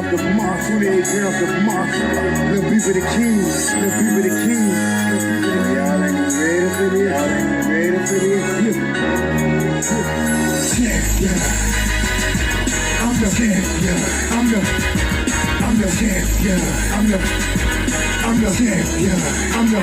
grams of moss, 28 grams of moss. Little people the king, little people the king. Y'all ain't ready for this, y'all ain't ready for this. Champion, I'm the champion, I'm the champion, I'm the champion, I'm the.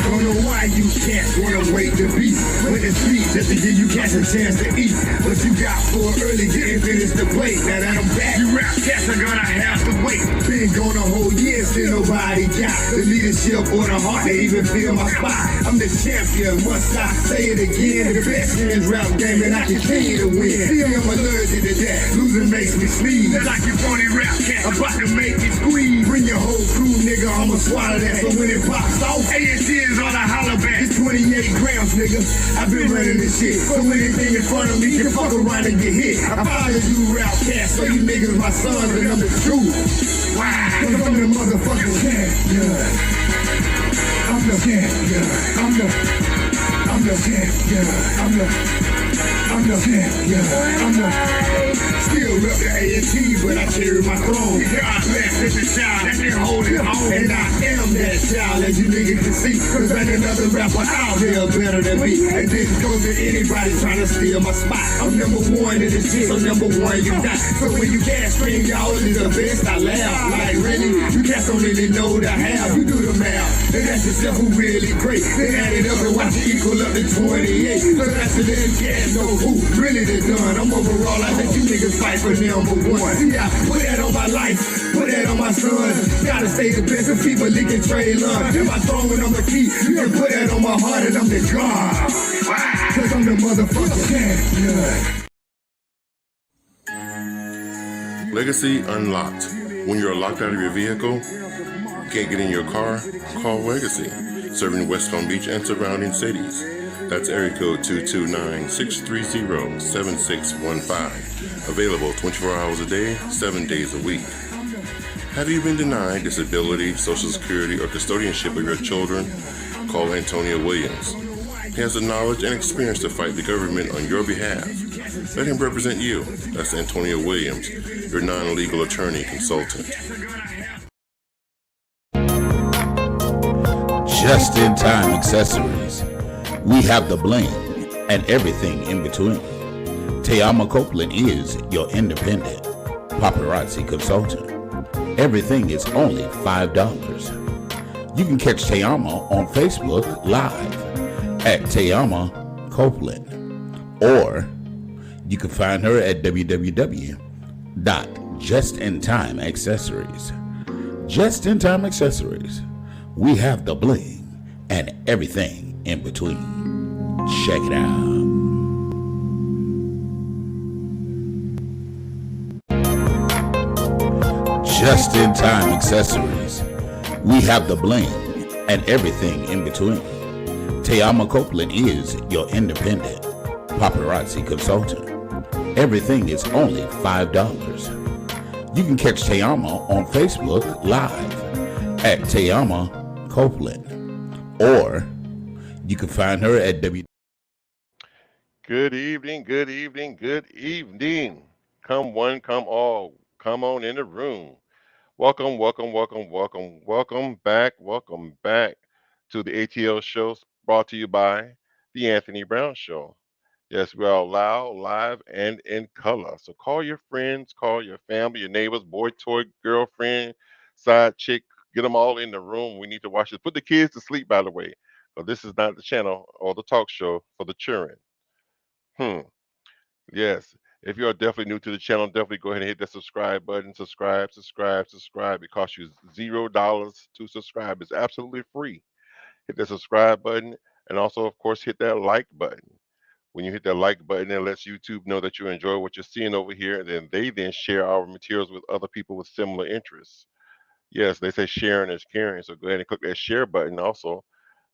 Don't know why you cats wanna wait to be with the street just to give you cats a chance to eat. What you got for early getting finished the plate. Now that I'm back, you rap cats are gonna have to wait. Been gone a whole year, still nobody got the leadership or the heart to even feel my spot. I'm the champion, must I say it again? The best in this rap game and I continue to win. See, I'm allergic to that, losing makes me sneeze. Like you phony rap cat, about to make me squeeze. Bring your whole crew, nigga, I'ma swallow that. So when it pops off, ATL is on a holler back. It's 28 grams, nigga. I've been running this shit. So anything in front of me can fuck around and get hit. I follow you rap cats, so you niggas my sons and I'm the truth. Why? Cause I'm the motherfucking champion. I'm the champion. I'm the champion. I'm the champion. I'm the still rep the A&T, but I carry my throne. God bless every child that can hold it on. And I am that child, as you niggas can see. Cause ain't another rapper out here better than me. And this goes to anybody trying to steal my spot. I'm number one in the shit, so number one you got. So when you can't scream, y'all is the best, I laugh. Like really, you cats don't really know the half. You do the math, and that's yourself who really great. Then add it up and watch it equal up to 28. So that's the little cats know who really the done. I'm overall, I let you niggas fight for number one. See, I put that on my life, put that on my son. Gotta stay the best of people leaking trade love. If I throw it on the key, you can put that on my heart and I'm the God. Cause I'm the motherfucking champion. Legacy Unlocked. When you're locked out of your vehicle, can't get in your car, call Legacy. Serving West Palm Beach and surrounding cities. That's area code 229-630-7615. Available 24 hours a day, 7 days a week. Have you been denied disability, social security, or custodianship of your children? Call Antonio Williams. He has the knowledge and experience to fight the government on your behalf. Let him represent you. That's Antonio Williams, your non-legal attorney consultant. Just-in-time accessories. We have the bling and everything in between. Tayama Copeland is your independent paparazzi consultant. Everything is only $5. You can catch Tayama on Facebook Live at Tayama Copeland, or you can find her at www.justintimeaccessories. Just in Time Accessories. We have the bling and everything in between. Check it out. Just in Time Accessories. We have the bling and everything in between. Tayama Copeland is your independent paparazzi consultant. Everything is only $5. You can catch Tayama on Facebook Live at Tayama Copeland, or you can find her at Good evening, good evening, good evening. Come one, come all. Come on in the room. Welcome back to the ATL show brought to you by the Anthony Brown Show. Yes, we are loud, live, and in color. So call your friends, call your family, your neighbors, boy, toy, girlfriend, side chick, get them all in the room. We need to watch this. Put the kids to sleep, by the way, because this is not the channel or the talk show for the children. Yes. If you are definitely new to the channel, definitely go ahead and hit that subscribe button. Subscribe. It costs you $0 to subscribe. It's absolutely free. Hit that subscribe button, and also, of course, hit that like button. When you hit that like button, it lets YouTube know that you enjoy what you're seeing over here, and then they share our materials with other people with similar interests. Yes, they say sharing is caring, so go ahead and click that share button. Also,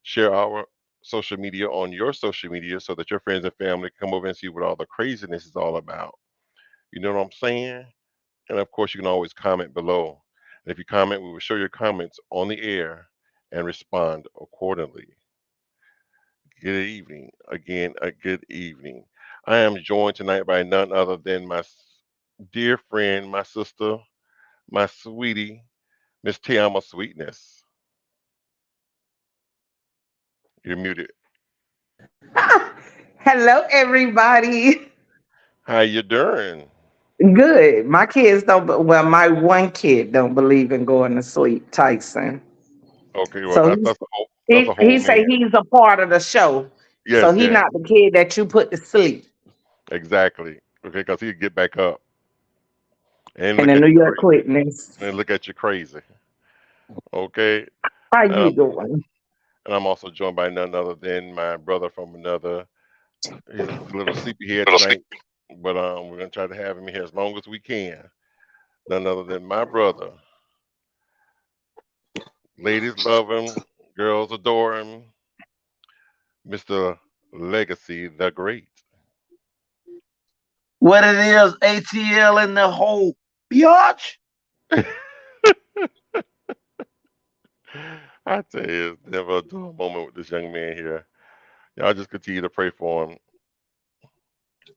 share our social media on your social media so that your friends and family can come over and see what all the craziness is all about. You know what I'm saying? And of course, you can always comment below. And if you comment, we will show your comments on the air and respond accordingly. Good evening. Again, a good evening. I am joined tonight by none other than my dear friend, my sister, my sweetie, Miss Tiama Sweetness. You're muted. Hello, everybody. How you doing? Good. My kids don't. Well, my one kid don't believe in going to sleep. Tyson. Okay, well So that's a whole he say man. he's a part of the show. So Yes, he yes, not the kid that you put to sleep exactly. Okay, because he'd get back up and in look the at New you York crazy. quickness. And look at you crazy. Okay, How and you I'm, doing? and I'm also joined by none other than my brother from another. He's a little sleepy here tonight, but we're gonna try to have him here as long as we can. None other than my brother. Ladies love him, girls adore him. Mr. Legacy the Great. What it is, ATL in the whole biatch. I tell you, it's never a dull moment with this young man here. Y'all just continue to pray for him.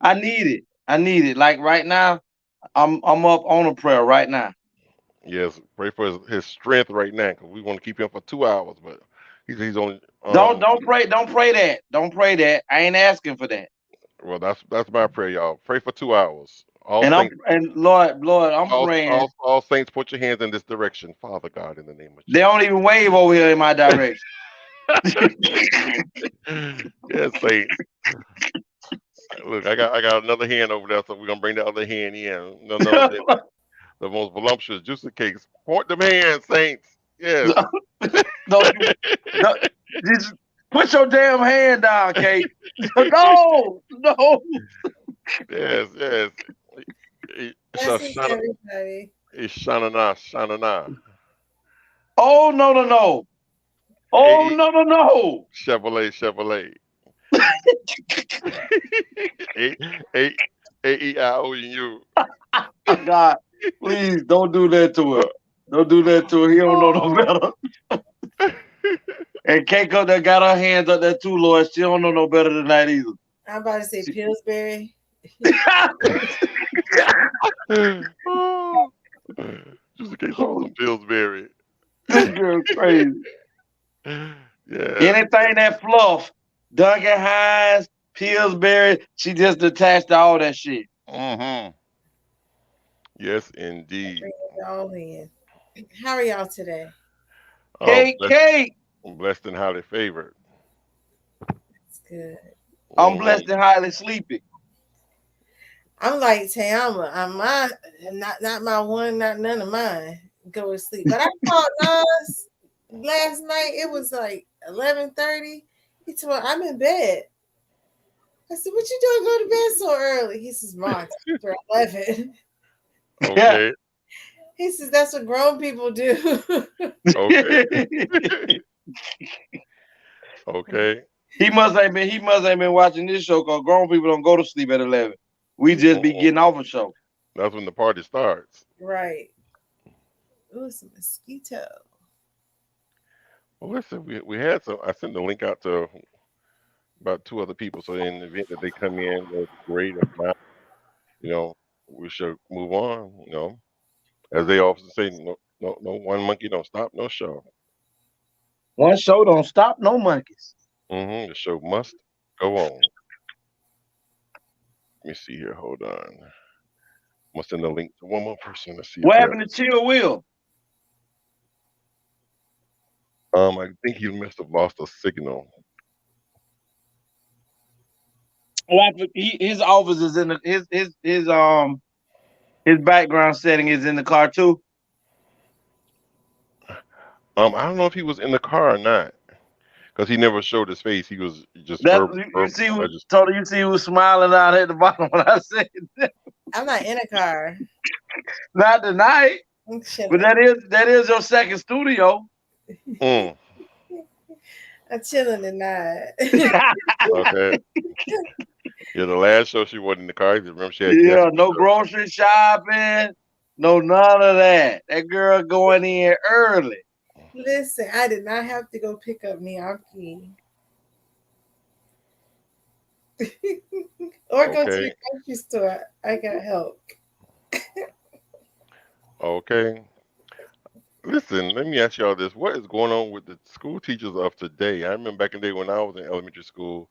I need it. I need it. Like right now, I'm up on a prayer right now. Yes, pray for his strength right now because we want to keep him for 2 hours, but he's only Don't pray that. Don't pray that. I ain't asking for that. well that's my prayer, y'all. Pray for 2 hours. And Lord, I'm praying. All saints, put your hands in this direction, Father God, in the name of They don't even wave over here in my direction. Jesus. Yes, saints. Look, I got another hand over there, so we're gonna bring the other hand in. None other than the most voluptuous juicy cakes. Point them hands, saints. Yes. don't, don't, just put your damn hand down, Kate. No, no. Yes, yes. Blessings, everybody. Shanana, Shanana. Oh no, no, no. Oh no, no, no. Chevrolet, Chevrolet. A A A-E-I-O-U. Oh, God, please don't do that to her. Don't do that to her. He don't know no better. And Keiko that got her hands up there too, Lord. She don't know no better than that either. I'm about to say Pillsbury. Oh, just in case I was some Pillsbury. This girl crazy. Yes, Anything that fluff, Duncan Hines, Pillsbury, she just attached to all that shit. mm-hmm. Yes, I'll indeed. bring it all in. How are y'all today? Oh, Kate, blessed and highly favored. It's good. I'm Mm-hmm. blessed and highly sleepy. I'm like Tayama. I'm my not my one, not none of mine. Go to sleep. But I called Nas last night. It was like 11:30. He told me I'm in bed. I said, "What you doing? Go to bed so early?" He says, "Mom, it's after 11." Okay, He says, "That's what grown people do." okay, okay. He must have been watching this show because grown people don't go to sleep at 11. We just be Mm-mm. getting off a show. That's when the party starts. Right. Ooh, it's a mosquito. Well, listen, we had some. I sent the link out to about two other people. So in the event that they come in, that'd be great. If not, you know, we should move on. You know, as they often say, no, one monkey don't stop no show. One show don't stop no monkeys. The show must go on. Let me see here. Hold on. I'm gonna send the link to one more person. Let's see if What they happened to Chill Will? I think he must have lost a signal. His office is in the his background setting is in the car too. I don't know if he was in the car or not, because he never showed his face. He was just That you verbal see who just told you see who was smiling out at the bottom when I said that. I'm not in a car. Not tonight, I'm but chilling. that is your second studio. mm, I'm chilling tonight. okay. Yeah, the last show she wasn't in the car. Remember she had guests Yeah, with no grocery shopping, no none of that. That girl going in early. Listen, I did not have to go pick up Miyaki or her. go to Okay. the grocery store. I got help. Okay. Listen, let me ask y'all this. What is going on with the school teachers of today? I remember back in the day when I was in elementary school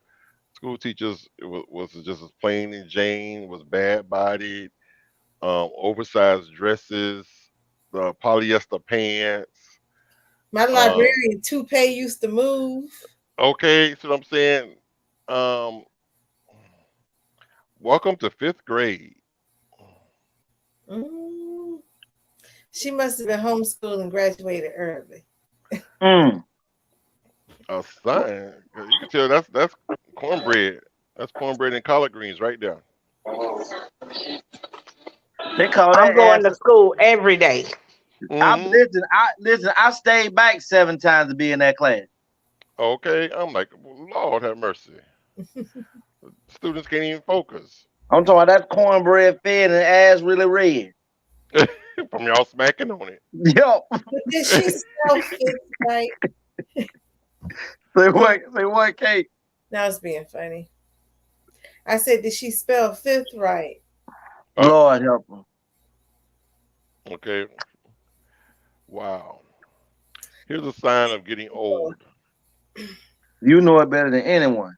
teachers was just as plain and Jane, was bad bodied, oversized dresses, polyester pants. My Um, librarian toupee used to move. okay, so I'm saying, um, welcome to fifth grade. Mm, she must have been homeschooled and graduated early. Mm. A sign. You can tell that's cornbread. That's cornbread and collard greens right there. They call I'm that going to ass. school every day. Hmm. Listen. I stayed back 7 times to be in that class. Okay, I'm like, Lord have mercy. Students can't even focus I'm talking about that cornbread fed and ass really red. from y'all smacking on it. Yup. But did she spell fifth right? Say what? Say what, Kate? That was being funny. I said, did she spell fifth right? Uh, Lord help them. okay, wow. Here's a sign of getting Oh, old. You know it better than anyone.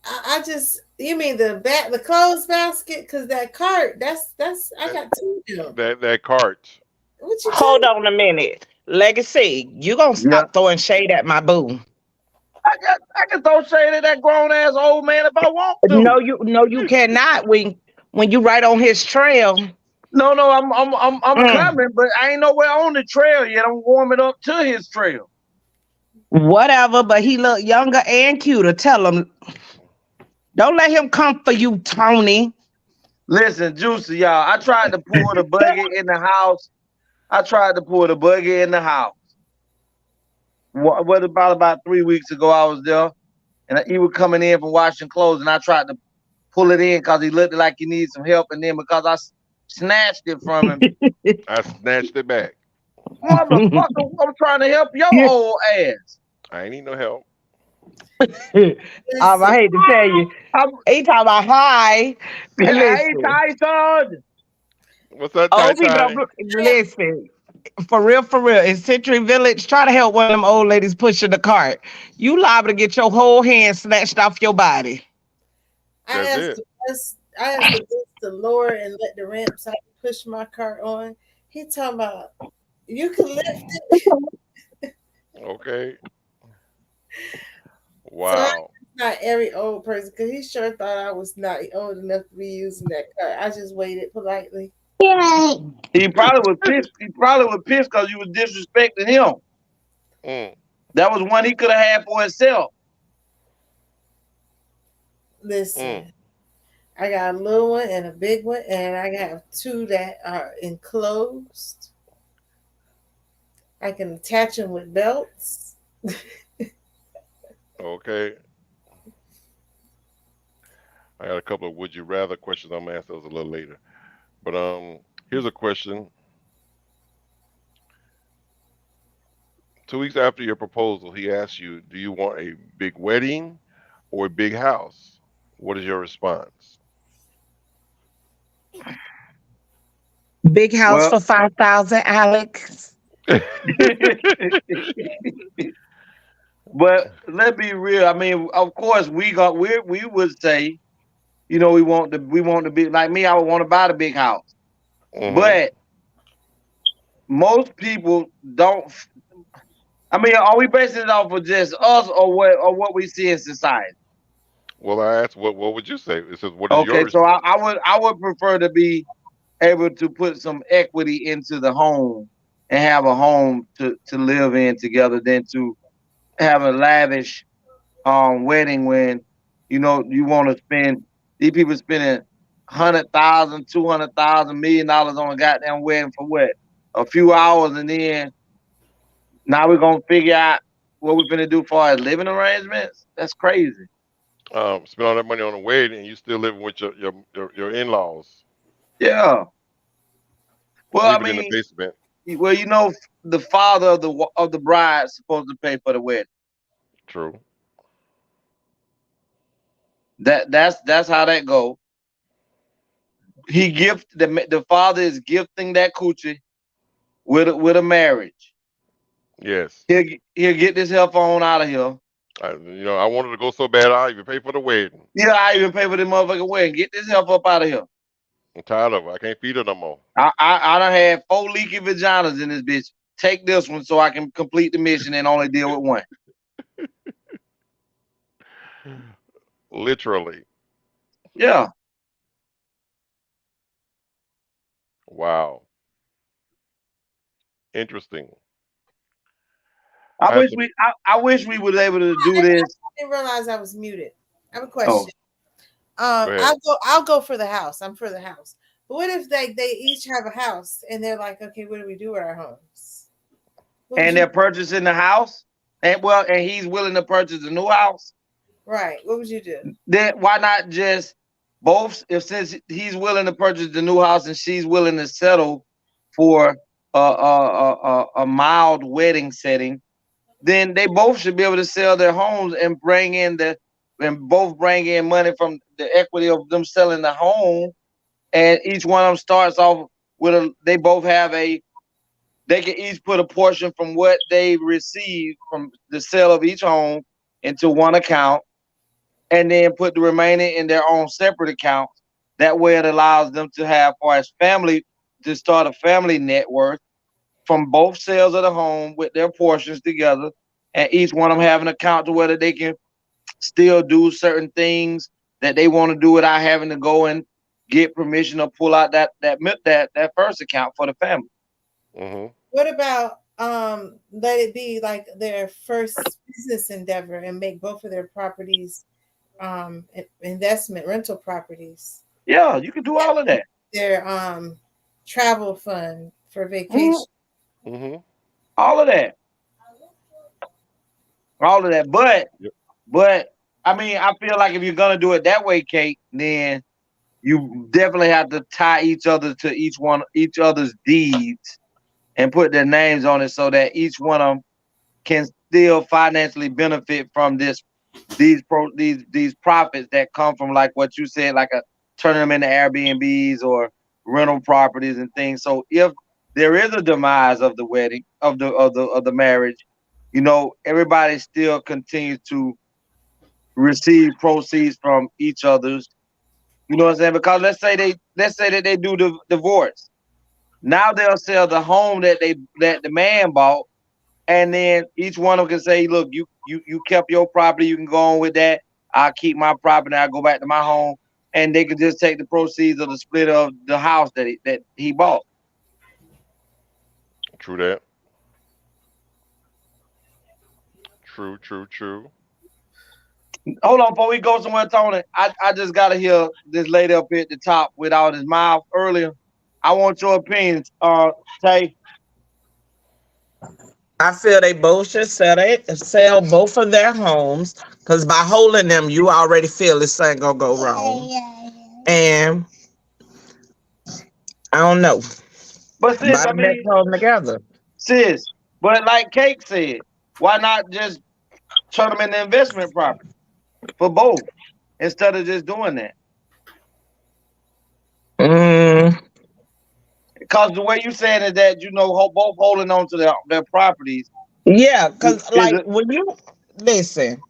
I just, you mean the clothes basket? Because that cart, that's I That got two of them. that cart. What you Hold talking? on a minute. Legacy, you gonna Yeah. stop throwing shade at my boo. I can throw shade at that grown ass old man if I want to. No, you cannot when you right on his trail. No, I'm Mm, coming, but I ain't nowhere on the trail yet. I'm warming up to his trail. whatever, but he look younger and cuter. Tell him, don't let him come for you, Tony. Listen, Juicy, y'all. I tried to pull the buggy in the house. I tried to pull the buggy in the house. What about 3 weeks ago? I was there, and he was coming in from washing clothes, and I tried to pull it in because he looked like he needed some help, and then because snatched it from him, I snatched it back. motherfucker, I'm trying to help your old ass. I ain't need no help. Listen, I hate to tell you. I'm, He talking about hi. hey, Listen, Tyson. What's that, Ty old people Ty? don't listen. For real. In Century Village, try to help one of them old ladies pushing the cart. You liable to get your whole hand snatched off your body. I That's asked it. the bus, I asked the bus to lower and let the ramp so I could push my cart on. He talking about you can lift it. Okay. So I Wow. not every old person because he sure thought I was not old enough to be using that cart. I just waited politely. He probably was pissed. He probably was pissed because you was disrespecting him. Mm, That was one he could have had for himself. mm. Listen, I got a little one and a big one, and I got two that are enclosed. I can attach them with belts. Okay. I got a couple of would you rather questions. I'm gonna ask those a little later. But here's a question. 2 weeks after your proposal, he asks you, "Do you want a big wedding or a big house?" What is your response? Big house Well, for 5,000, Alex. but let's be real. I mean, of course, we would say, we want to be like me. I would want to buy the big house, Hmm. but most people don't. I mean, are we basing it off of just us or what we see in society? Well, I asked, what would you say? It says, "What is Okay, yours?" so I would prefer to be able to put some equity into the home and have a home to live in together than to have a lavish wedding when you want to spend these people spending 100,000, 200,000, $1 million on a goddamn wedding for what? A few hours, and then now we're gonna figure out what we're gonna do for our living arrangements. That's crazy. Spend all that money on a wedding and you still living with your in-laws, Yeah. Well, I sleeping in the mean, basement. well, the father of the bride is supposed to pay for the wedding. True. That's how that go. the father is gifting that coochie with a marriage. Yes. He'll get this help on out of here. I wanted to go so bad, I'll even pay for the wedding. Yeah, I even pay for this motherfucking wedding. Get this help up out of here. I'm tired of it. I can't feed her no more. I done had 4 leaky vaginas in this bitch. Take this one so I can complete the mission and only deal with one. Literally. Yeah. Wow. Interesting. I I have wish some. we was able to do I this. didn't realize I was muted. I have a Oh, question. Go ahead. I'll go for the house. I'm for the house. But what if they each have a house and they're like, okay, what do we do with our homes? What would and you they're purchasing the house, and he's willing to purchase a new house. right? What would you do? Then why not just both? Since he's willing to purchase the new house and she's willing to settle for a mild wedding setting, then they both should be able to sell their homes and both bring in money from the equity of them selling the home. And each one of them starts off with they both have they can each put a portion from what they received from the sale of each home into one account, and then put the remaining in their own separate accounts. That way it allows them to have, for as family, to start a family net worth from both sales of the home with their portions together, and each one of them have an account to whether they can still do certain things that they want to do without having to go and get permission or pull out that first account for the family. Mm-hmm. What about let it be like their first business endeavor and make both of their properties investment rental properties? Yeah, you can do all of that. Their travel fund for vacation. Mm-hmm. All of that. Yep. But I mean, I feel like if you're gonna do it that way, Kate, then you definitely have to tie each other to each other's deeds and put their names on it so that each one of them can still financially benefit from these profits that come from, like what you said, like turning them into Airbnbs or rental properties and things. So if there is a demise of the wedding of the marriage, everybody still continues to receive proceeds from each other's. You know what I'm saying? Because let's say that they do the divorce. Now they'll sell the home that the man bought, and then each one of them can say, "Look, you kept your property. You can go on with that. I'll keep my property. I'll go back to my home." And they could just take the proceeds of the split of the house that he bought. True that. True. Hold on, before we go somewhere, Tony. I just gotta hear this lady up here at the top with all his mouth earlier. I want your opinions, Tay. I feel they both should sell both of their homes because by holding them, you already feel this ain't gonna go wrong. And I don't know. But sis, By I the next mean, hold them together. sis, but like Kate said, why not just turn them into investment property for both instead of just doing that? Mm, Because the way you saying is that both holding on to their properties yeah, because is like when you listen,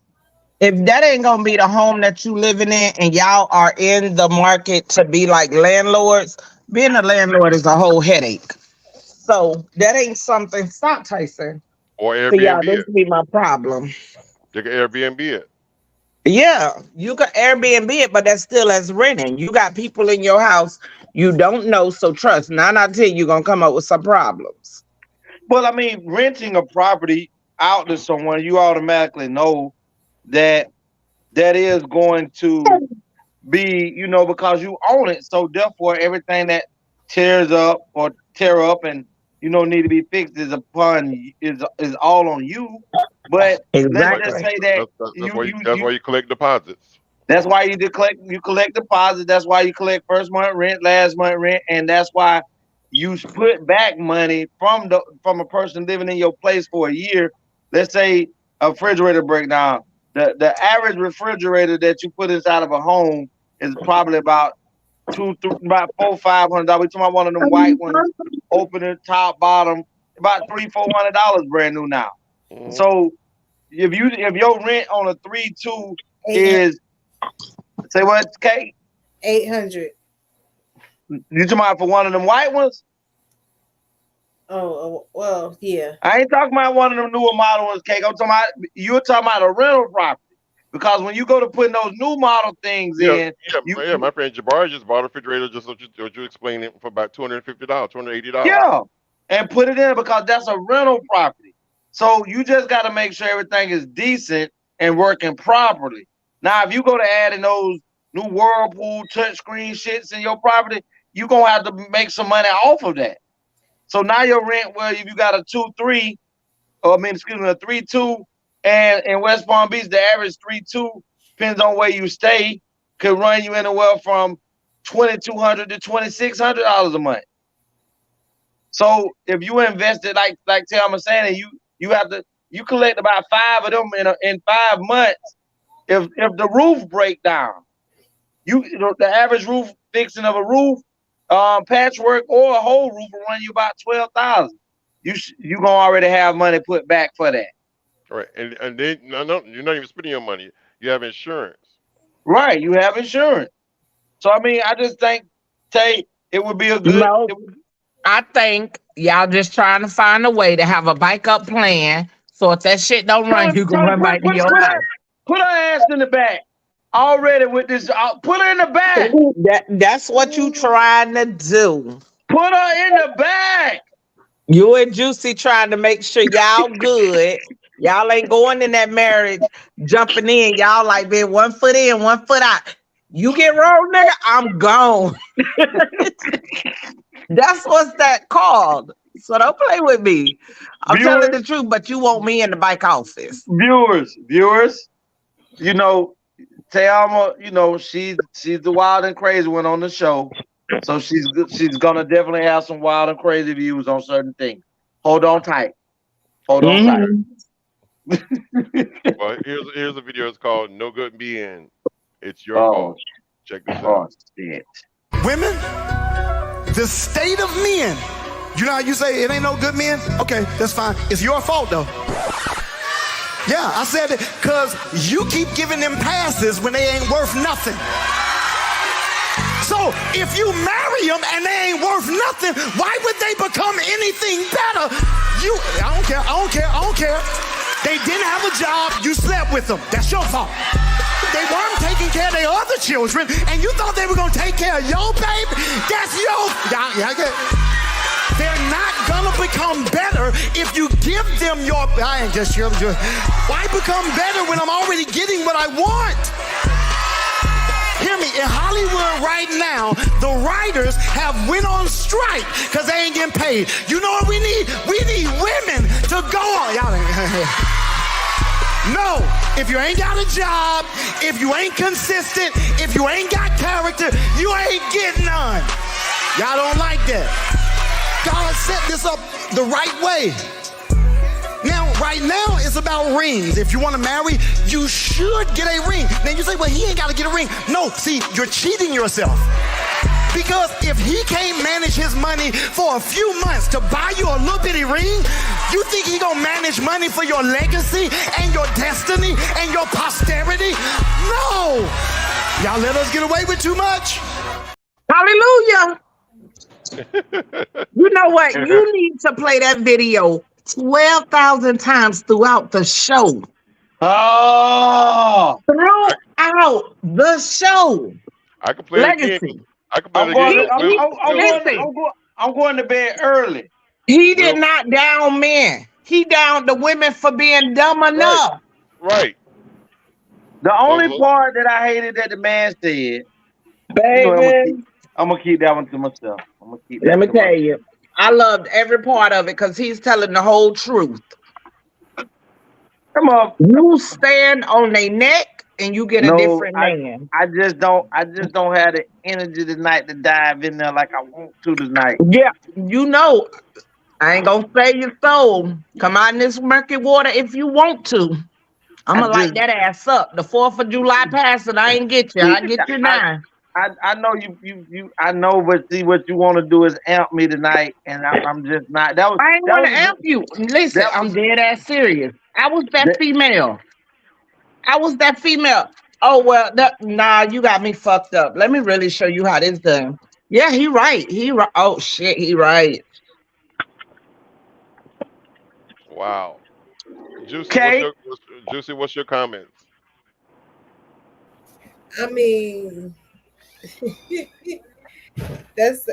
if that ain't gonna be the home that you living in and y'all are in the market to be like landlords, being a landlord is a whole headache. So that ain't something. Stop, Tyson. Or So y'all, Airbnb this it. be my problem. They can Airbnb it. Yeah, you can Airbnb it, but that's still as renting. You got people in your house you don't know, so trust. 9 out of 10, you're gonna come up with some problems. Well, I mean, renting a property out to someone, you automatically know that that is going to be, because you own it. So therefore, everything that tear up and need to be fixed is all on you. But That's let's why. just Exactly. say that That's you why. you That's you why you collect deposits. that's why you collect deposits. That's why you collect first month rent, last month rent, and that's why you put back money from a person living in your place for a year. Let's say a refrigerator breakdown. The average refrigerator that you put inside of a home is probably about about $400-500. We talking about one of them white ones, opening top, bottom, about $300-400 brand new now. Mhm. So if your rent on a 3-2 is, say what, Kate? 800. You talking about for one of them white ones? Oh, well, yeah. I ain't talking about one of them newer model ones, Kate. You're talking about a rental property. Because when you go to putting those new model things in, my friend Jabari just bought a refrigerator, just what you explained it, for about $250, $280. Yeah, and put it in because that's a rental property. So you just got to make sure everything is decent and working properly. Now, if you go to adding those new Whirlpool touchscreen shits in your property, you're going to have to make some money off of that. So now your rent, well, if you got a 2-3, a 3-2, and in West Palm Beach, the average 3-2, depends on where you stay, could run you anywhere from $2,200 to $2,600 a month. So if you invested, like Thelma saying, and you collect about 5 of them in 5 months. If the roof break down, the average roof fixing of a roof, patchwork or a whole roof will run you about $12,000. You gonna already have money put back for that. Right, and then no, you're not even spending your money. You have insurance. Right, you have insurance. So I mean, I just think, Tay, it would be a good. No, I think y'all just trying to find a way to have a backup plan. So if that shit don't run, you can run back to your house. Put her ass in the back. Already with this, put her in the back. That's what you trying to do. Put her in the back. You and Juicy trying to make sure y'all good. Y'all ain't going in that marriage jumping in. Y'all like been 1 foot in, 1 foot out. You get wrong, nigga, I'm gone. That's what's that called. So don't play with me. I'm telling the truth, but you want me in the bike office. Viewers, you know, Thelma, you know, she's the wild and crazy one on the show. So she's gonna definitely have some wild and crazy views on certain things. Hold on tight. Well, here's a video. It's called "No Good Being." It's your fault. Check this out. Shit. Women, the state of men. You know how you say it ain't no good men? Okay, that's fine. It's your fault though. Yeah, I said it because you keep giving them passes when they ain't worth nothing. So if you marry them and they ain't worth nothing, why would they become anything better? I don't care. They didn't have a job, you slept with them. That's your fault. They weren't taking care of their other children, and you thought they were gonna take care of your baby? That's your. They're not gonna become better if you give them your. I ain't just sure. Why become better when I'm already getting what I want? Hear me, in Hollywood right now, the writers have went on strike because they ain't getting paid. You know what we need? We need women to go on. No, if you ain't got a job, if you ain't consistent, if you ain't got character, you ain't getting none. Y'all don't like that. God set this up the right way. Now, right now, it's about rings. If you want to marry, you should get a ring. Then you say, well, he ain't got to get a ring. No, see, you're cheating yourself. Because if he can't manage his money for a few months to buy you a little bitty ring, you think he gonna manage money for your legacy and your destiny and your posterity? No. Y'all let us get away with too much. Hallelujah. You know what? You need to play that video 12,000 times throughout the show. Oh, Throughout the show. I can play Legacy. it again. I can play it again. I'm going to bed early. He did not down men. He downed the women for being dumb enough. Right. The only part that I hated that the man said, baby, I'm gonna keep that one to myself. Let me tell you, I loved every part of it because he's telling the whole truth. Come on, you stand on their neck and you get a different man. I just don't have the energy tonight to dive in there like I want to tonight. Yeah, you know, I ain't gonna say your soul. Come out in this murky water if you want to. I'm gonna light that ass up. The 4th of July passing, I ain't get you. I get you now. I know you I know, but see what you want to do is amp me tonight, and I'm just not. I ain't That want was to amp you. Listen, that I'm was dead ass serious. I was that that, female. I was that female. Oh well, nah, you got me fucked up. Let me really show you how this done. Yeah, he right. He right. Oh shit, he right. Wow. Juicy, cake. Juicy? What's your comments? I mean,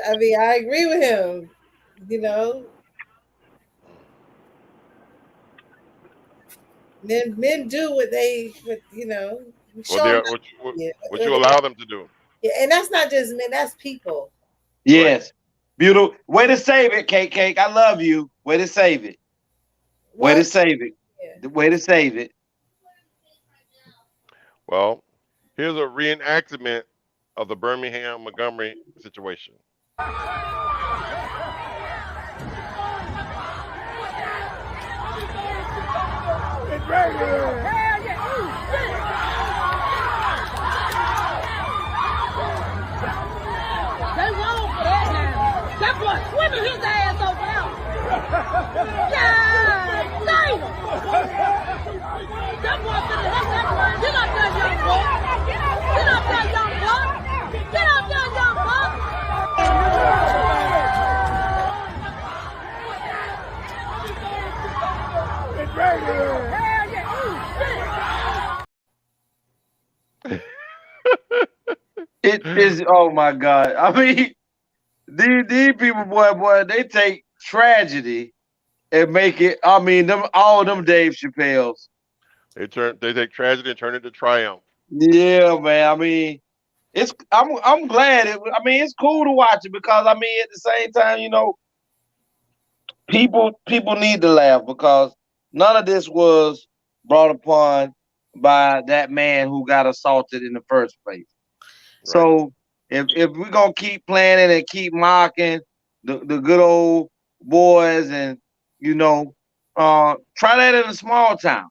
I mean, I agree with him. You know, men do what we What show they them. are, Yeah, what you allow them to do? yeah, and that's not just men. That's people. Right. Yes, beautiful. Way to save it, cake. I love you. Way to save it. Way to What? save it. Yeah. The way to save it. Well, here's a reenactment of the Birmingham Montgomery situation. They wrong for that now. That boy swimming his ass over there. God damn! That boy finna hit that boy. Get up there, young boy. Get up there, young buck. Get up there, young buck. Hell yeah. It is. Oh my God. I mean, these people, boy, they take tragedy and make it. I mean, all them Dave Chappelle's. They take tragedy and turn it to triumph. Yeah, man. I mean, I'm glad. I mean, it's cool to watch it because I mean, at the same time, people need to laugh because none of this was brought upon by that man who got assaulted in the first place. Right. So if we're gonna keep playing it and keep mocking the good old boys and try that in a small town.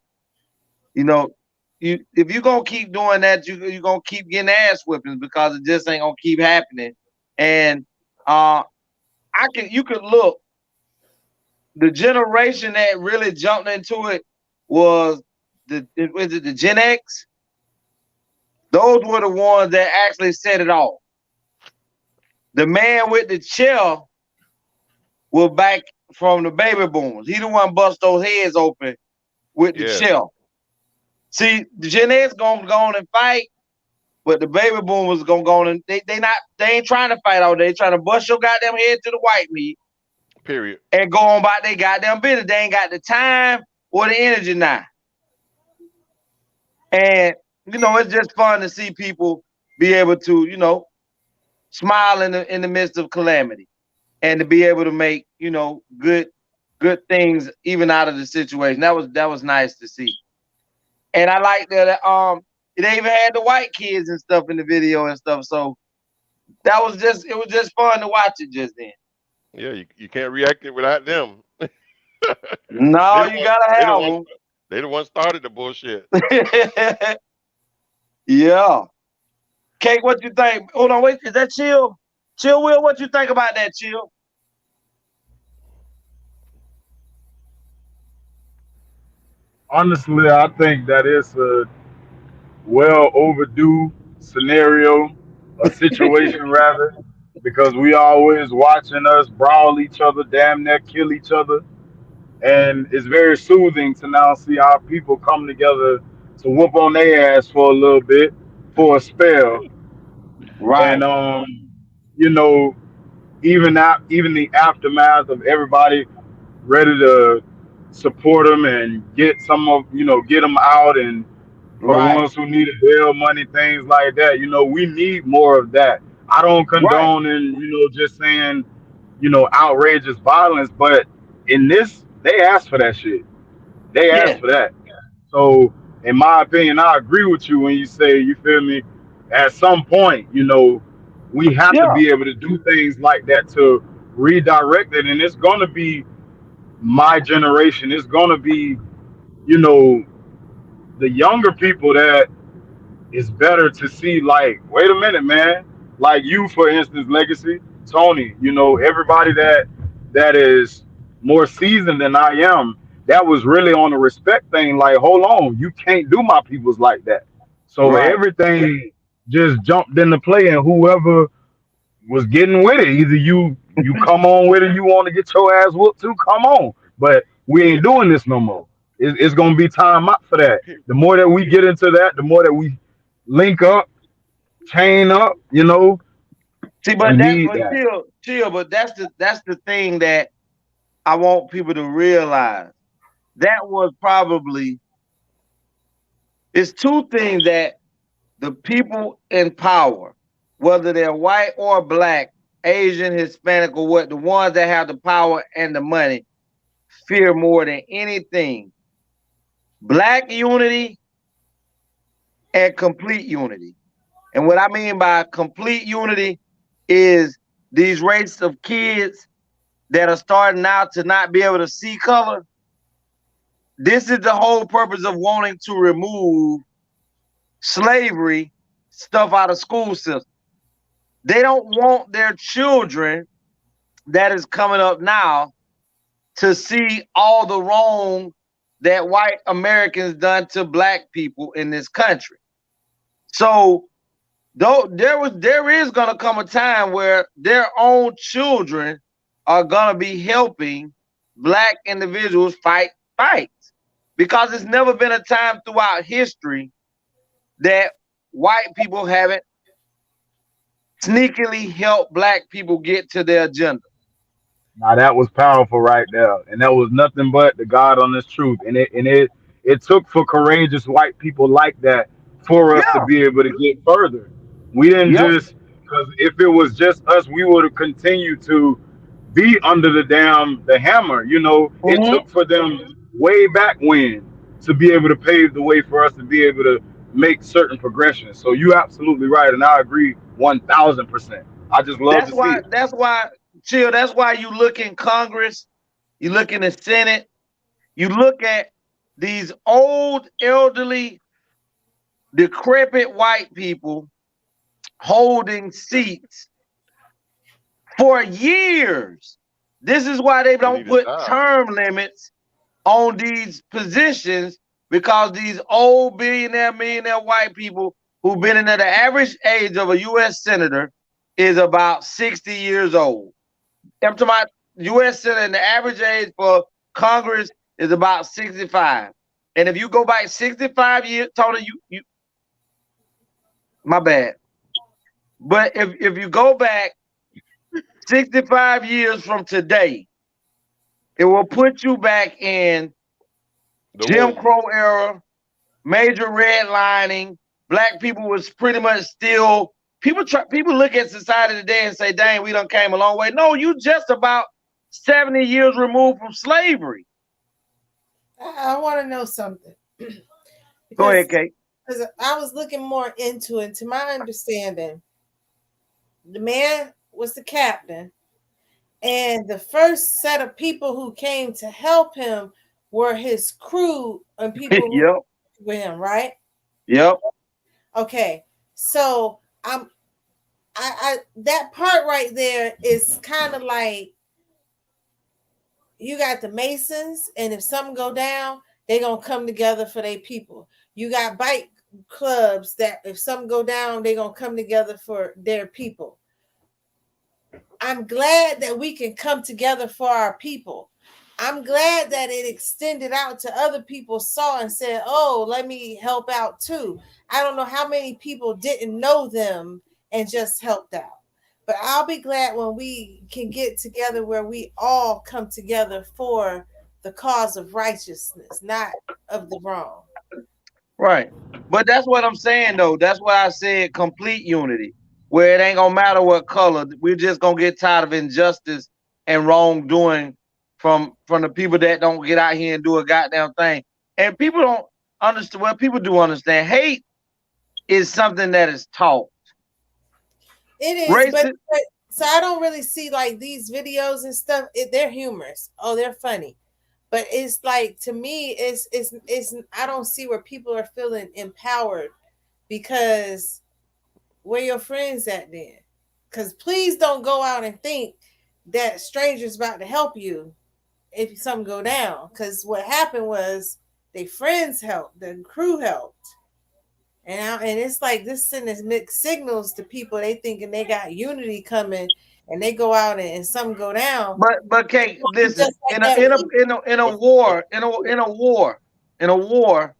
You know, if you're gonna keep doing that, you're gonna keep getting ass whippings because it just ain't gonna keep happening. And you could look, the generation that really jumped into it was the Gen X. Those were the ones that actually set it off. The man with the chair was back from the baby boomers. He the one bust those heads open with the Yes. chair. See, the Gen X gonna go on and fight, but the baby boomers gonna go on and they ain't trying to fight all day. They trying to bust your goddamn head to the white meat Period. and go on about their goddamn business. They ain't got the time or the energy now. And it's just fun to see people be able to, smile in the midst of calamity and to be able to make, good things even out of the situation. That was nice to see. And I like that they even had the white kids and stuff in the video and stuff. So it was just fun to watch it just then. Yeah, you can't react it without them. No, you gotta they the have ones them. they the ones started the bullshit. Yeah. Kate, what you think? Hold on, wait, is that Chill? Chill Will, what you think about that, Chill? Honestly, I think that it's a well overdue scenario, a situation rather, because we always watching us brawl each other, damn near kill each other, and it's very soothing to now see our people come together to whoop on their ass for a little bit, for a spell, and Right. you know, even the aftermath of everybody ready to support them and get some of get them out, and for the Right. ones who needed bail money, things like that. We need more of that. I don't Right. condone in just saying outrageous violence, but in this they asked for that shit. They asked Yeah. for that. So in my opinion, I agree with you when you say, you feel me, at some point, we have to Yeah. be able to do things like that to redirect it. And it's gonna be my generation. It's gonna be, you know, the younger people that it's better to see, like, wait a minute, man. like you, for instance, Legacy, Tony, you know, everybody that is more seasoned than I am, that was really on a respect thing. Like, hold on, you can't do my peoples like that. So Right. everything just jumped into play, and whoever was getting with it, either you come on with it, you want to get your ass whooped too, come on. But we ain't doing this no more. It's gonna be time out for that. The more that we get into that, the more that we link up, chain up, you know, See, we but need that. chill. But that's the thing that I want people to realize. That was probably it's two things that the people in power, whether they're white or black, Asian, Hispanic, or what, the ones that have the power and the money, fear more than anything. Black unity and complete unity. And what I mean by complete unity is these race of kids that are starting out to not be able to see color. This is the whole purpose of wanting to remove slavery stuff out of school system. They don't want their children that is coming up now to see all the wrong that white Americans done to black people in this country. So though there is gonna come a time where their own children are gonna be helping black individuals fight fights. Because it's never been a time throughout history that white people haven't sneakily helped black people get to their agenda. Now that was powerful right there, and that was nothing but the God on this truth. And it took for courageous white people like that for us to Yeah. be able to get further. We didn't Yep. just because if it was just us, we would have continued to be under the hammer. You know, it Mm-hmm. took for them way back when to be able to pave the way for us to be able to make certain progressions. So you absolutely right, and I agree 1,000%. I just love That's to see why. it. That's why. Chill. That's why you look in Congress, you look in the Senate, you look at these old, elderly, decrepit white people holding seats for years. This is why they They don't need a put job. term limits on these positions because these old billionaire, millionaire white people who've been in there, the average age of a U.S. senator is about 60 years old. I'm talking about U.S. senator, and the average age for Congress is about 65. And if you go back 65 years, Tony, you my bad. But if you go back 65 years from today, it will put you back in The Jim womb. Crow era, major redlining. Black people was pretty much still people look at society today and say, dang, we done came a long way. No, you just about 70 years removed from slavery. I want to know something Go because ahead, Kate. I was looking more into it. To my understanding, the man was the captain, and the first set of people who came to help him were his crew and people who Yep. were with him, right? Yep. Okay, so I that part right there is kind of like you got the Masons, and if something go down, they gonna come together for their people. You got bike clubs that if something go down, they gonna come together for their people. I'm glad that we can come together for our people. I'm glad that it extended out to other people saw and said, "Oh, let me help out too." I don't know how many people didn't know them and just helped out. But I'll be glad when we can get together where we all come together for the cause of righteousness, not of the wrong. Right. But that's what I'm saying though. That's why I said complete unity. Where it ain't gonna matter what color. We're just gonna get tired of injustice and wrongdoing from the people that don't get out here and do a goddamn thing. And people don't understand. Well, people do understand. Hate is something that is taught. It is, Racist. but so I don't really see like these videos and stuff. They're humorous. Oh, they're funny. But it's like to me, it's I don't see where people are feeling empowered because where your friends at then? Because please don't go out and think that strangers about to help you if something go down. Because what happened was they friends helped, the crew helped. And it's like this sending mixed signals to people. They thinking they got unity coming, and they go out and something go down. But Kate, listen, Just like in that. a war,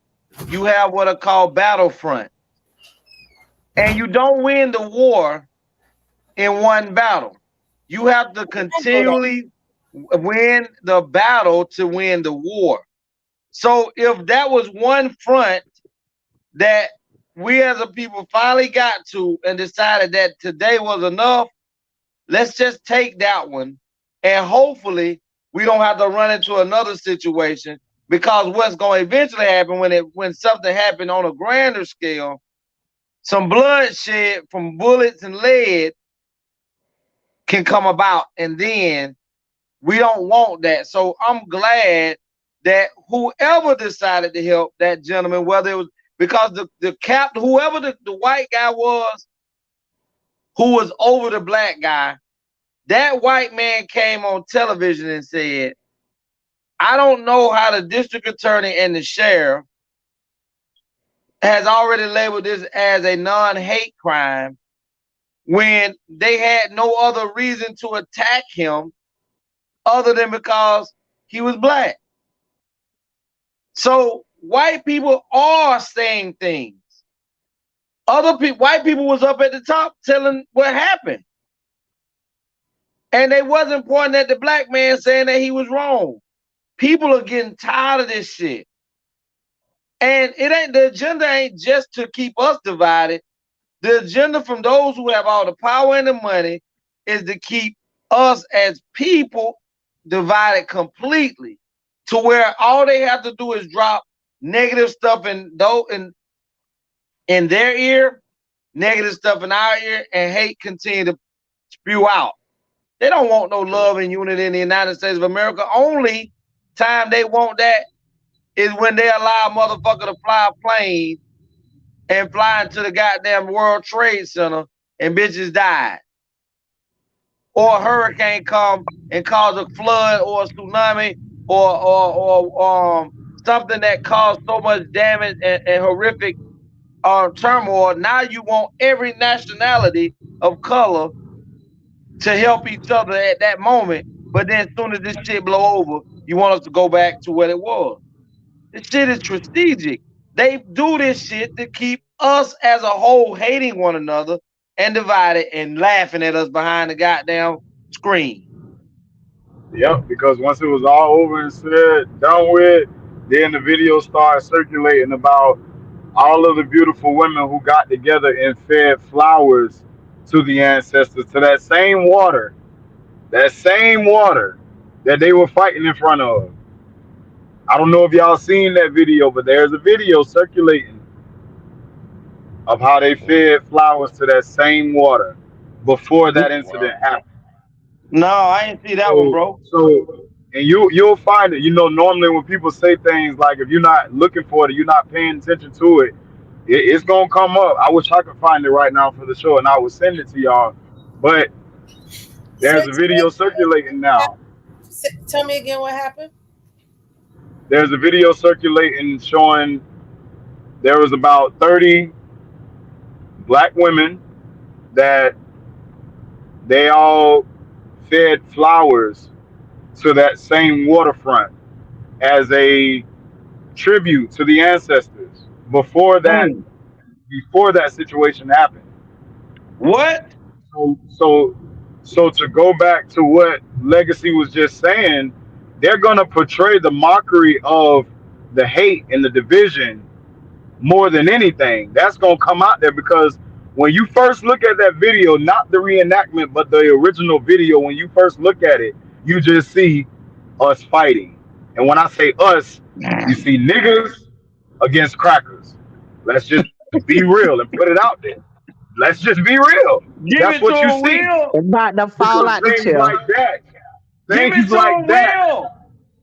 you have what are called battlefront. And you don't win the war in one battle. You have to continually win the battle to win the war. So if that was one front that we as a people finally got to and decided that today was enough, let's just take that one, and hopefully we don't have to run into another situation, because what's going to eventually happen when something happened on a grander scale, some bloodshed from bullets and lead can come about, and then we don't want that. So I'm glad that whoever decided to help that gentleman, whether it was because the captain, whoever the white guy was who was over the black guy, that white man came on television and said, I don't know how the district attorney and the sheriff has already labeled this as a non-hate crime when they had no other reason to attack him other than because he was black. So white people are saying things. White people was up at the top telling what happened. And they wasn't pointing at the black man saying that he was wrong. People are getting tired of this shit. And the agenda ain't just to keep us divided. The agenda from those who have all the power and the money is to keep us as people divided completely, to where all they have to do is drop negative stuff in their ear, negative stuff in our ear, and hate continue to spew out. They don't want no love and unity in the United States of America. Only time they want that is when they allow a motherfucker to fly a plane and fly into the goddamn World Trade Center and bitches died. Or a hurricane come and cause a flood or a tsunami or something that caused so much damage and horrific turmoil. Now you want every nationality of color to help each other at that moment, but then as soon as this shit blow over, you want us to go back to what it was. This shit is strategic. They do this shit to keep us as a whole hating one another and divided and laughing at us behind the goddamn screen. Yep, because once it was all over and said, done with, then the video started circulating about all of the beautiful women who got together and fed flowers to the ancestors, to that same water that they were fighting in front of. I don't know if y'all seen that video, but there's a video circulating of how they fed flowers to that same water before that incident happened. No, I ain't see that one, bro. And you'll find it. You know, normally when people say things like, if you're not looking for it, you're not paying attention to it, it's gonna come up. I wish I could find it right now for the show, and I would send it to y'all. But there's a video circulating now. Tell me again what happened. There's a video circulating showing there was about 30 black women that they all fed flowers to that same waterfront as a tribute to the ancestors before that situation happened. What? So to go back to what Legacy was just saying, they're gonna portray the mockery of the hate and the division more than anything. That's gonna come out there, because when you first look at that video, not the reenactment, but the original video, when you first look at it, you just see us fighting. And when I say us, you see niggas against crackers. Let's just be real and put it out there. Let's just be real. That's what you see. About to fall out the Things chair. like that. Things like that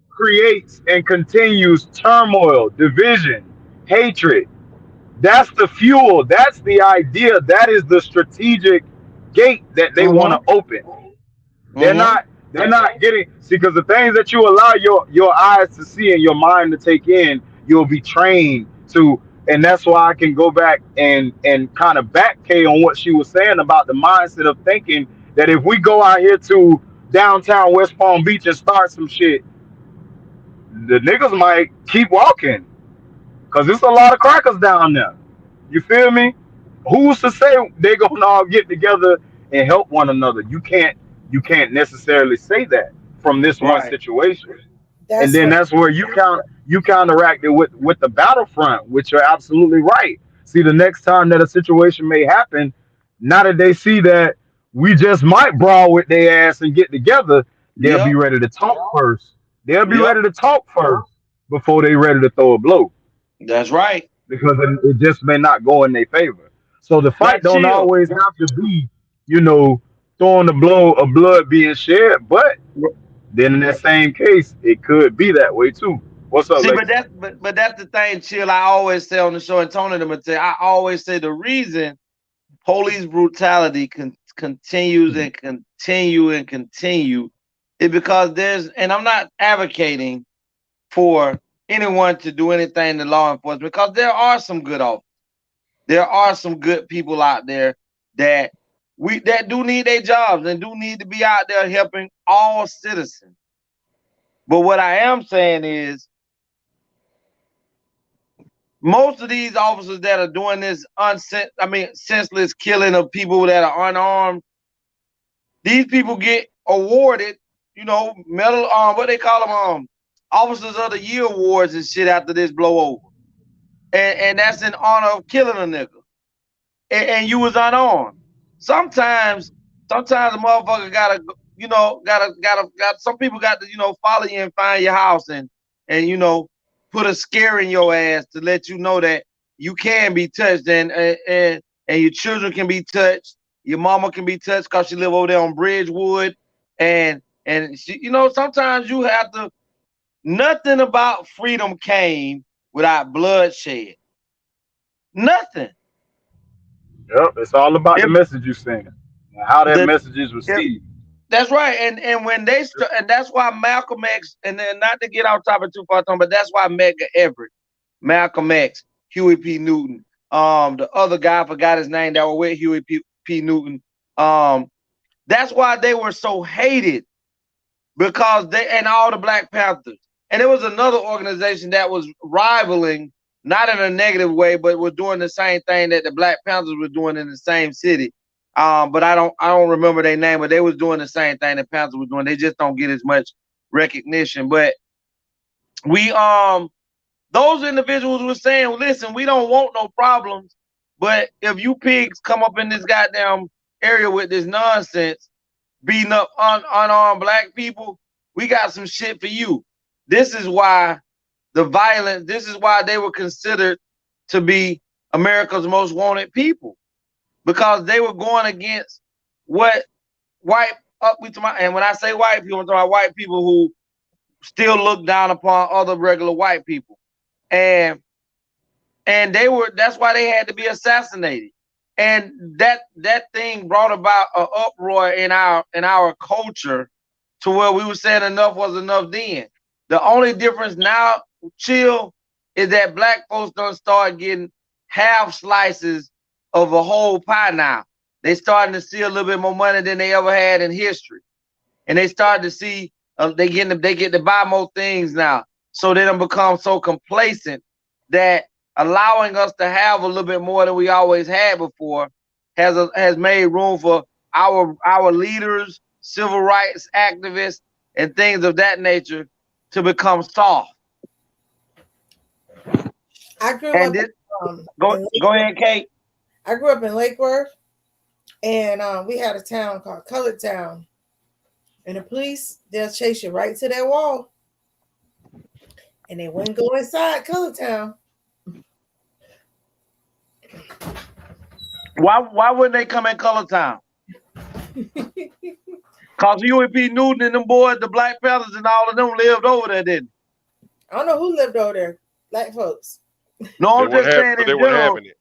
creates and continues turmoil, division, hatred. That's the fuel. That's the idea. That is the strategic gate that they want to open. They're Mm-hmm. not getting, see, because the things that you allow your eyes to see and your mind to take in, you'll be trained to. And that's why I can go back and kind of back Kay on what she was saying about the mindset of thinking that if we go out here to downtown West Palm Beach and start some shit, the niggas might keep walking because there's a lot of crackers down there. You feel me? Who's to say they're gonna all get together and help one another? You can't necessarily say that from this one Right. situation. And That's then what. that's where you counteract it with the battlefront, which you're absolutely right. See, the next time that a situation may happen, now that they see that we just might brawl with their ass and get together, they'll be Yep. ready to talk first. They'll be Yep. ready to talk first before they ready to throw a blow That's right. because it just may not go in their favor. So the Now fight don't chill. always have to be, throwing the blow of blood being shed, but then in that same case, it could be that way too. What's up, See, but Lex? that's the thing, chill. I always say on the show, and Tony them say, I always say the reason police brutality continues and continue is because and I'm not advocating for anyone to do anything to law enforcement because there are some good officers. There are some good people out there that do need their jobs and do need to be out there helping all citizens. But what I am saying is most of these officers that are doing this senseless killing of people that are unarmed, these people get awarded, medal, what they call them, officers of the year awards and shit after this blow over. And that's in honor of killing a nigga. And you was unarmed. Sometimes a motherfucker gotta, some people got to, follow you and find your house and put a scare in your ass to let you know that you can be touched and your children can be touched. Your mama can be touched because she live over there on Bridgewood. And she, sometimes you have to, nothing about freedom came without bloodshed. Nothing. Yep, it's all about the message you send and how that The, message is received. That's right, and when and that's why Malcolm X, and then not to get off topic too far, but that's why Medgar Everett, Malcolm X, Huey P. Newton, the other guy I forgot his name that were with Huey P. Newton, that's why they were so hated because and all the Black Panthers, and there was another organization that was rivaling, not in a negative way, but were doing the same thing that the Black Panthers were doing in the same city. But I don't remember their name, but they was doing the same thing that Panthers was doing. They just don't get as much recognition. But we those individuals were saying, listen, we don't want no problems, but if you pigs come up in this goddamn area with this nonsense, beating up unarmed Black people, we got some shit for you. This is why this is why they were considered to be America's most wanted people. Because they were going against what and when I say white people, I'm talking about white people who still look down upon other regular white people. And that's why they had to be assassinated. And that thing brought about an uproar in our culture to where we were saying enough was enough then. The only difference now, chill, is that Black folks don't start getting half slices of a whole pie now. They starting to see a little bit more money than they ever had in history. And they start to see they get to buy more things now. So they don't become so complacent that allowing us to have a little bit more than we always had before has made room for our leaders, civil rights activists, and things of that nature to become soft. I grew And up. Go ahead, Kate. I grew up in Lake Worth, and we had a town called Colored Town. And the police, they'll chase you right to that wall. And they wouldn't go inside Colored Town. Why wouldn't they come in Colored Town? Cause Huey P. Newton and them boys, the Black Panthers and all of them lived over there, didn't I don't know who lived over there. Black folks. they? No, I'm just saying in general,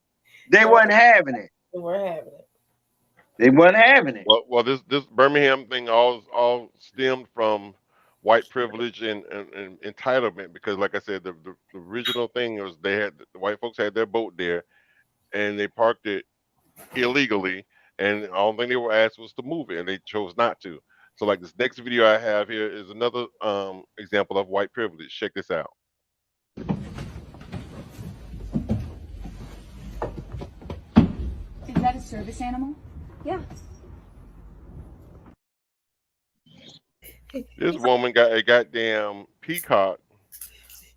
they wasn't having it. They weren't having it. They wasn't having it. Well, this Birmingham thing all stemmed from white privilege and entitlement because, like I said, the original thing was the white folks had their boat there and they parked it illegally, and the only thing they were asked was to move it, and they chose not to. So, like this next video I have here is another example of white privilege. Check this out. Is that a service animal? Yeah. This woman got a goddamn peacock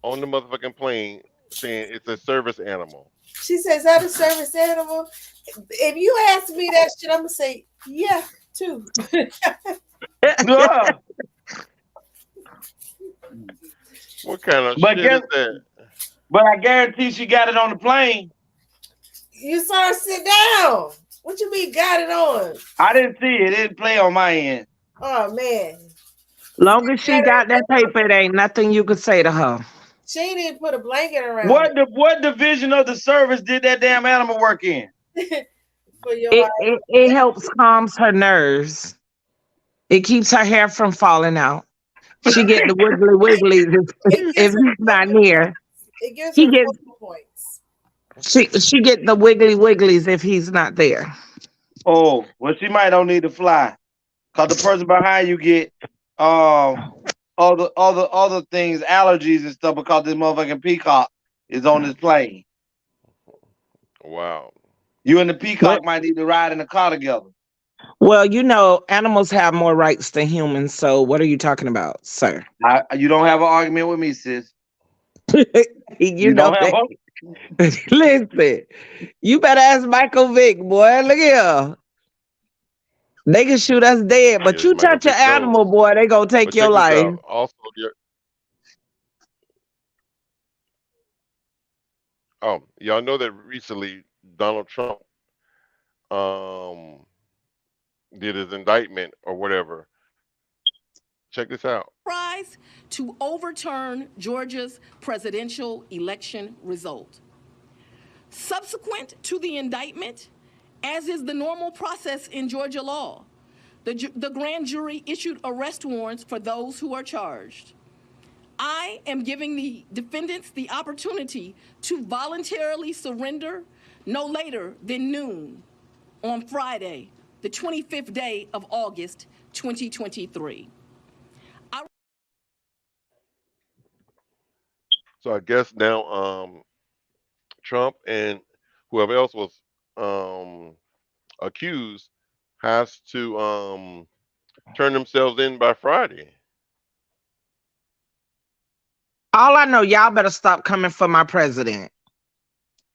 on the motherfucking plane saying it's a service animal. She says, "That a service animal?" If you ask me that shit, I'm gonna say, "Yeah, too." Yeah. What kind of But shit is that? But I guarantee she got it on the plane. You saw her sit down. What you mean got it on? I didn't see it. It didn't play on my end. Oh man. Long as she got that paper, it ain't nothing you could say to her. She ain't even put a blanket around What division of the service did that damn animal work in? for your It helps calms her nerves. It keeps her hair from falling out. She get the wiggly wigglies if he's not near. It gives He her gets points. she get the wiggly wigglies if he's not there. Oh, well, she might don't need to fly. Cause the person behind you get other things, allergies and stuff because this motherfucking peacock is on this plane. Wow. You and the peacock might need to ride in the car together. Well, you know, animals have more rights than humans. So what are you talking about, sir? You don't have an argument with me, sis. you know that. Listen, you better ask Michael Vick, boy. Look here. They can shoot us dead, but you touch an animal, boy, they gonna take your life. Also, y'all know that recently Donald Trump did his indictment or whatever. Check this out. Tries to overturn Georgia's presidential election result. Subsequent to the indictment, as is the normal process in Georgia law, the grand jury issued arrest warrants for those who are charged. I am giving the defendants the opportunity to voluntarily surrender no later than noon on Friday, the 25th day of August, 2023. So I guess now Trump and whoever else was accused has to turn themselves in by Friday. All I know, y'all better stop coming for my president.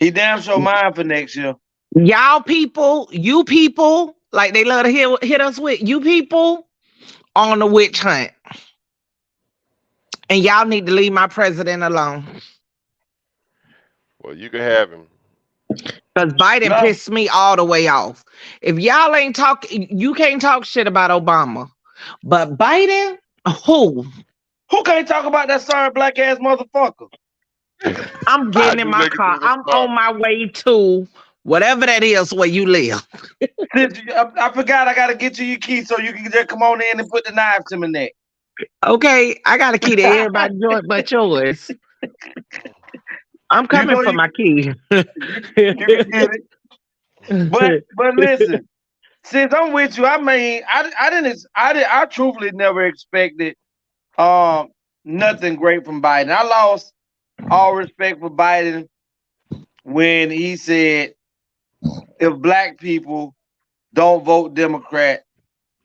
He damn sure mine for next year. Y'all people, you people, like they love to hit us with, you people on the witch hunt. And y'all need to leave my president alone. Well, you can have him. Because Biden pissed me all the way off. If y'all ain't talking, you can't talk shit about Obama. But Biden, who? Who can't talk about that sorry black ass motherfucker? I'm getting in my car. I'm on my way to whatever that is where you live. I forgot I got to get you your key so you can just come on in and put the knife to my neck. Okay, I got a key to everybody's joint but yours. I'm coming for my key. You can get it. But listen, since I'm with you, I mean, I truthfully never expected nothing great from Biden. I lost all respect for Biden when he said if black people don't vote Democrat,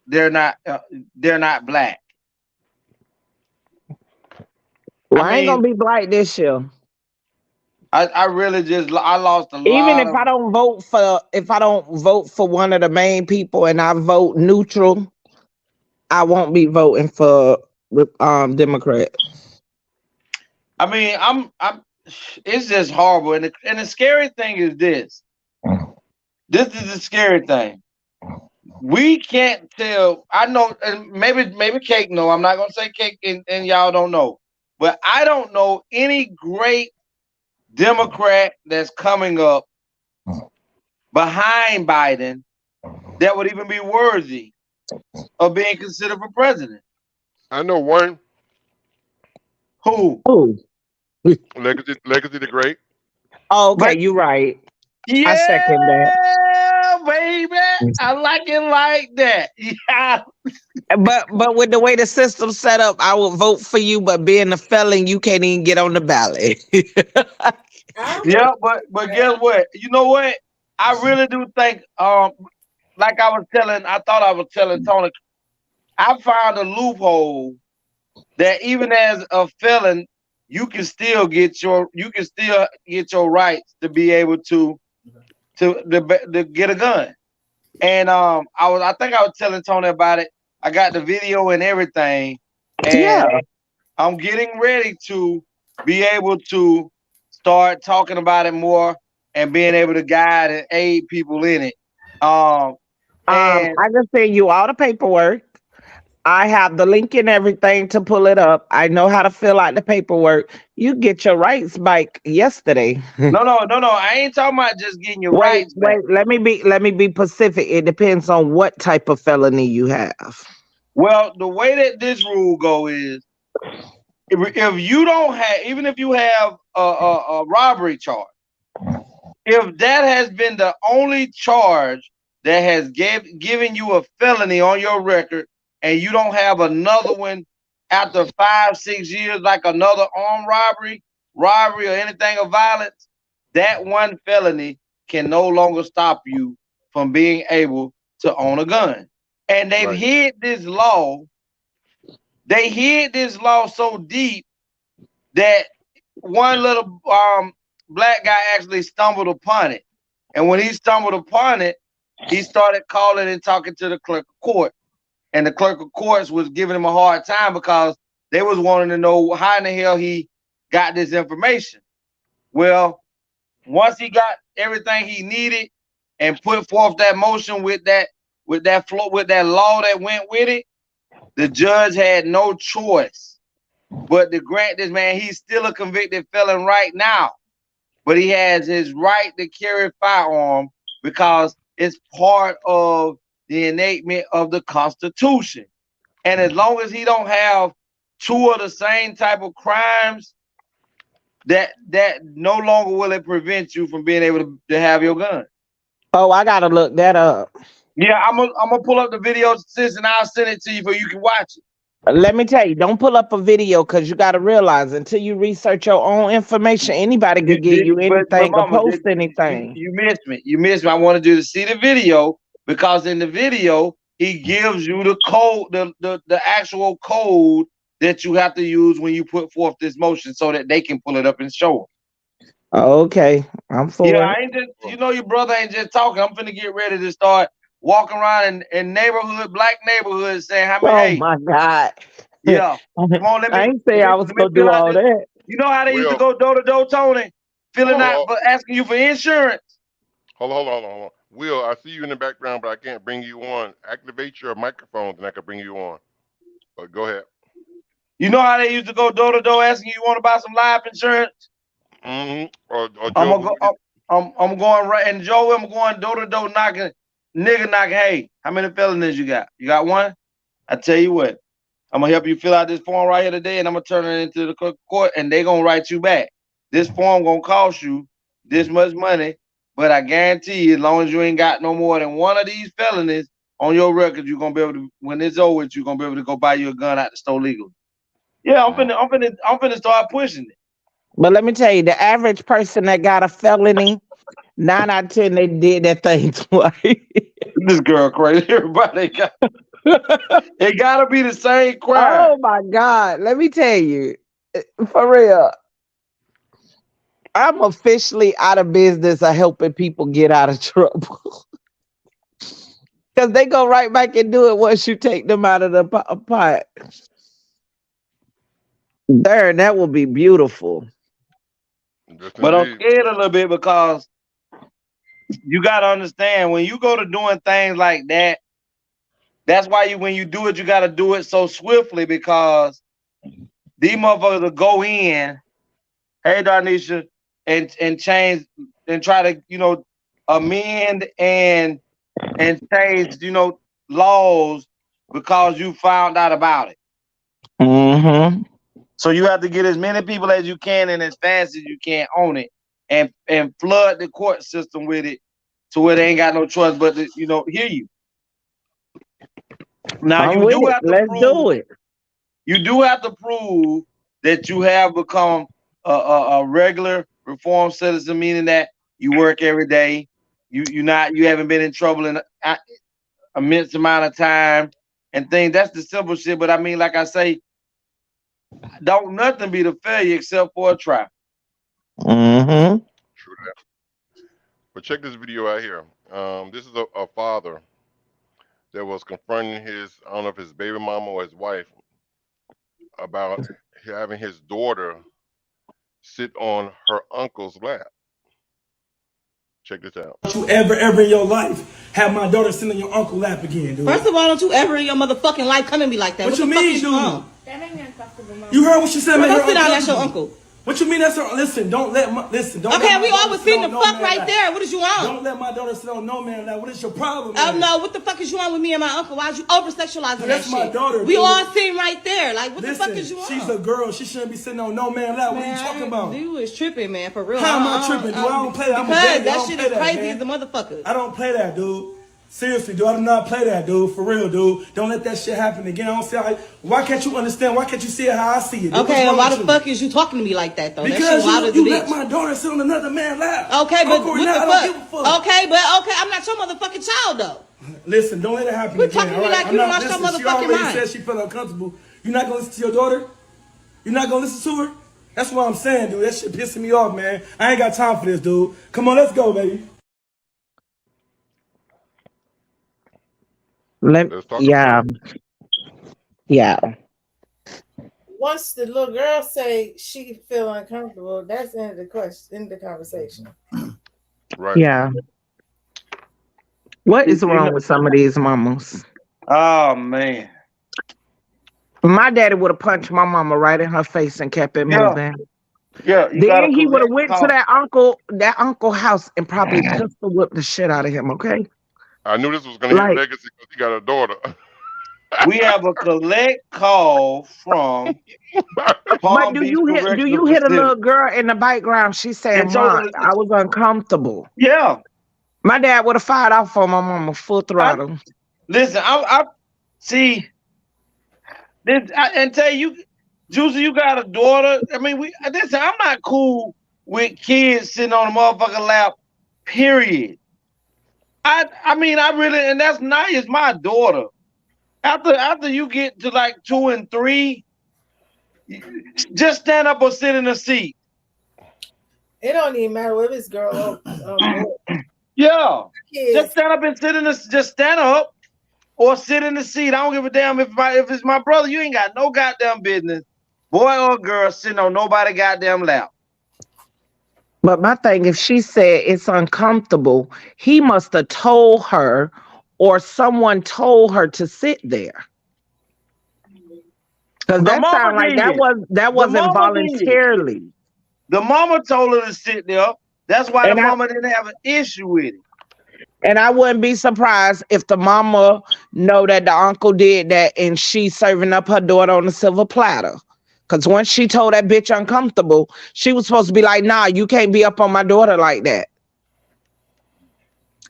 they're not black. Well, I ain't gonna be black this year. I really I lost a lot. Even if I don't vote for one of the main people and I vote neutral, I won't be voting for Democrat. I mean, it's just horrible. And the scary thing is this. This is the scary thing. We can't tell. I know, and maybe Cake know. I'm not gonna say Cake and y'all don't know. But I don't know any great Democrat that's coming up behind Biden that would even be worthy of being considered for president? I know one. Who? Oh, Legacy the Great. oh, okay, But you right. I second that. yeah, baby, I like it like that. Yeah. But with the way the system's set up, I would vote for you. But being a felon, you can't even get on the ballot. I would. Yeah, but guess what? You know what? I really do think like I thought I was telling Tony, I found a loophole that even as a felon, you can still get your rights to be able to get a gun. And I think I was telling Tony about it. I got the video and everything, and Yeah. I'm getting ready to be able to start talking about it more and being able to guide and aid people in it. And I just send you all the paperwork. I have the link and everything to pull it up. I know how to fill out the paperwork. You get your rights back yesterday. no. I ain't talking about just getting your Wait, rights back. wait. Let me be specific. It depends on what type of felony you have. Well, the way that this rule go is if you don't have, even if you have a robbery charge, if that has been the only charge that has given you a felony on your record, and you don't have another one after 5-6 years, like another armed robbery, or anything of violence, that one felony can no longer stop you from being able to own a gun. And they've Right. hid this law. They hid this law so deep that one little black guy actually stumbled upon it. And when he stumbled upon it, he started calling and talking to the clerk of court. And the clerk of courts was giving him a hard time because they was wanting to know how in the hell he got this information. Well, once he got everything he needed and put forth that motion with that law that went with it, the judge had no choice but to grant this man. He's still a convicted felon right now, but he has his right to carry a firearm because it's part of the enactment of the Constitution. And as long as he don't have two of the same type of crimes, that no longer will it prevent you from being able to have your gun. Oh, I gotta look that up. Yeah, I'm gonna pull up the video, sis, and I'll send it to you so you can watch it. Let me tell you, don't pull up a video because you got to realize until you research your own information, anybody could give you But anything or mama, post anything. you missed me. You missed me. I wanted you to see the video because in the video he gives you the code, the actual code that you have to use when you put forth this motion, so that they can pull it up and show them. Okay, I'm for Yeah, it. I ain't just, your brother ain't just talking. I'm finna get ready to start walking around in black neighborhoods saying, how many, Oh hey, my God. yeah, come on, I ain't say I was let me gonna fill do out all this. that. You know how they used to Will, go door to door, Tony, filling hold out on, for asking you for insurance. hold on. Will, I see you in the background, but I can't bring you on. Activate your microphone, and I can bring you on. But go ahead. You know how they used to go door to door asking you want to buy some life insurance? Or I'm Joe, gonna who go. we get? I'm going right, and Joe, I'm going door to door knocking, nigga knocking. Hey, how many felonies you got? You got one? I tell you what, I'm gonna help you fill out this form right here today, and I'm gonna turn it into the court, and they gonna write you back. This form gonna cost you this much money, but I guarantee you, as long as you ain't got no more than one of these felonies on your record, you're gonna be able to. When it's over, you're gonna be able to go buy you a gun at the store legally. Yeah, I'm finna start pushing it. But let me tell you, the average person that got a felony, 9 out of 10, they did that thing twice. This girl crazy. Everybody got it. Gotta be the same crime. Oh my God. Let me tell you, for real, I'm officially out of business of helping people get out of trouble. Because they go right back and do it once you take them out of the pot. There, that will be beautiful. Yes, But I'm indeed. scared a little bit because you gotta understand when you go to doing things like that. That's why when you do it, you gotta do it so swiftly because these motherfuckers will go in, hey Darnisha, and change and try to amend and and change, laws because you found out about it. Mm-hmm. So you have to get as many people as you can and as fast as you can on it, and flood the court system with it to where they ain't got no choice but to, hear you. Now I'm you with do it. have to Let's prove do it. that you have become a regular reformed citizen, meaning that you work every day. You haven't been in trouble in a immense amount of time and things. That's the simple shit. But I mean, like I say, don't nothing be the failure except for a try. Mm-hmm. True that. But check this video out here. This is a father that was confronting I don't know if his baby mama or his wife, about having his daughter sit on her uncle's lap. Check this out. Don't you ever in your life have my daughter sitting on your uncle's lap again, dude? First of all, don't you ever in your motherfucking life come at me like that. What you the mean, fuck is dude? you on? That made me uncomfortable, Mom. You heard what she said? Well, made her don't sit down. That's your uncomfortable. uncle. What you mean that's her? Listen, don't let my listen. Don't Okay, let my we daughter always sit seen the on no fuck man right lap. there. What is you on? Don't let my daughter sit on no man lap. What is your problem? Oh man? no, what the fuck is you on with me and my uncle? Why'd you over sexualizing that That's my shit? daughter, We dude. all seen right there. Like, what Listen, the fuck is you on? she's a girl. She shouldn't be sitting on no man lap. What are you Man, talking about? You is tripping, man, for real. How am I tripping, dude? I don't play that. I'm a Because daddy. I that don't shit play is that, crazy man. as the motherfucker. I don't play that, dude. Seriously, dude, I do not play that, dude. For real, dude. Don't let that shit happen again. I don't see how. Why can't you understand? Why can't you see it how I see it? Dude? Okay, and why the fuck is you talking to me like that, though? Because that shit wild as you a let bitch. my daughter sit on another man's lap. Okay, but Uncle what Renat, the I fuck? don't give a fuck. Okay, but I'm not your motherfucking child, though. Listen, don't let it happen Quit again. talking to me all right? like you lost your She motherfucking already mind. said she felt uncomfortable. You're not gonna listen to your daughter? You're not gonna listen to her? That's what I'm saying, dude. That shit pissing me off, man. I ain't got time for this, dude. Come on, let's go, baby. Let's talk about it. Yeah. Once the little girl say she feel uncomfortable, that's the end of the question, end of the conversation. Right. Yeah. What is You wrong know- with some of these mamas? Oh man. My daddy would have punched my mama right in her face and kept it Yeah. moving. Yeah, you gotta Then he would have collect went to costs. that uncle house and probably pistol whipped the shit out of him, okay? I knew this was gonna hit Like, Legacy because he got a daughter. We have a collect call from but Palm do Beach you Correctional hear the Facility. little girl in the background? She saying, And told "Ma, her, I was uncomfortable." yeah. My dad would have fired off on my mama full I throttle. listen, I see this and tell you, Juicy, you got a daughter. I mean, listen, I'm not cool with kids sitting on a motherfucking lap, period. I mean, I really, and that's Naya's my daughter. After you get to like 2 and 3, just stand up or sit in the seat. It don't even matter whether it's girl or boy. Yeah. Kids. Just stand up and just stand up or sit in the seat. I don't give a damn if it's my brother. You ain't got no goddamn business, boy or girl, sitting on nobody goddamn lap. But my thing, if she said it's uncomfortable, he must have told her, or someone told her to sit there. Because The that mama sounded like did. that The wasn't mama did. voluntarily. The mama told her to sit there. That's why And the mama didn't have an issue with it. And I wouldn't be surprised if the mama know that the uncle did that and she serving up her daughter on a silver platter. Because once she told that bitch uncomfortable, she was supposed to be like, nah, you can't be up on my daughter like that.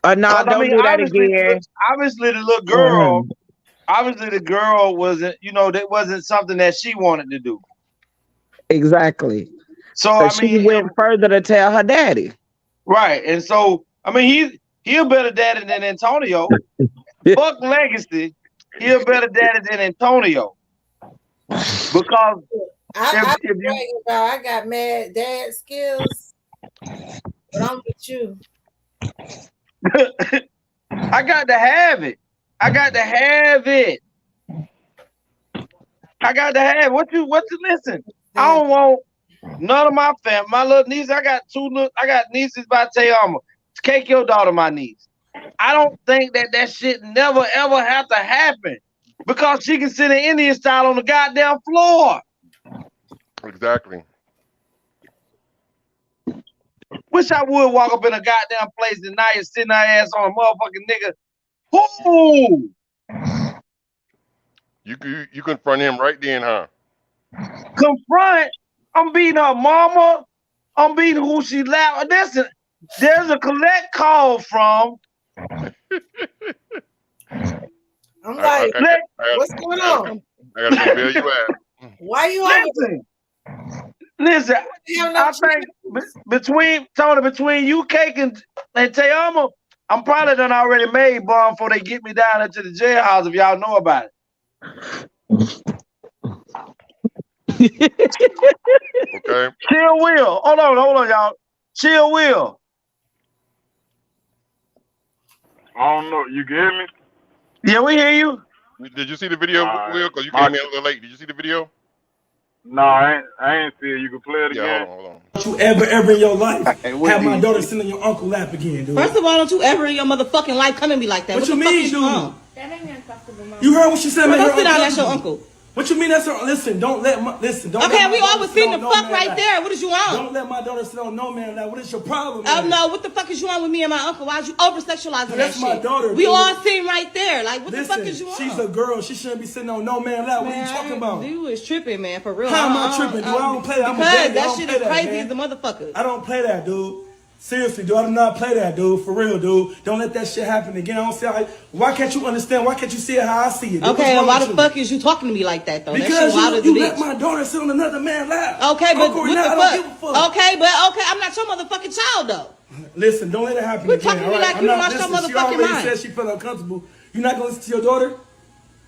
Or nah, I don't mean, do that again. obviously the little girl, Mhm. obviously the girl wasn't, that wasn't something that she wanted to do. Exactly. So So I she mean, went further to tell her daddy. right. And so I mean, he a better daddy than Antonio. Fuck Legacy. He a better daddy than Antonio. Because I if you bragging about I got mad dad skills, but I'm with you. I got to have it. I got to have it. I got to have what you listen. I don't want none of my family. My little niece, I got nieces by Tayama. Cake your daughter my niece. I don't think that shit never ever have to happen because she can sit in Indian style on the goddamn floor. Exactly. Wish I would walk up in a goddamn place and now you're sitting her ass on a motherfucking nigga Who? You confront him right then, huh? Confront? I'm beating her mama. I'm beating who she left. There's a collect call from. I'm like, what's going on? I gotta come bail you out. Why you over Listen, I think between you, Cake, and Tayama, I'm probably done already made bomb before they get me down into the jailhouse if y'all know about it. Okay. Chill Will. Hold on, y'all. Chill Will. I don't know. You can hear me? Yeah, we hear you. Did you see the video, Will? Because you came in a little late. Did you see the video? No, I ain't see it. You can play it again. Yeah, hold on. Don't you ever in your life have my daughter sitting on your uncle lap again, dude? First of all, don't you ever in your motherfucking life come at me like that. What the you fuck mean, is dude? wrong? You heard what she said? Don't sit down. That's your uncle. What you mean that's her? Listen, don't let my listen. Don't Okay, let we my always seen the fuck right there. What is you on? Don't let my daughter sit on no man lap. What is your problem? Oh no, what the fuck is you on with me and my uncle? Why'd you over sexualizing that That's shit? my daughter. We dude. all seen right there. Like what Listen, the fuck is you on? She's a girl. She shouldn't be sitting on no man lap. What are you talking about? You is tripping, man. For real. How am I tripping, dude? I don't play that. I'm a Because daddy. that shit is crazy as the motherfucker. I don't play that, dude. Seriously, dude, I do not play that, dude. For real, dude. Don't let that shit happen again. I don't see how. Why can't you understand? Why can't you see it how I see it? Dude? Okay, and why the fuck is you talking to me like that though? Because that shit you let my daughter sit on another man's lap. Okay, but Uncle, what now, the I fuck? don't give a fuck. Okay, I'm not your motherfucking child though. Listen, don't let it happen Quit again. talking to me All right? like you don't watch your She motherfucking already mind. said she felt uncomfortable. You're not gonna listen to your daughter?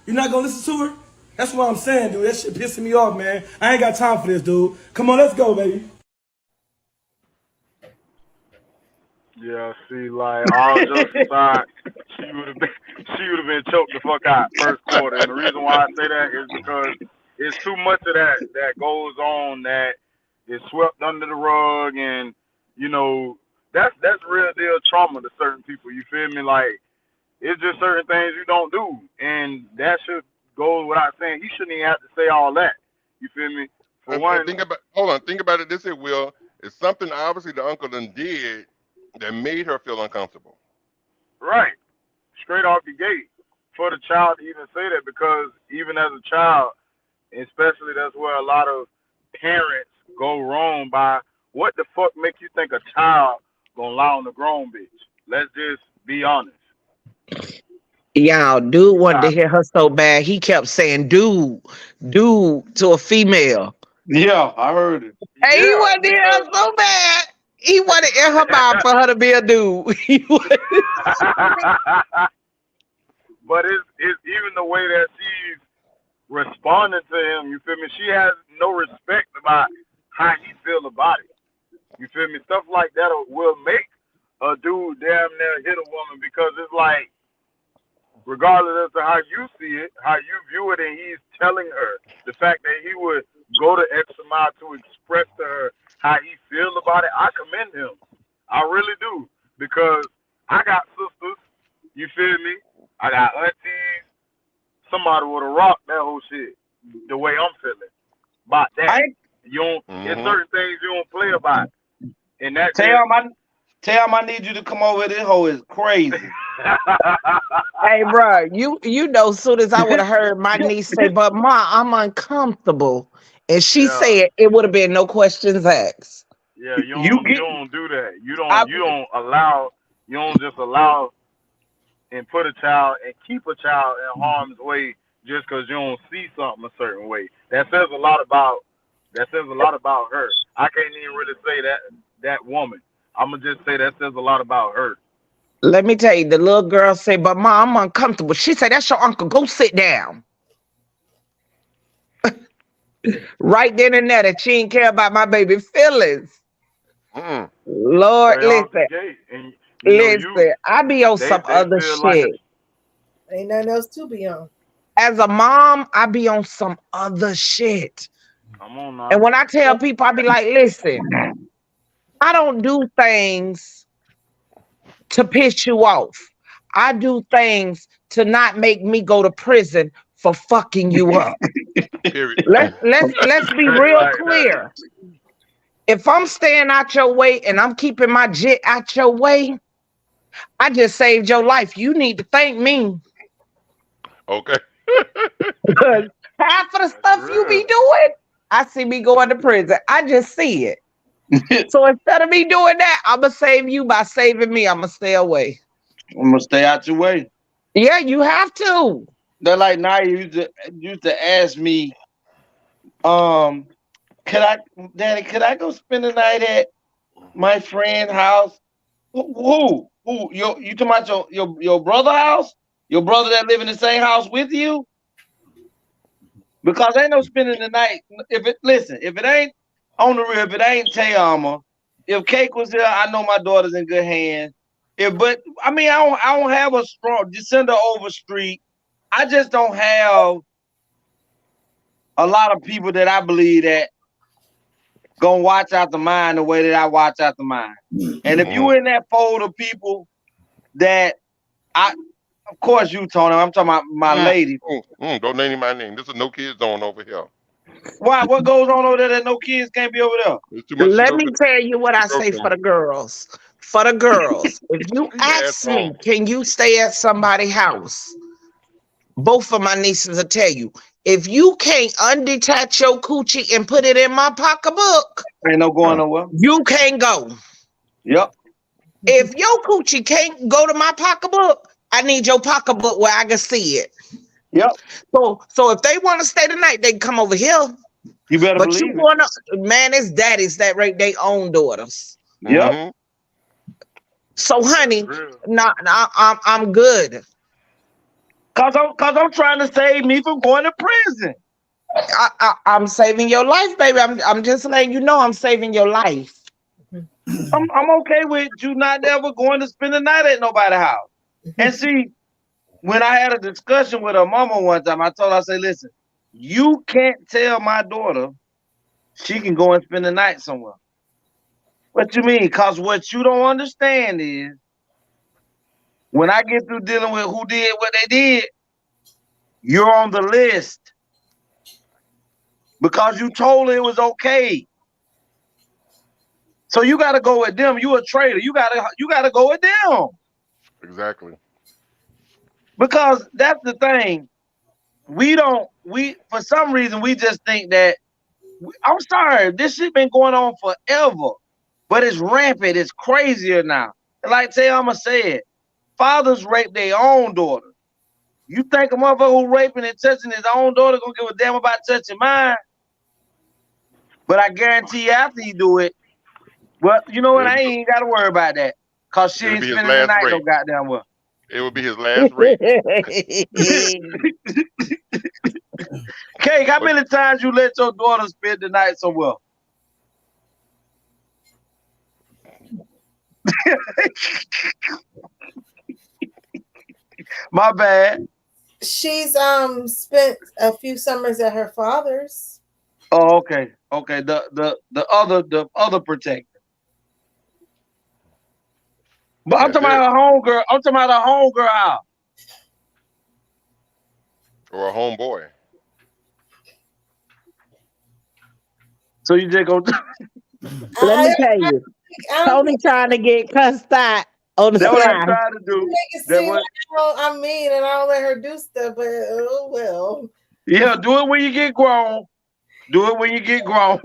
You're not gonna listen to her? That's what I'm saying, dude. That shit pissing me off, man. I ain't got time for this, dude. Come on, let's go, baby. Yeah, see, like all jokes aside, she would have been choked the fuck out first quarter. And the reason why I say that is because it's too much of that goes on that is swept under the rug, and you know that's real deal trauma to certain people. You feel me? Like it's just certain things you don't do, and that should go without saying. He shouldn't even have to say all that. You feel me? For one, Think about it this way, Will. It's something obviously the uncle done did that made her feel uncomfortable. right, straight off the gate, for the child to even say that, because even as a child, especially that's where a lot of parents go wrong by what the fuck make you think a child gonna lie on a grown bitch? Let's just be honest. Y'all, dude wanted to hear her so bad. He kept saying, dude to a female. Yeah, I heard it. Hey, he wanted to hear her so bad. He wanted in her mouth for her to be a dude. But it's even the way that she's responding to him. You feel me? She has no respect about how he feel about it. You feel me? Stuff like that will make a dude damn near hit a woman, because it's like, regardless as to how you see it, how you view it, and he's telling her the fact that he would go the extra mile to express to her how he feels about it, I commend him. I really do. Because I got sisters, you feel me? I got aunties. Somebody would have rocked that whole shit the way I'm feeling about that. You don't, There's certain things you don't play about. And that Tell him I need you to come over. This hoe is crazy. Hey, bro, you know, soon as I would have heard my niece say, but Ma, I'm uncomfortable. And she said it would have been no questions asked. Yeah, you don't do that. You don't just allow and put a child and keep a child in harm's way just because you don't see something a certain way. That says a lot about her. I can't even really say that woman. I'm gonna just say that says a lot about her. Let me tell you, the little girl said, but Ma, I'm uncomfortable. She said, that's your uncle. Go sit down. Right then and there, that she didn't care about my baby feelings. Lord, listen. Listen, I be on some other shit. Ain't nothing else to be on. As a mom, I be on some other shit. Come on now. And when I tell people, I be like, listen, I don't do things to piss you off. I do things to not make me go to prison for fucking you up. Let's be real clear. If I'm staying out your way and I'm keeping my jit out your way, I just saved your life. You need to thank me Okay. because half of the stuff you be real. doing, I see me going to prison. I just see it. So instead of me doing that, I'm gonna save you by saving me. I'm gonna stay away. I'm gonna stay out your way. Yeah, you have to. They're like now you used to ask me, um, could I go spend the night at my friend's house? Who? You talking about your brother house? Your brother that live in the same house with you? Because ain't no spending the night. If it ain't on the real, if it ain't Tayama, if Cake was here, I know my daughter's in good hands. But I mean, I don't have a strong Descender Overstreet. I just don't have a lot of people that I believe that gonna watch out the mind the way that I watch out the mind. And if you in that fold of people that of course you, Tony, I'm talking about my lady. Don't name my name. This is no kids zone over here. Why? What goes on over there that no kids can't be over there? There's too much shit Let over me tell you what I say for the girls. For the girls, if you ask me, can you stay at somebody's house? Both of my nieces will tell you. If you can't undetach your coochie and put it in my pocketbook, ain't no going nowhere. You can't go. Yep. If your coochie can't go to my pocketbook, I need your pocketbook where I can see it. Yep. So if they want to stay the night, they can come over here. You better but believe you wanna, man, it's daddies that rate their own daughters. Yep. So honey, I'm good. Cause I'm trying to save me from going to prison. I'm saving your life, baby. I'm just letting you know I'm saving your life. I'm okay with you not ever going to spend the night at nobody's house. And see, when I had a discussion with her mama one time, I told her, I said, listen, you can't tell my daughter she can go and spend the night somewhere. What you mean? Because what you don't understand is when I get through dealing with who did what they did, you're on the list. Because you told her it was okay. So you gotta go with them. You a traitor. You gotta go with them. Exactly. Because that's the thing. We for some reason we just think that I'm sorry, this shit been going on forever. But it's rampant, it's crazier now. Like Tayama said, fathers rape their own daughter. You think a motherfucker who raping and touching his own daughter gonna give a damn about touching mine? But I guarantee you after you do it, well, you know what? I ain't gotta worry about that. Cause she ain't spending the night no goddamn well. It will be his last rape. Cake, how many times you let your daughter spend the night so well? My bad. She's spent a few summers at her father's. Oh, okay. Okay. The other protector. But I'm talking about a homegirl. I'm talking about a homegirl house. Or a homeboy. So you just go. Let me tell you, Tony trying to get cussed out on the That's what I'm side. trying to do. I'm mean and I don't let her do stuff, but oh well. Yeah, do it when you get grown. Do it when you get grown.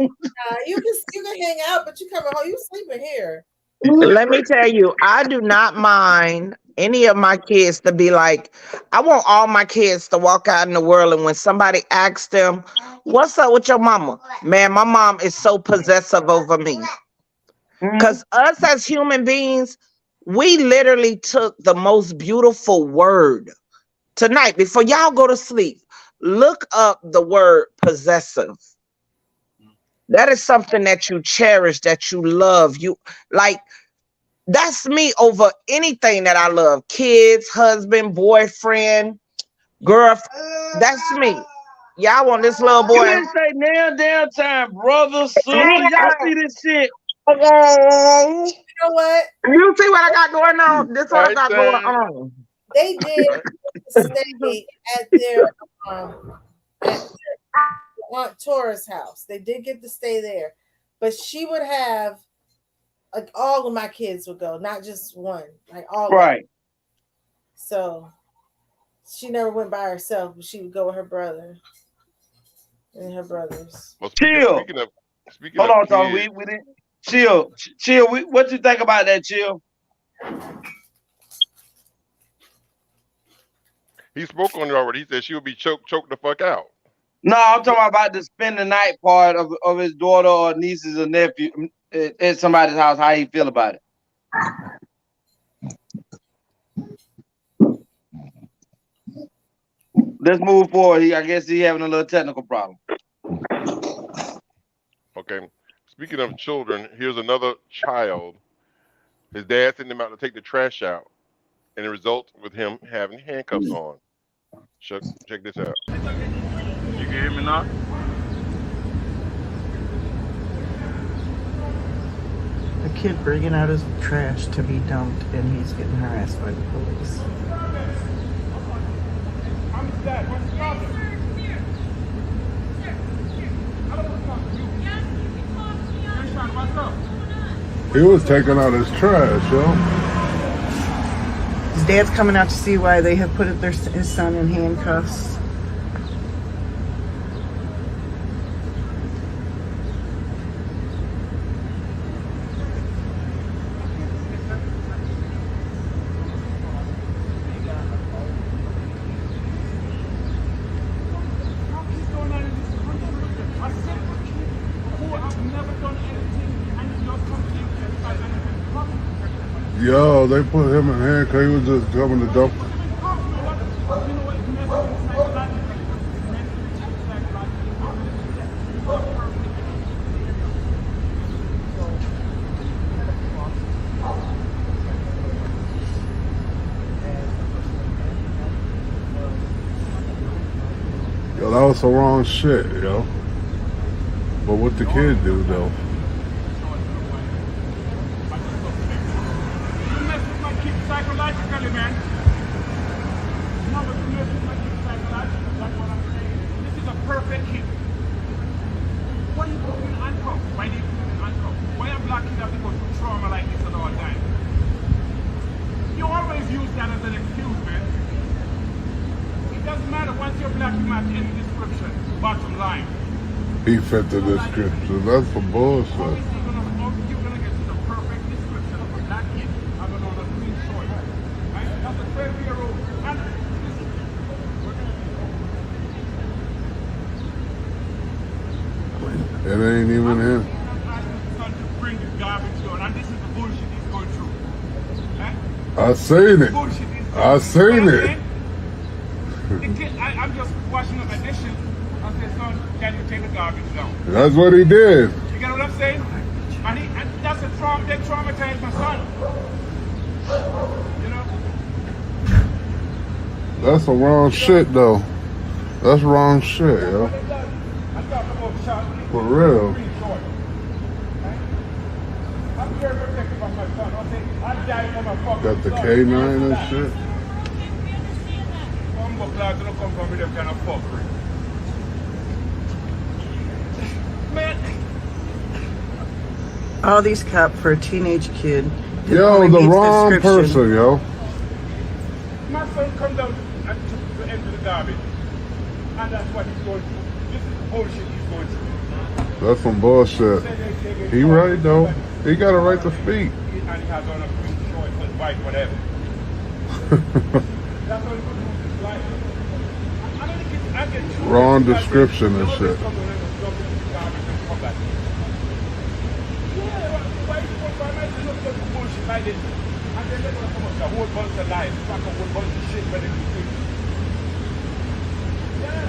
You can hang out, but you coming home. You sleeping here. Let me tell you, I do not mind any of my kids to be like, I want all my kids to walk out in the world, and when somebody asks them, what's up with your mama? Man, my mom is so possessive over me. Because us as human beings, we literally took the most beautiful word. Tonight, before y'all go to sleep, look up the word possessive. That is something that you cherish, that you love. You like, that's me over anything that I love. Kids, husband, boyfriend, girlfriend. That's me. Y'all want this little boy. You didn't say now damn time, brother, sister. Y'all see this shit. You know what? You see what I got going on? This what I got going on. They did stay at their Aunt Tora's house. They did get to stay there, but she would have like all of my kids would go, not just one, like all of Right. them. So she never went by herself, but she would go with her brother and her brothers. Well, Chill. speaking Hold of on, Tom. kids, We didn't. Chill. What you think about that, Chill? he spoke on it already. He said she would be choked the fuck out. No, I'm talking about the spend the night part of his daughter or nieces or nephew at somebody's house. How he feel about it? Let's move forward. I guess he having a little technical problem. Okay. Speaking of children, here's another child. His dad sent him out to take the trash out, and it results with him having handcuffs on. Check this out. You can hear me now? A kid bringing out his trash to be dumped, and he's getting harassed by the police. He was taking out his trash, yo. His dad's coming out to see why they have put his son in handcuffs. Yo, they put him in handcuffs. He was just coming to dump. Yo, that was some wrong shit, yo. But what the kid do, though? Psychologically, man. No, but you mess with my kid psychologically. That's what I'm saying. This is a perfect kid. Why you put him in handcuffs? Why do you put him in handcuffs? Why a black kid have to go through trauma like this at all time? You always use that as an excuse, man. It doesn't matter once you're black, you match any description. Bottom line. He fit the description. That's for bullshit. Obviously, you're gonna get to the perfect description of a black kid having on a green short. Right? That's a 12-year-old. And It ain't even him. son to bring the garbage down, and this is the bullshit he's going through. Eh? I seen it. Bullshit he's going I through. seen You know it. what I'm saying? I'm just washing up my dishes. I said, son, can you take the garbage down? That's what he did. You get what I'm saying? And that's a trauma. They traumatized my son. You know? That's some wrong shit, though. That's wrong shit, yo. I talk about shot. For real. I'm very protective of my son. I die for my fucking Got the son. K9 and shit. Bumbo clouds don't come from with them kind of fuckery. Man. All these cops for a teenage kid. Yo, the wrong person, yo. My son come down and took the end of the garbage. And that's what he's going through. This is the bullshit he's going through. That's some bullshit. He right, though. He got a right to speak. And he has on a green short, white, whatever. That's what he's going to do with his life. I get Wrong description and shit. Like this. And then they're going to come up with a whole bunch of lies, talk a whole bunch of shit when they do things. Yeah,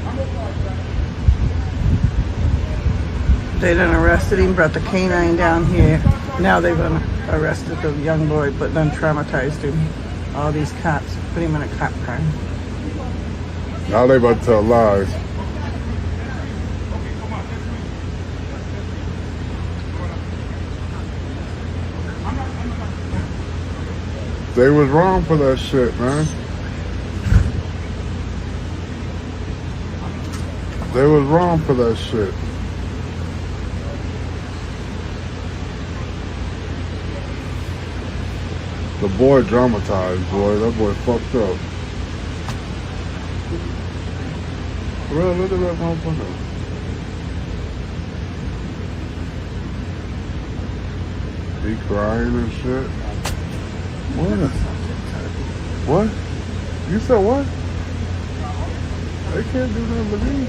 I'm okay. They done arrested him, brought the K9 down here. Now they've arrested the young boy, but then traumatized him. All these cops put him in a cop car. Now they about to tell lies. They was wrong for that shit, man. They was wrong for that shit. The boy dramatized, boy. That boy fucked up. Bro, look at that motherfucker. He crying and shit. What? What? You said what? They can't do nothing to me.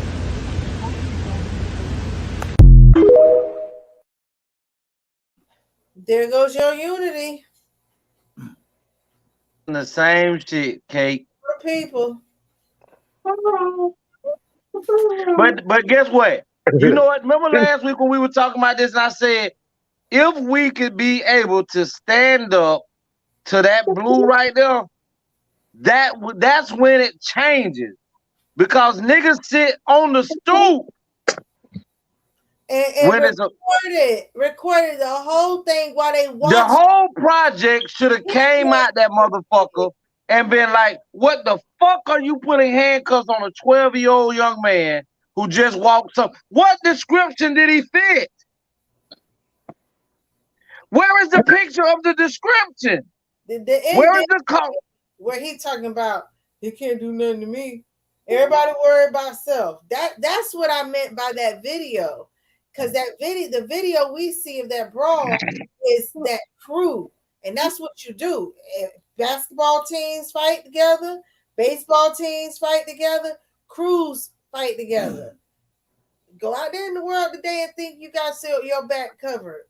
There goes your unity. The same shit, Kate. For people. But guess what? You know what? Remember last week when we were talking about this and I said, if we could be able to stand up to that blue right there, that's when it changes. Because niggas sit on the stoop. And recorded the whole thing while they watched. The whole project should have came out that motherfucker and been like, what the fuck are you putting handcuffs on a 12-year-old young man who just walked up? What description did he fit? Where is the picture of the description? Where is the call? Where he talking about, you can't do nothing to me. Everybody worry about self. That's what I meant by that video. Because the video we see of that brawl is that crew. And that's what you do. Basketball teams fight together, baseball teams fight together, crews fight together. Go out there in the world today and think you got your back covered.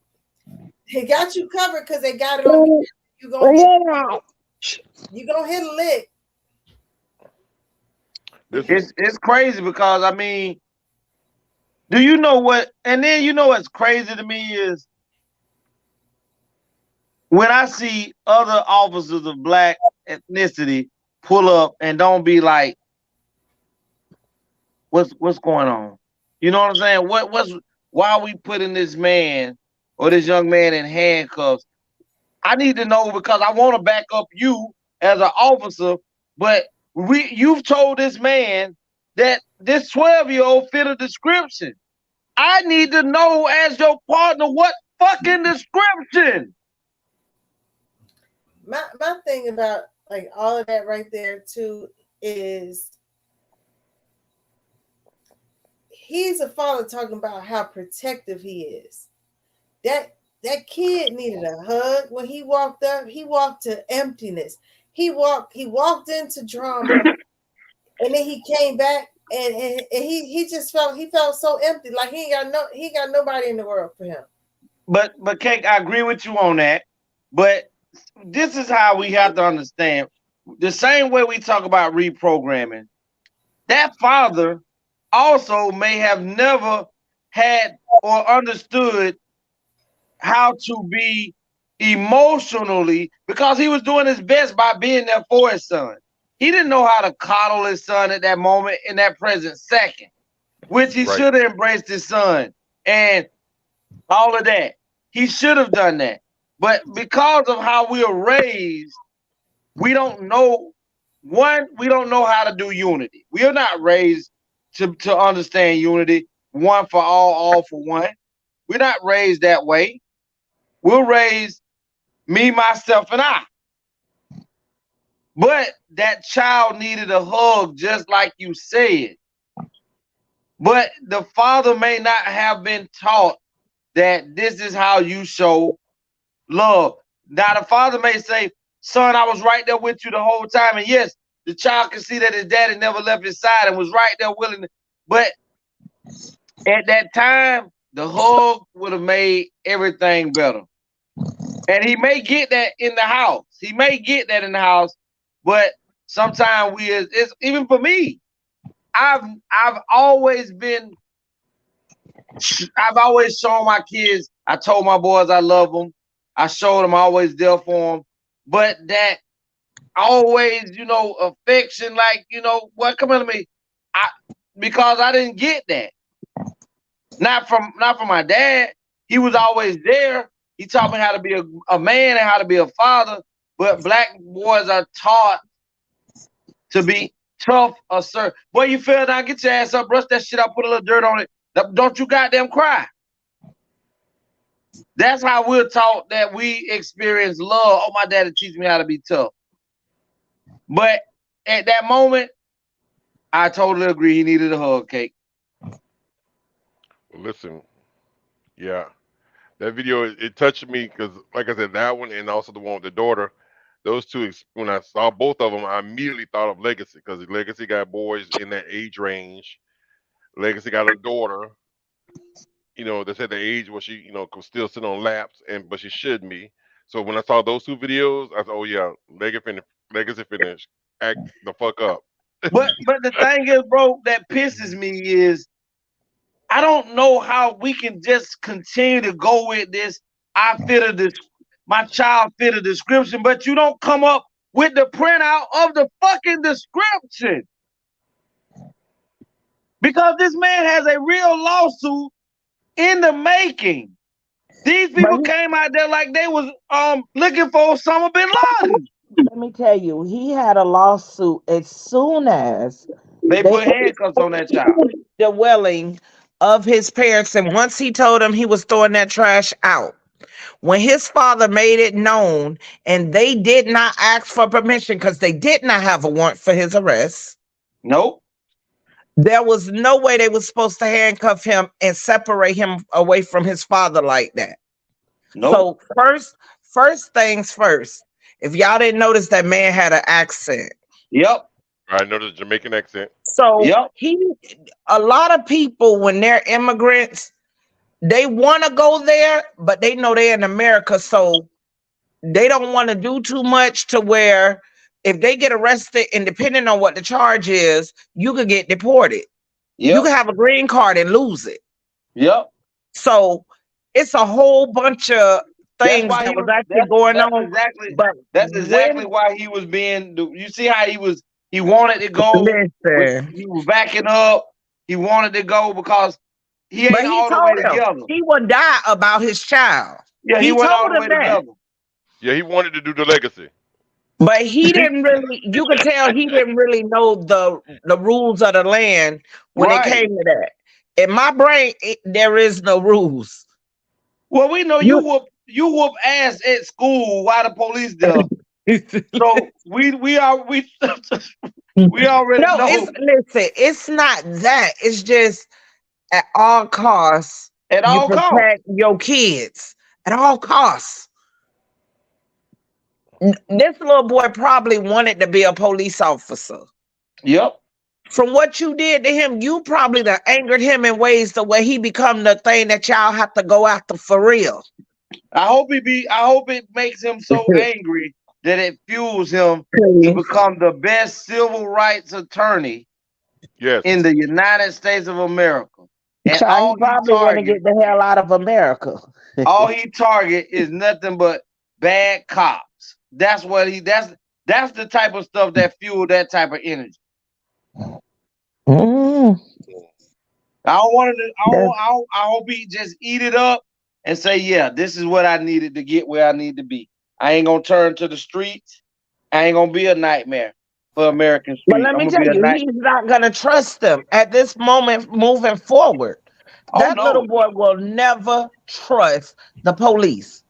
They got you covered because they got it on. You're gonna hit a lick. It's crazy because I mean, do you know what? And then you know what's crazy to me is when I see other officers of black ethnicity pull up and don't be like, what's going on? You know what I'm saying? Why are we putting this man or this young man in handcuffs? I need to know because I want to back up you as an officer, but you've told this man that this 12-year-old fit a description. I need to know as your partner what fucking description. My thing about like all of that right there too is he's a father talking about how protective he is. That kid needed a hug when he walked up. He walked to emptiness. He walked into drama, and then he came back and he just felt so empty, like he got nobody in the world for him. But Cake, I agree with you on that. But this is how we have to understand. The same way we talk about reprogramming, that father also may have never had or understood how to be emotionally, because he was doing his best by being there for his son. He didn't know how to coddle his son at that moment in that present second, which he should have embraced his son and all of that. He should have done that. But because of how we are raised, we don't know. One, we don't know how to do unity. We are not raised to understand unity. One for all for one. We're not raised that way. We're raised me, myself, and I. But that child needed a hug, just like you said. But the father may not have been taught that this is how you show love. Now, the father may say, son, I was right there with you the whole time. And yes, the child can see that his daddy never left his side and was right there willing to. But at that time, the hug would have made everything better. And he may get that in the house. He may get that in the house, but sometimes it's even for me. I've always shown my kids. I told my boys I love them. I showed them I always there for them. But that always, affection, like, what, come on to me. Because I didn't get that. Not from my dad. He was always there. He taught me how to be a man and how to be a father. But black boys are taught to be tough, assertive. Boy, you fell down, get your ass up, brush that shit up, put a little dirt on it. Don't you goddamn cry. That's how we're taught that we experience love. Oh, my daddy teach me how to be tough. But at that moment, I totally agree. He needed a hug, Cake. Listen, yeah, that video it touched me because, like I said, that one and also the one with the daughter, those two. When I saw both of them, I immediately thought of Legacy because Legacy got boys in that age range. Legacy got a daughter. You know, they said the age where she, you know, could still sit on laps, but she shouldn't be. So when I saw those two videos, I thought, oh yeah, Legacy finished act the fuck up. But the thing is, bro, that pisses me is I don't know how we can just continue to go with this. My child fit a description, but you don't come up with the printout of the fucking description. Because this man has a real lawsuit in the making. These people came out there like they was looking for Osama bin Laden. Let me tell you, he had a lawsuit as soon as they put handcuffs on that child. The dwelling of his parents, and once he told them he was throwing that trash out. When his father made it known, and they did not ask for permission because they did not have a warrant for his arrest. Nope. There was no way they were supposed to handcuff him and separate him away from his father like that. Nope. So first things first. If y'all didn't notice, that man had an accent. Yep. I noticed a Jamaican accent. So a lot of people, when they're immigrants, they want to go there, but they know they're in America, so they don't want to do too much to where if they get arrested and depending on what the charge is, you could get deported. Yep. You could have a green card and lose it. Yep. So it's a whole bunch of things that was actually going on. Exactly. But that's exactly why he was being. You see how he wanted to go. He was backing up. He wanted to go because he ain't all the way together. He would die about his child. Yeah, he went all the way together. Yeah, he wanted to do the Legacy. But he didn't really, you could tell he didn't really know the rules of the land when it came to that. In my brain, there is no rules. Well, we know you whoop ass at school while the police there. So we already know. Listen, it's not that. It's just at all costs. At all costs, protect your kids. At all costs. This little boy probably wanted to be a police officer. Yep. From what you did to him, you probably done angered him in ways the way he become the thing that y'all have to go after for real. I hope it makes him so angry that it fuels him to become the best civil rights attorney in the United States of America. And all he probably want to get the hell out of America. All he target is nothing but bad cops. That's what that's the type of stuff that fuel that type of energy. I hope he just eat it up and say, yeah, this is what I needed to get where I need to be. I ain't gonna turn to the streets. I ain't gonna be a nightmare for American streets. But let me tell you, he's not gonna trust them at this moment moving forward. That little boy will never trust the police.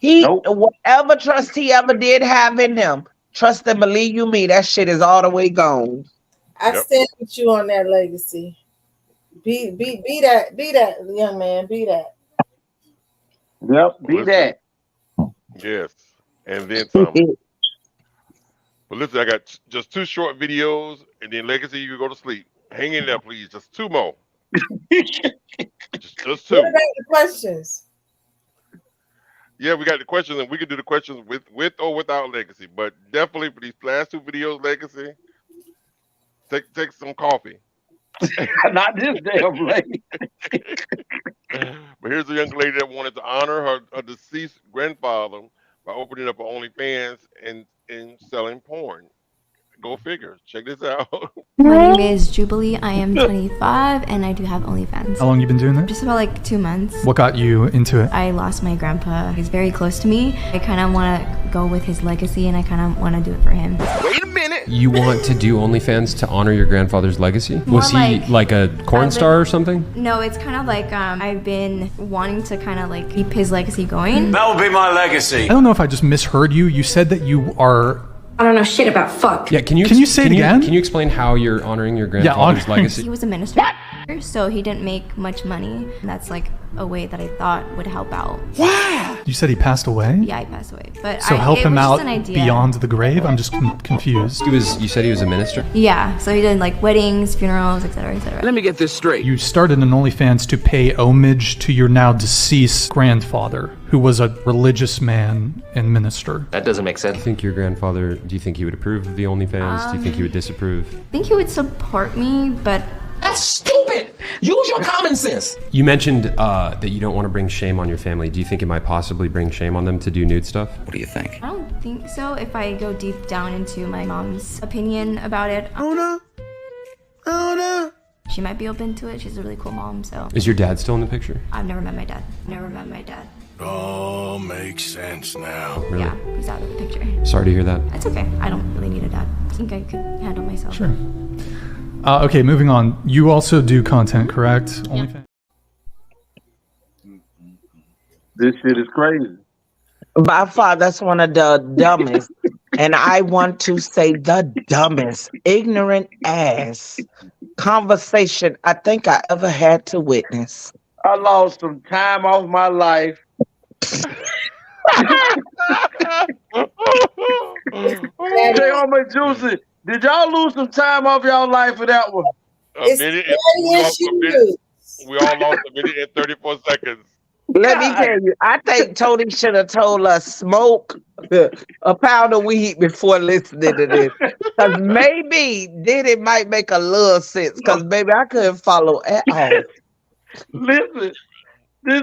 Whatever trust he ever did have in him, trust and believe you me, that shit is all the way gone. I stand with you on that, Legacy. Be that young man. Be that. Yep, be that. Yes, and then some. But listen, I got just 2 short videos, and then Legacy, you can go to sleep. Hang in there, please. Just 2 more. just 2. What about the questions? Yeah, we got the questions, and we can do the questions with or without Legacy. But definitely for these last 2 videos, Legacy, take some coffee. Not this damn lady. But here's a young lady that wanted to honor her deceased grandfather by opening up her OnlyFans and selling porn. Go figure. Check this out. My name is Jubilee. I am 25 and I do have OnlyFans. How long you been doing that? Just about like 2 months. What got you into it? I lost my grandpa. He's very close to me. I kind of want to go with his legacy and I kind of want to do it for him. Wait a minute. You want to do OnlyFans to honor your grandfather's legacy? More Was he like a porn star or something? No, it's kind of like I've been wanting to kind of like keep his legacy going. That will be my legacy. I don't know if I just misheard you. You said that you are... I don't know shit about fuck. Yeah, can you say it again? Can you explain how you're honoring your grandfather's legacy? He was a minister, so he didn't make much money. That's like a way that I thought would help out. Wow! You said he passed away? Yeah, he passed away. But so help him out an idea. beyond the grave? I'm just confused. You said he was a minister? Yeah, so he did like weddings, funerals, etc., etc. Let me get this straight. You started an OnlyFans to pay homage to your now deceased grandfather, who was a religious man and minister. That doesn't make sense. Do you think he would approve of the OnlyFans? Do you think he would disapprove? I think he would support me, but... That's stupid! Use your common sense! You mentioned that you don't want to bring shame on your family. Do you think it might possibly bring shame on them to do nude stuff? What do you think? I don't think so. If I go deep down into my mom's opinion about it, she might be open to it. She's a really cool mom, so... Is your dad still in the picture? I've never met my dad. All makes sense now. Really? Yeah, he's out of the picture. Sorry to hear that. That's okay. I don't really need a dad. I think I could handle myself. Sure. Okay, moving on. You also do content, correct? OnlyFans? This shit is crazy. By far, that's one of the dumbest, and I want to say the dumbest, ignorant ass conversation I think I ever had to witness. I lost some time off my life. Hey, on my juicy. Did y'all lose some time off y'all life for that one? We all lost a minute and 34 seconds. Let me tell you, I think Tony should have told us smoke a pound of weed before listening to this. Because maybe then it might make a little sense. Because baby, I couldn't follow at all. Listen, this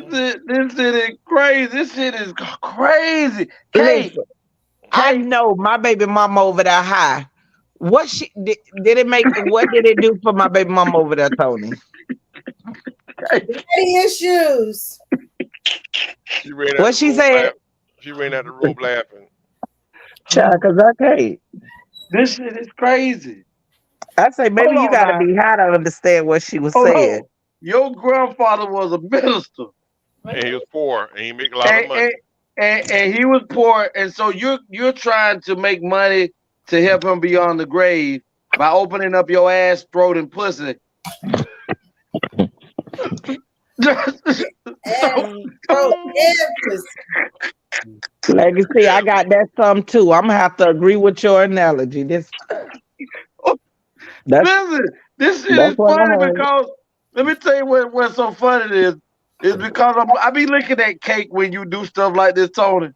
shit is crazy. This shit is crazy. Kate, I know my baby mama over there high. What did it make? What did it do for my baby mama over there, Tony? Daddy issues. What she said? She ran out the room laughing. Child, cause I can't. This shit is crazy. I say maybe you gotta be high to understand what she was saying. Your grandfather was a minister. And he was poor, and he made a lot of money. And he was poor, and so you're trying to make money to help him beyond the grave by opening up your ass, throat, and pussy. Legacy, I got that some too. I'm gonna have to agree with your analogy. Listen, this shit is funny because let me tell you what's so funny is because I be looking at Cake when you do stuff like this, Tony,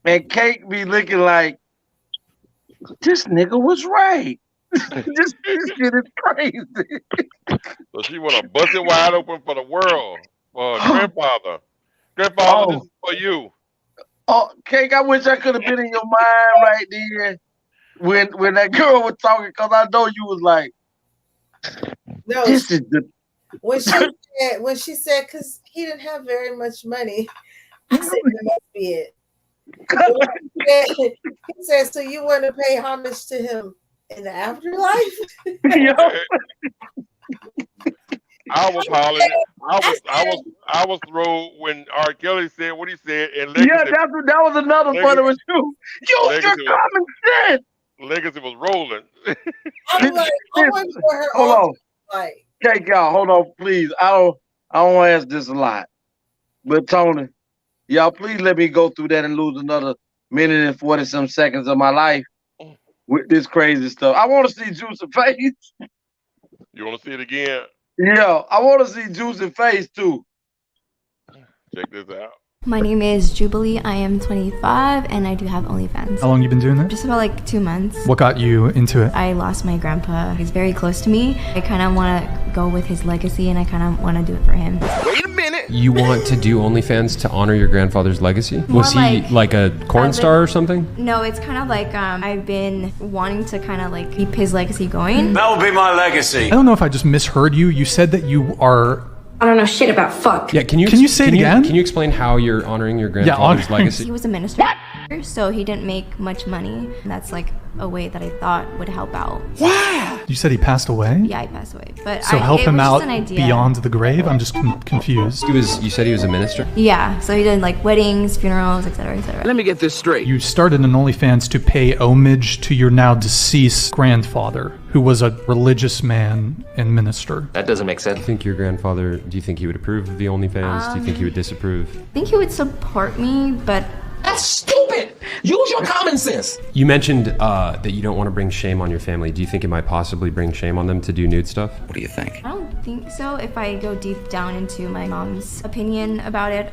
and Cake be looking like this nigga was right. this shit is crazy. So she want to bust it wide open for the world. Grandfather, this is for you. Oh, Cake, I wish I could have been in your mind right there when that girl was talking, because I know you was like, no, this is the... When she said, because he didn't have very much money, I said, that must be it. He said, so you want to pay homage to him in the afterlife? I was hollering. I was thrilled when R. Kelly said what he said, and Legacy, that was another funny one too. Use your common sense. Legacy was rolling. I'm like, I wonder what her hold on, like. Okay, y'all, hold on, please. I don't want to ask this a lot, but Tony, y'all, please let me go through that and lose another minute and 40-some seconds of my life with this crazy stuff. I want to see Juice's face. You want to see it again? Yeah, I want to see Juice's face too. Check this out. My name is Jubilee. I am 25 and I do have OnlyFans. How long you been doing that? Just about like 2 months. What got you into it? I lost my grandpa. He's very close to me. I kind of want to go with his legacy and I kind of want to do it for him. Wait a minute. You want to do OnlyFans to honor your grandfather's legacy? More Was he like a porn star or something? No, it's kind of like I've been wanting to kind of like keep his legacy going. That will be my legacy. I don't know if I just misheard you. You said that you are... I don't know shit about fuck. Yeah, can you say it again? Can you explain how you're honoring your grandfather's legacy? He was a minister, so he didn't make much money. That's like a way that I thought would help out. You said he passed away? Yeah, he passed away. But So help it him was just out an idea. beyond the grave? I'm just confused. You said he was a minister? Yeah, so he did like weddings, funerals, etc., etc. Let me get this straight. You started an OnlyFans to pay homage to your now deceased grandfather, who was a religious man and minister. That doesn't make sense. Do you think your grandfather, do you think he would approve of the OnlyFans? Do you think he would disapprove? I think he would support me, but That's stupid. Use your common sense. You mentioned that you don't want to bring shame on your family. Do you think it might possibly bring shame on them to do nude stuff? What do you think? I don't think so. If I go deep down into my mom's opinion about it,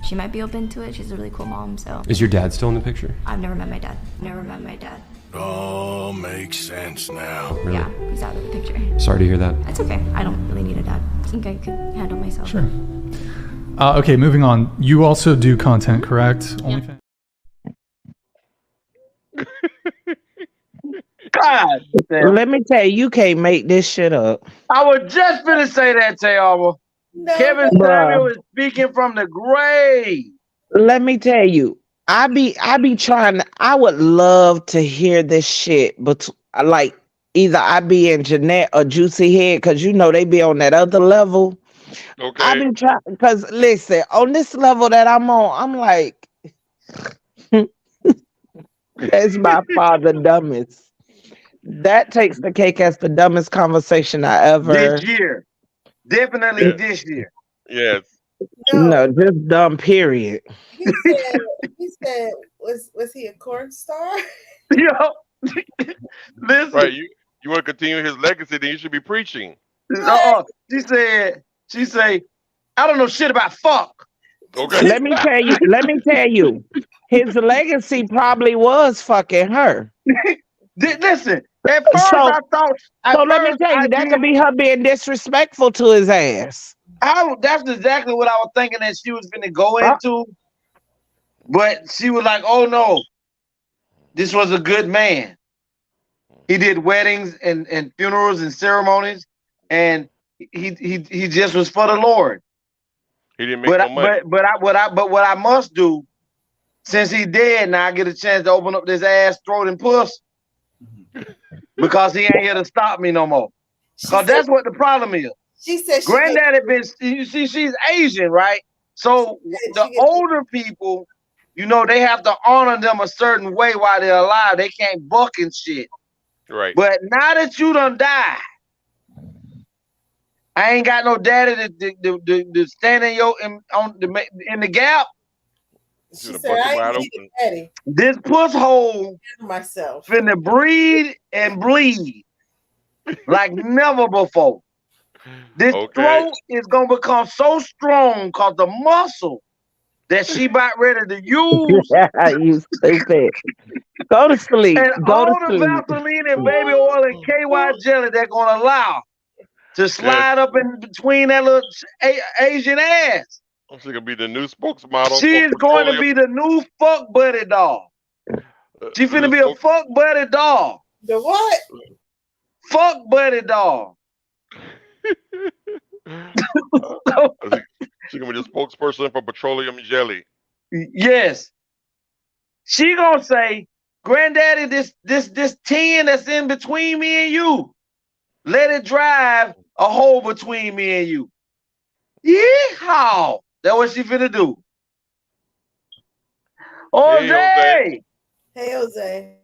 she might be open to it. She's a really cool mom, so. Is your dad still in the picture? I've never met my dad. Never met my dad. All makes sense now. Really? Yeah, he's out of the picture. Sorry to hear that. That's okay. I don't really need a dad. I think I could handle myself. Sure. Okay, moving on. You also do content, correct? OnlyFans. God. Let me tell you, you can't make this shit up. I was just finna say that, Tayama. Kevin Samuel is speaking from the grave. Let me tell you, I be trying. I would love to hear this shit, but like either I be in Jeanette or Juicy Head, because you know they be on that other level. Okay. I been trying, because listen, on this level that I'm on, I'm like, that's by far the dumbest. That takes the cake as the dumbest conversation I ever. This year. Definitely this year. Yes. No, just dumb, period. He said, was he a corn star? Yo, listen. Right. You want to continue his legacy, then you should be preaching. She said, I don't know shit about fuck. Okay. Let me tell you, his legacy probably was fucking her. Listen, at first I thought. So let me tell you, that could be her being disrespectful to his ass. That's exactly what I was thinking that she was going to go into. But she was like, oh no, this was a good man. He did weddings and funerals and ceremonies, and he just was for the Lord. He didn't make no money. But what I must do, since he dead, now I get a chance to open up this ass, throat, and puss. Because he ain't here to stop me no more. Because that's what the problem is. She said Granddaddy you see, she's Asian, right? So the older people, you know, they have to honor them a certain way while they're alive. They can't buck and shit. Right. But now that you done died, I ain't got no daddy to stand in the gap. She said, I ain't need a daddy. This puss hole myself finna breed and bleed like never before. This throat is gonna become so strong because the muscle that she about ready to use. You stupid. Go to sleep. And Go all to the sleep. Vaseline and baby oil and KY jelly they're gonna allow to slide up in between that little Asian ass. She's gonna be the new spokesmodel. She is going to be the new fuck buddy doll. She finna be a fuck buddy doll. The what? Fuck buddy doll. She's gonna be the spokesperson for petroleum jelly. Yes. She gonna say, Granddaddy, this 10 that's in between me and you, let it drive a hole between me and you. Yeehaw! That's what she finna do. Jose! Hey, Jose.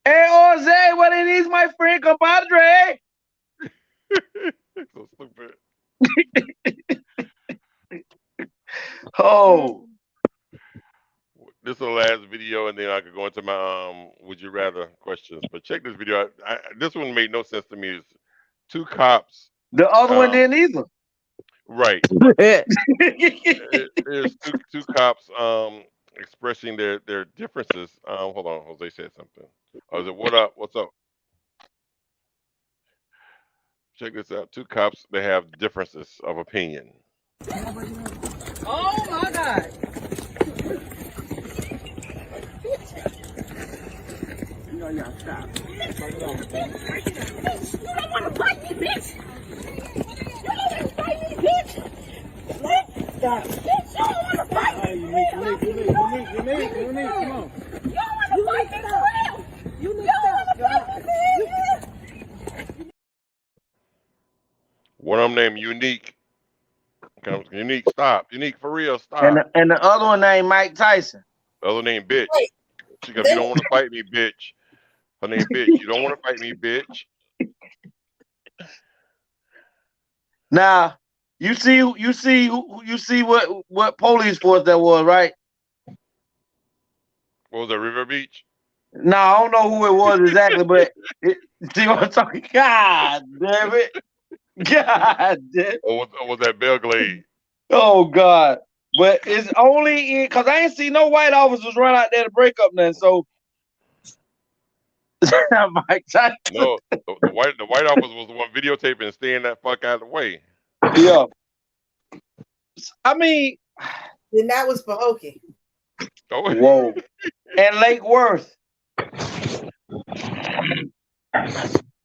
Hey, Jose, what it is, my friend, compadre? So stupid. Oh. This is the last video, and then I could go into my would you rather questions. But check this video. This one made no sense to me. It's two cops. The other one didn't either. Right. There's two cops expressing their differences. Hold on, Jose said something. Oh, is it what up? What's up? Check this out. Two cops, they have differences of opinion. Oh my God. No, y'all stop. You don't want to fight me, bitch. You don't want to fight me, bitch. Stop. Bitch, you don't want to fight me. You need. Come on. You don't want to fight One of them named Unique. Unique, stop. Unique, for real, And stop. the other one named Mike Tyson. The other name, bitch. Wait, She goes, you don't want to fight me, bitch. Her name, bitch. You don't want to fight me, bitch. Now, you see what police force that was, right? What was that, River Beach? No, I don't know who it was exactly, but see what I'm talking? God damn it! God damn. Or was that Belglade? Oh God! But it's only in because I ain't see no white officers run out there to break up nothing. So Mike Tyson. No, the white officer was the one videotaping and staying that fuck out of the way. Yeah. I mean, then that was Pahokee. Oh. Whoa. And Lake Worth.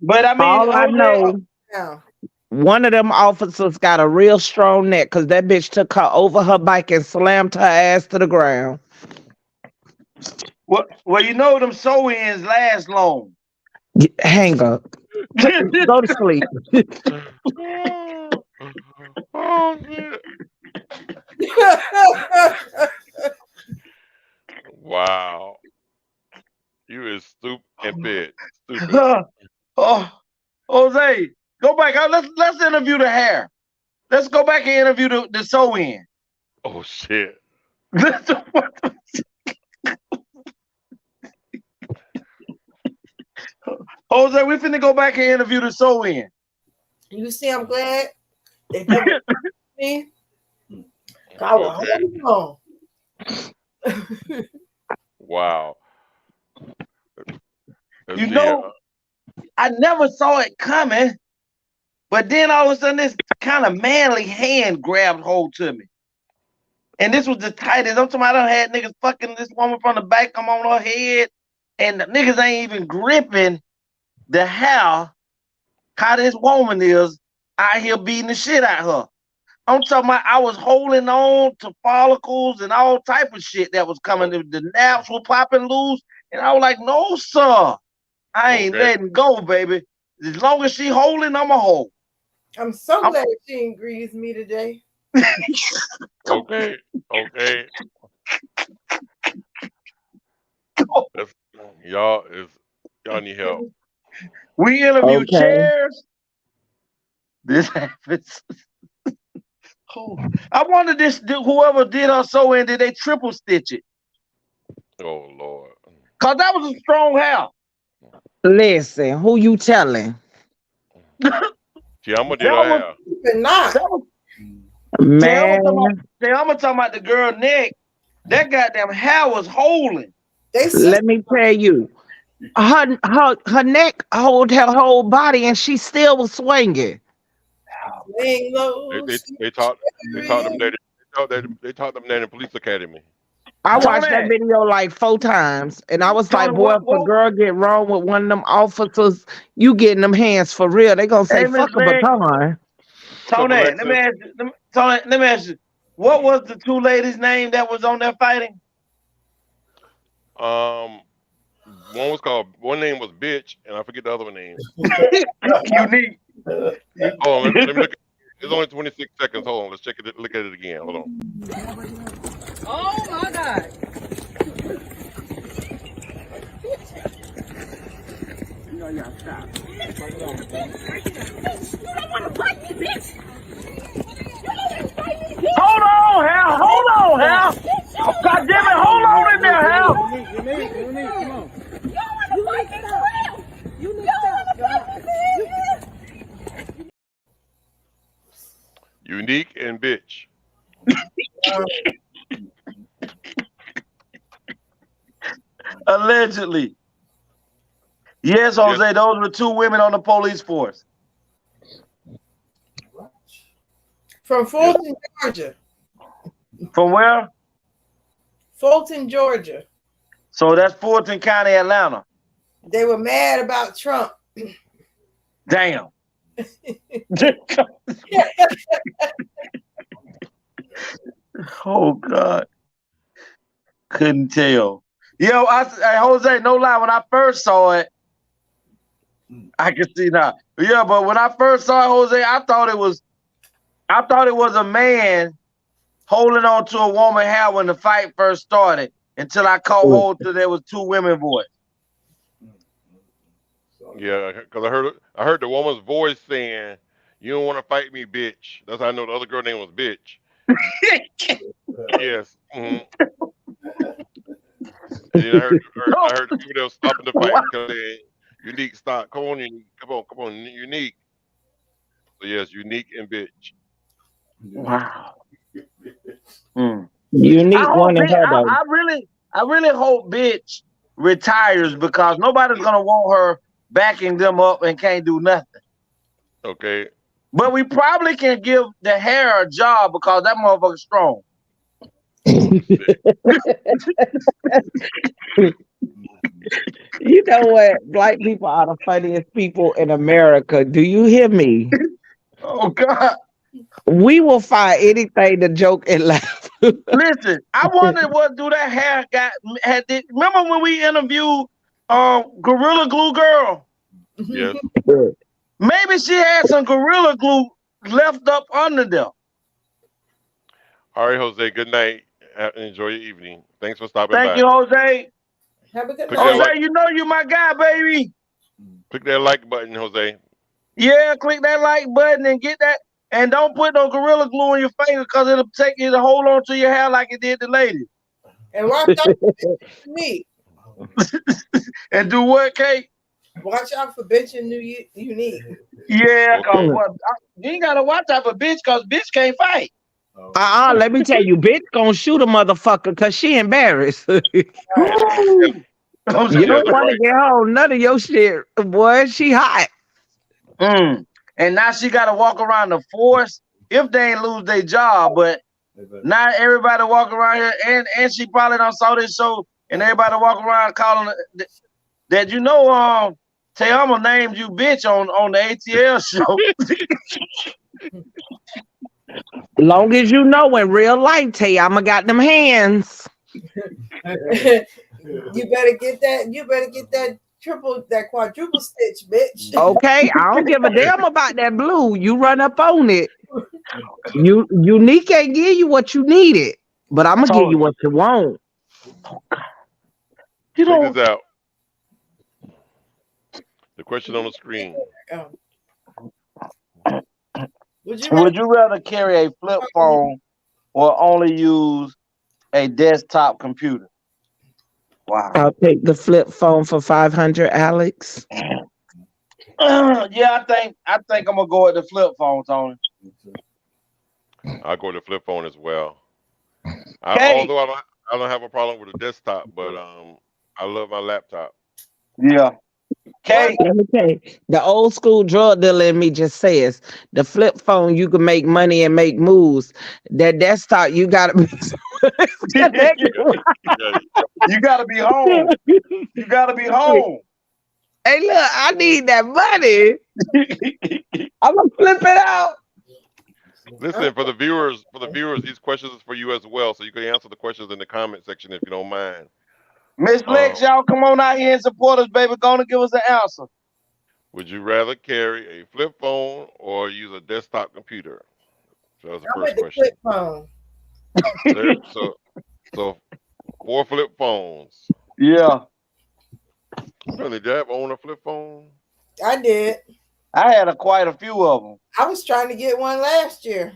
But I mean, all I know, Yeah. one of them officers got a real strong neck because that bitch took her over her bike and slammed her ass to the ground. Well, you know them sew-ins last long. Hang up. Go to sleep. Oh shit. Wow. You is stupid. Oh, Jose, go back. Let's interview the hair. Let's go back and interview the sew-in. Oh shit. Jose, we finna go back and interview the sew-in. You see, I'm glad they never me. I was holding on. Wow. You know, I never saw it coming, but then all of a sudden this kind of manly hand grabbed hold to me. And this was the tightest. I'm talking about I done had niggas fucking this woman from the back, come on her head, and the niggas ain't even gripping the how this woman is out here beating the shit out of her. I'm talking about I was holding on to follicles and all type of shit that was coming. The naps were popping loose, and I was like, no, sir. I ain't letting go, baby. As long as she holding, I'ma hold. I'm so glad she didn't grease me today. Okay. Y'all need help. We interview chairs. This happens. I wonder whoever did her sew-in, did they triple stitch it? Oh Lord. Cause that was a strong hair. Listen, who you telling? Tiama did her hair. Man, I'm talking about the girl neck. That goddamn hair was holding. Let me tell you, her neck hold her whole body, and she still was swinging. They taught them that they taught them that in police academy. I watched that video like 4 times, and I was like, boy, if a girl get wrong with one of them officers, you getting them hands for real. They gonna say, fuck a baton. Tony, let me ask you, what was the 2 ladies' name that was on there fighting? One name was bitch, and I forget the other one name. Unique. Oh, let me look. It's only 26 seconds. Hold on, let's check it. Look at it again. Hold on. Oh my God. No, y'all stop. You don't want to fight me, bitch. Hold on, Hal. Hold on, Hal. God damn it, hold on in there, Hal. Unique, come on. You don't want to fight me for real. You don't want to fight me for real. Unique and bitch. Allegedly. Yes, Jose, those were 2 women on the police force. From Fulton, Georgia. From where? Fulton, Georgia. So that's Fulton County, Atlanta. They were mad about Trump. Damn. Oh God. Couldn't tell. Yo, Jose, no lie, when I first saw it, I can see now. Yeah, but when I first saw Jose, I thought it was a man holding on to a woman's hair when the fight first started until I caught hold to there was two women voice. Yeah, because I heard the woman's voice saying, "You don't want to fight me, bitch." That's how I know the other girl name was bitch. Yes. Mm-hmm. And then I heard the people that was stopping the fight because they Unique stop. Come on, Unique. Come on, Unique. So yes, Unique and bitch. Wow. Unique I one hope in her though. I really hope bitch retires because nobody's gonna want her backing them up and can't do nothing. Okay. But we probably can give the hair a job because that motherfucker's strong. You know what? Black people are the funniest people in America. Do you hear me? Oh God. We will find anything to joke and laugh. Listen, I wonder what do that hair remember when we interviewed Gorilla Glue Girl? Yes. Maybe she had some Gorilla Glue left up under there. All right, Jose. Good night. Enjoy your evening. Thanks for stopping Thank by. you, Jose. Have a good Click night. that Jose, you know you my guy, baby. Click that like button, Jose. Yeah, click that like button and get that. And don't put no Gorilla Glue on your finger because it'll take you to hold on to your hair like it did the lady. And watch out for Unique. And do what, Kate? Watch out for bitch and Unique. Yeah, you ain't gotta watch out for bitch because bitch can't fight. Let me tell you, bitch gonna shoot a motherfucker because she embarrassed. You don't want to get home. None of your shit, boy. She hot. And now she got to walk around the force if they ain't lose their job. But now everybody walk around here, and she probably done saw this show, and everybody walk around calling that Tayama named you bitch on the ATL show. Long as you know, in real life, Tayama got them hands. You better get that. You better get that quadruple stitch, bitch. Okay, I don't give a damn about that blue. You run up on it. Unique can't give you what you needed, but I'm gonna give you what you want. Check this out. The question on the screen. Would you rather carry a flip phone or only use a desktop computer? Wow. I'll take the flip phone for 500, Alex. Yeah, I think I'm gonna go with the flip phone, Tony. I'll go with the flip phone as well. Although I don't have a problem with a desktop, but I love my laptop. Yeah. Okay. Let me tell you, the old school drug dealer in me just says the flip phone you can make money and make moves. That desktop you gotta be You gotta be home. You gotta be home. Hey, look, I need that money. I'm gonna flip it out. Listen, for the viewers, these questions is for you as well, so you can answer the questions in the comment section if you don't mind. Miss Lex, y'all come on out here and support us, baby. Gonna give us an answer. Would you rather carry a flip phone or use a desktop computer? So that was the first question. Flip phone. So 4 flip phones. Yeah. Really, did I ever own a flip phone? I did. I had quite a few of them. I was trying to get one last year.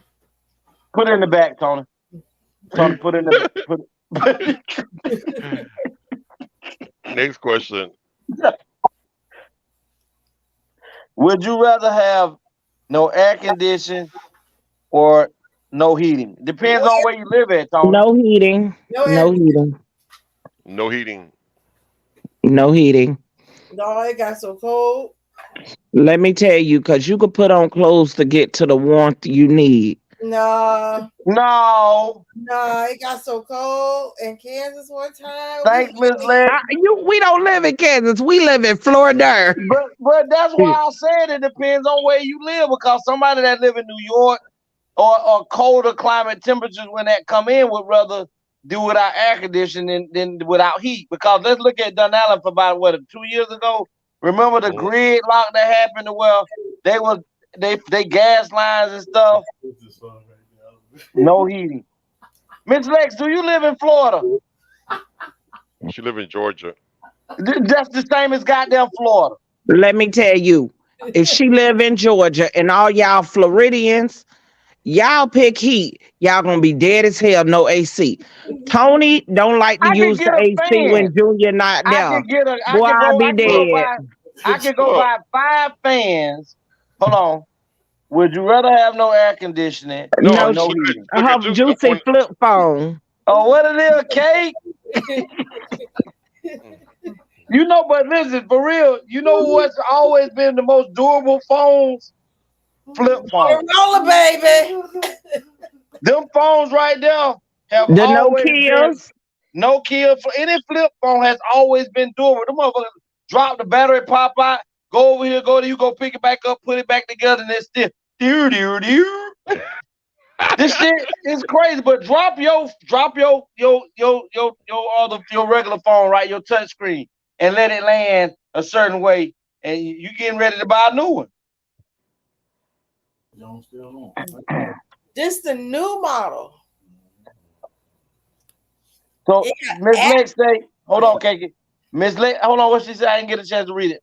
Put it in the back, Tony. Tony, put it in the Next question. Would you rather have no air conditioning or no heating? Depends on where you live at, Tony. No heating. No heating. No heating. No heating. No, it got so cold. Let me tell you, because you could put on clothes to get to the warmth you need. No, it got so cold in Kansas one time. Thanks, Miss Lex. We don't live in Kansas. We live in Florida. But that's why I said it depends on where you live, because somebody that live in New York or colder climate temperatures when that come in would rather do without air conditioning than without heat. Because let's look at Dunn Allen for about 2 years ago. Remember the gridlock that happened? Well, they gas lines and stuff. No heating. Miss Lex, do you live in Florida? She live in Georgia. Just the same as goddamn Florida. Let me tell you, if she live in Georgia and all y'all Floridians, y'all pick heat, y'all gonna be dead as hell. No AC. Tony don't like to I could use get the a AC fan. when Junior not I there. could get a. Boy, I be dead. I could go buy 5 fans. Hold on. Would you rather have no air conditioning No, or no heating? her juicy flip phone. Oh, what it is, Kate? You know, but listen, for real, you know what's always been the most durable phones? Flip phones. Roller, baby. Them phones right there have The always Nokias. been Nokia. Any flip phone has always been durable. Them motherfuckers drop the battery, pop out, go over here, go to you, go pick it back up, put it back together, and it's still This shit is crazy. But drop your regular phone, right? Your touch screen, and let it land a certain way, and you getting ready to buy a new one. This the new model. So Miss Lex say, hold on, Kiki. Miss Lex, hold on, what she said? I didn't get a chance to read it.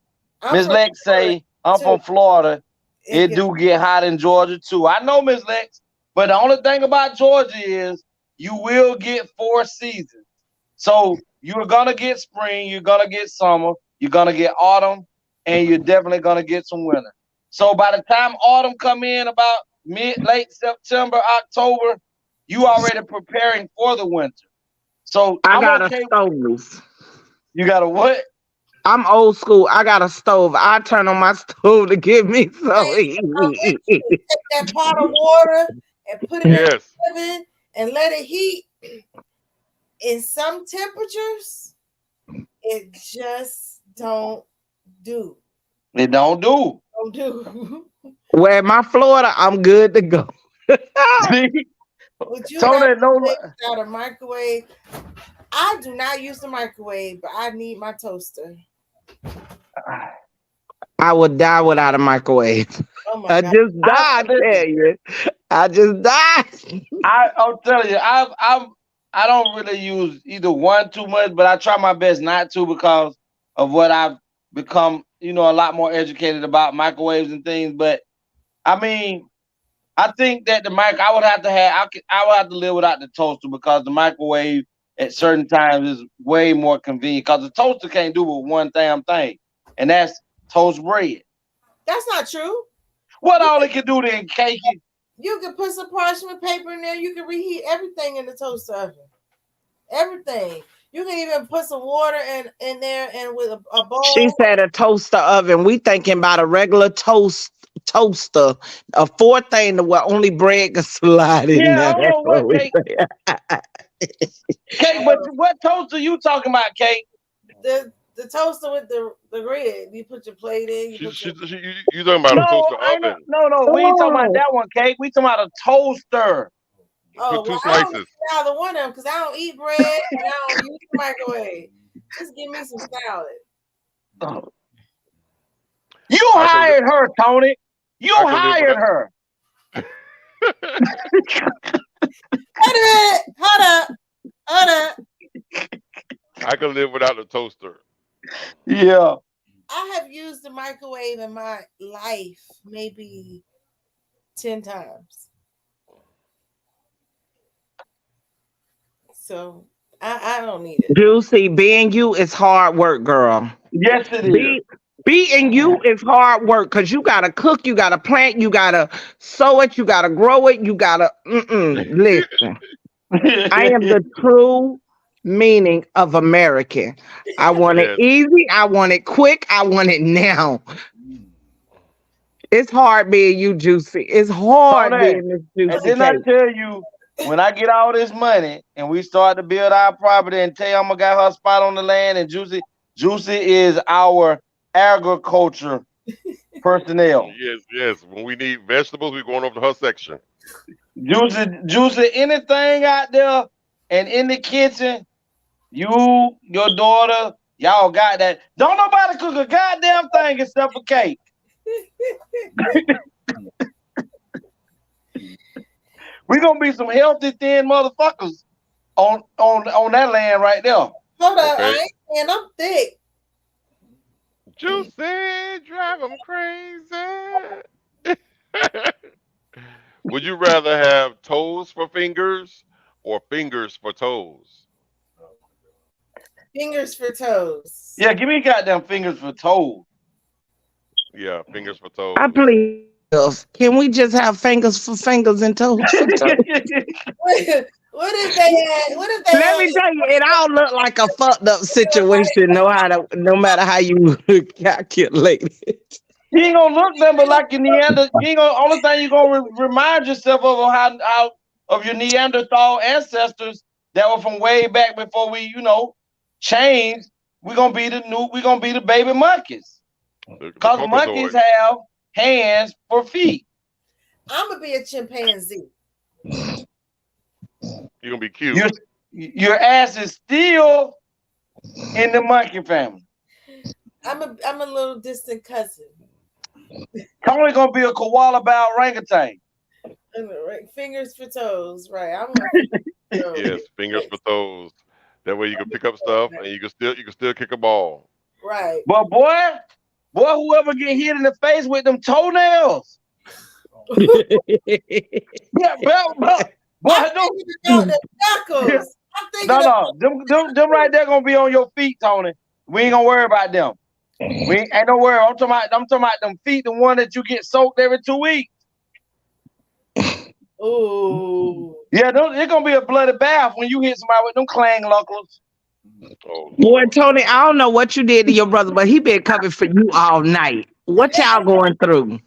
Miss Lex say, I'm from Florida. It do get hot in Georgia too. I know, Miss Lex, but the only thing about Georgia is you will get 4 seasons. So you're gonna get spring, you're gonna get summer, you're gonna get autumn, and you're definitely gonna get some winter. So by the time autumn come in about late September, October, you already preparing for the winter. So I I'm got okay. a stove. You got a what? I'm old school. I got a stove. I turn on my stove to give me some heat. Take that pot of water and put it in the oven and let it heat. In some temperatures, it just don't do. It don't do. Don't do. Where in my Florida, I'm good to go. Would you rather play without a microwave? I do not use the microwave, but I need my toaster. I would die without a microwave. Oh my I God. just died, I tell you. I just died. I'm telling you, I don't really use either one too much, but I try my best not to because of what I've become, a lot more educated about microwaves and things. But I mean, I think that I would have to live without the toaster because the microwave at certain times is way more convenient because the toaster can't do but one damn thing, and that's toast bread. That's not true. What all it can do then, cake it? You can put some parchment paper in there. You can reheat everything in the toaster oven. Everything. You can even put some water in there and with a bowl. She said a toaster oven. We thinking about a regular toaster, a 4th thing to where only bread can slide in there. I don't know what cake. Cake, but what toaster you talking about, Cake? The toaster with the grid. You put your plate in. You talking about a toaster oven? No. We ain't talking about that one, Cake. We talking about a toaster. Oh, Put 2 I slices. don't either one of them because I don't eat bread and I don't use the microwave. Just give me some salad. You hired her, Tony. You hired her. Hold up. I can live without the toaster. Yeah. I have used the microwave in my life maybe 10 times. So I don't need it. Juicy, being you is hard work, girl. Yes, it is. Being you is hard work because you gotta cook, you gotta plant, you gotta sow it, you gotta grow it, you gotta listen. I am the true meaning of American. I want it easy, I want it quick, I want it now. It's hard being you, Juicy. It's hard being this Juicy. And then I tell you, when I get all this money and we start to build our property and Tayama got her spot on the land and Juicy is our agriculture personnel. Yes. When we need vegetables, we're going over to her section. Juicy, anything out there and in the kitchen, you, your daughter, Y'all got that. Don't nobody cook a goddamn thing except for cake. We gonna be some healthy, thin motherfuckers on that land right there. Hold up, Okay. I ain't saying I'm thick. Juicy, drive them crazy. Would you rather have toes for fingers or fingers for toes? Fingers for toes. Yeah, give me goddamn fingers for toes. Yeah, fingers for I toes. please. Can we just have fingers for fingers and toes for toes? What if they had? What if they Let me had? tell you, it all look like a fucked up situation. No matter how you calculate it. You ain't gonna look them, but like your Neander, you ain't gonna. Only thing you gonna remind yourself of how of your Neanderthal ancestors that were from way back before we, changed. We're gonna be the baby monkeys. The Cause monkeys Caucasoid. have hands for feet. I'm gonna be a chimpanzee. You're gonna be cute. Your ass is still in the monkey family. I'm a little distant cousin. Tony gonna be a koala bear orangutan. Right. Fingers for toes, right? I'm Yes, fingers for toes. That way you can pick up stuff and you can still kick a ball. right. But boy, whoever get hit in the face with them toenails. Yeah, boy, the knuckles. I'm thinking no, them right there gonna be on your feet, Tony. We ain't gonna worry about them. We ain't no worry. I'm talking about them feet, the one that you get soaked every 2 weeks. Ooh. Yeah, it's gonna be a bloody bath when you hit somebody with them clang knuckles. Oh, Boy, Tony, I don't know what you did to your brother, but he been coming for you all night. What y'all going through?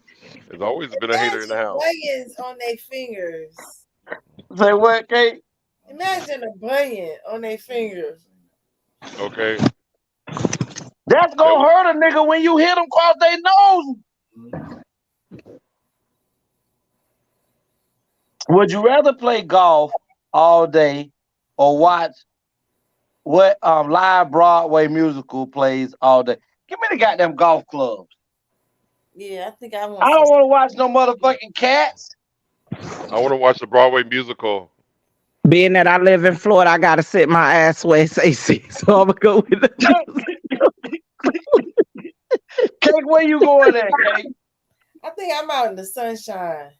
there's always been a hater in the house. Bunions on their fingers. Say what, Kate? Imagine a bunion on their fingers. Okay. That's gonna hurt a nigga when you hit them across their nose. Would you rather play golf all day or watch what live Broadway musical plays all day? Give me the goddamn golf clubs. Yeah, I think I want. I don't want to watch no motherfucking cats. I want to watch the Broadway musical. Being that I live in Florida, I gotta sit my ass where it's AC, so I'm gonna go with it. Kate, where you going at, Kate? I think I'm out in the sunshine.